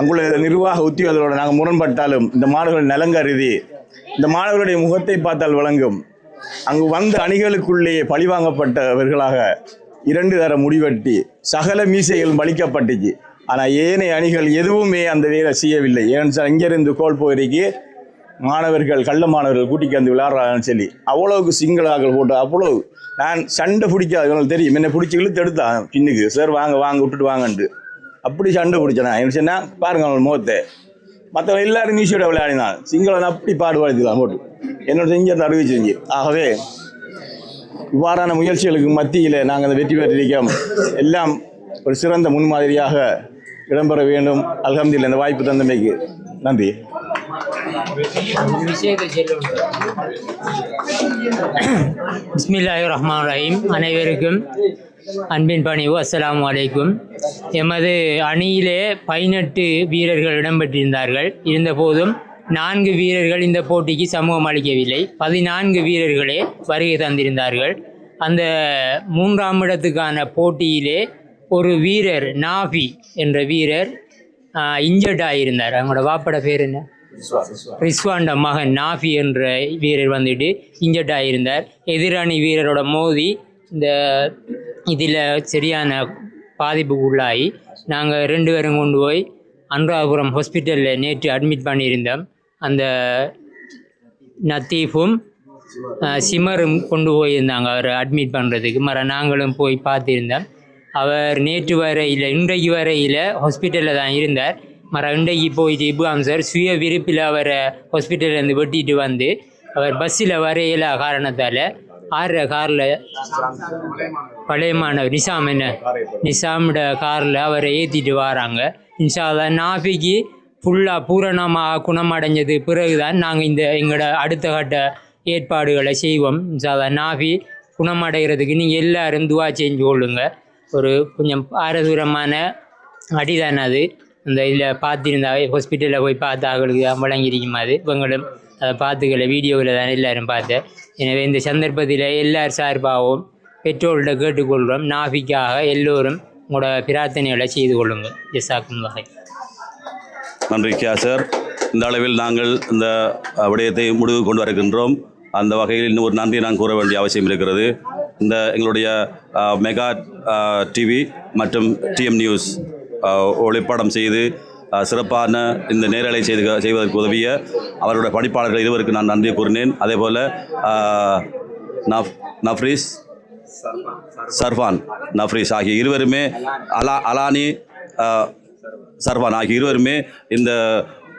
அங்குள்ள நிர்வாக உத்தியோகத்தோடு நாங்கள் முரண்பட்டாலும் இந்த மாணவர்கள் நலங்கருதி இந்த மாணவர்களுடைய முகத்தை பார்த்தால் வழங்கும். அங்கு வந்த அணிகளுக்குள்ளே பழிவாங்கப்பட்டவர்களாக 2 தர முடிவெட்டி சகல மீசைகள் பலிக்கப்பட்டுச்சு. ஆனால் ஏனைய அணிகள் எதுவுமே அந்த வேலை செய்யவில்லை. ஏன்னு இங்கிருந்து கோல் போயிருக்கு மாணவர்கள் கள்ள மாணவர்கள் கூட்டிக்கு வந்து விளையாடுறாங்கன்னு சொல்லி அவ்வளவுக்கு சிங்களாக்கள் போட்டு அவ்வளவு நான் சண்டை பிடிக்காது தெரியும். என்னை பிடிச்சி இழுத்து எடுத்தான் பின்னுக்கு, சார் வாங்க வாங்க விட்டுட்டு வாங்கன்ட்டு அப்படி சண்டை பிடிச்சேன். என்ன சொன்னா பாருங்க அவன் முகத்தை. மற்றவங்க எல்லாரும் நியூஸோட விளையாடினான். சிங்களன் அப்படி பாடுபாடுதான் போட்டு என்னோட செஞ்சதை அறிவிச்சிருந்துச்சு. ஆகவே இவ்வாறான முயற்சிகளுக்கு மத்தியில் நாங்கள் அந்த வெற்றி பெற்றிருக்கோம். எல்லாம் ஒரு சிறந்த முன்மாதிரியாக இடம்பெற வேண்டும். அல்ஹம்துலில்லாஹ். இந்த வாய்ப்பு தந்தமைக்கு நன்றி. பிஸ்மில்லாஹிர் ரஹ்மானிர் ரஹீம். அனைவருக்கும் அன்பின் பணிவு அஸ்ஸலாமு அலைக்கும். எமது அணியிலே 18 வீரர்கள் இடம்பெற்றிருந்தார்கள். இருந்தபோதும் 4 வீரர்கள் இந்த போட்டிக்கு சமூகம் அளிக்கவில்லை. 14 வீரர்களே வருகை தந்திருந்தார்கள். அந்த 3ஆம் இடத்துக்கான போட்டியிலே ஒரு வீரர் நாஃபி என்ற வீரர் இன்ஜர்ட் ஆகியிருந்தார். அவங்களோட வாப்பட பேர் என்ன? ரிஸ்வாண்ட மகன் நாஃபி என்ற வீரர் வந்துட்டு இன்ஜர்ட் ஆகியிருந்தார். எதிரணி வீரரோட மோதி இந்த இதில் சரியான பாதிப்புக்கு உள்ளாகி நாங்கள் 2 பேரும் கொண்டு போய் அனுராதபுரம் ஹாஸ்பிட்டலில் நேற்று அட்மிட் பண்ணியிருந்தோம். அந்த நத்தீஃபும் சிமரும் கொண்டு போயிருந்தாங்க அவரை அட்மிட் பண்ணுறதுக்கு. நாங்களும் போய் பார்த்துருந்தோம். அவர் நேற்று வரையில் இன்றைக்கு வரையில் ஹாஸ்பிட்டலில் தான் இருந்தார். இன்றைக்கு போயிட்டு இப்ராம் சார் சுய விருப்பில் அவரை ஹாஸ்பிட்டல்லேருந்து வெட்டிட்டு வந்து அவர் பஸ்ஸில் வரையில காரணத்தால் 6 காரில் பழைய மாணவர் நிசாமோட காரில் அவரை ஏற்றிட்டு வராங்க. இன்ஷா அல்லாஹ் நாஃபிக்கு ஃபுல்லாக பூரணமாக குணமடைஞ்சது பிறகு தான் நாங்கள் எங்களோட அடுத்த கட்ட ஏற்பாடுகளை செய்வோம். இன்ஷா அல்லாஹ் நாஃபி குணமடைகிறதுக்கு நீங்கள் எல்லோரும் துவா செஞ்சு கொள்ளுங்க. ஒரு கொஞ்சம் பாரதூரமான அடிதான் அது. அந்த இதில் பார்த்துருந்தா ஹாஸ்பிட்டலில் போய் பார்த்து அவங்களுக்கு வழங்கியிருக்கும். அது இவங்களும் அதை பார்த்துக்கல வீடியோவில் தான் எல்லோரும் பார்த்தேன். எனவே இந்த சந்தர்ப்பத்தில் எல்லார் சார்பாகவும் பெற்றோர்கிட்ட கேட்டுக்கொள்கிறோம், நாஃபிக்காக எல்லோரும் உங்களோட பிரார்த்தனைகளை செய்து கொள்ளுங்கள். ஜஸாக்கும் வகை. நன்றி சார். இந்த அளவில் நாங்கள் இந்த விடயத்தை முடிவு கொண்டு வருகின்றோம். அந்த வகையில் இன்னும் ஒரு நன்றி நான் கூற வேண்டிய அவசியம் இருக்கிறது. இந்த எங்களுடைய மெகா டிவி மற்றும் டிஎம் நியூஸ் ஒளிப்படம் செய்து சிறப்பான இந்த நேரலை செய்வதற்கு உதவிய அவருடைய பணிப்பாளர்கள் இருவருக்கு நான் நன்றி கூறினேன். அதே போல் நஃப்ரீஸ் சர்ஃபான் நஃப்ரீஸ் ஆகிய இருவருமே அலானி சர்ஃபான் ஆகிய இருவருமே இந்த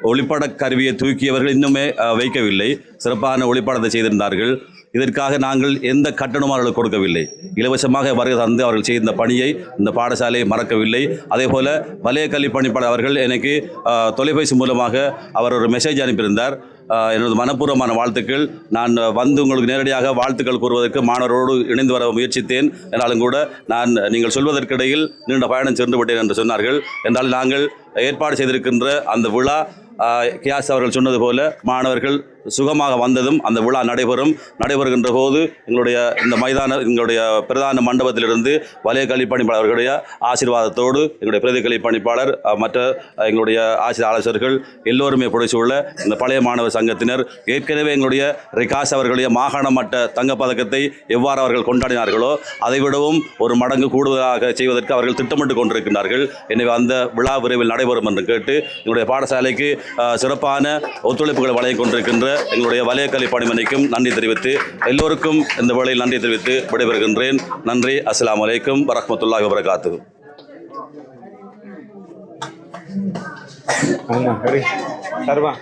ஒளிப்பட கருவியை தூக்கியவர்கள் இன்னுமே வைக்கவில்லை. சிறப்பான ஒளிப்படத்தை செய்திருந்தார்கள். இதற்காக நாங்கள் எந்த கட்டணமும் அவர்களுக்கு கொடுக்கவில்லை. இலவசமாக வருகை தந்து அவர்கள் செய்த பணியை இந்த பாடசாலையை மறக்கவில்லை. அதே போல் வலய கல்வி பணிப்பாளர் அவர்கள் எனக்கு தொலைபேசி மூலமாக அவர் ஒரு மெசேஜ் அனுப்பியிருந்தார். எனது மனப்பூர்வமான வாழ்த்துக்கள். நான் வந்து உங்களுக்கு நேரடியாக வாழ்த்துக்கள் கூறுவதற்கு மாணவரோடு இணைந்து வர முயற்சித்தேன். என்றாலும் கூட நீங்கள் சொல்வதற்கிடையில் நீண்ட பயணம் சென்று விட்டேன் என்று சொன்னார்கள். என்றால் நாங்கள் ஏற்பாடு செய்திருக்கின்ற அந்த விழா கியாஸ் அவர்கள் சொன்னது போல மாணவர்கள் சுகமாக வந்ததும் அந்த விழா நடைபெறுகின்ற போது எங்களுடைய பிரதான மண்டபத்திலிருந்து வலய கல்வி பணிப்பாளர்களுடைய ஆசீர்வாதத்தோடு எங்களுடைய பிரதி கல்வி பணிப்பாளர் மற்ற எங்களுடைய ஆசிரியர்கள் எல்லோருமே புடைச்சுள்ள இந்த பழைய மாணவர் சங்கத்தினர் ஏற்கனவே எங்களுடைய ரிகாஸ் அவர்களுடைய மாகாண மட்ட தங்கப்பதக்கத்தை எவ்வாறு அவர்கள் கொண்டாடினார்களோ அதைவிடவும் ஒரு மடங்கு கூடுதலாக செய்வதற்கு அவர்கள் திட்டமிட்டு கொண்டிருக்கிறார்கள். எனவே அந்த விழா விரைவில் நடைபெறும் என்று கேட்டு எங்களுடைய பாடசாலைக்கு சிறப்பான ஒத்துழைப்புகளை வழங்கிக் கொண்டிருக்கின்ற எங்களுடைய வலய கல்வி பணிமனைக்கும் நன்றி தெரிவித்து எல்லோருக்கும் இந்த வேளையில் நன்றி தெரிவித்து விடைபெறுகின்றேன். நன்றி. அஸ்ஸலாமு அலைக்கும் வரஹ்மத்துல்லாஹி வபரகாத்துஹு. சர்வான்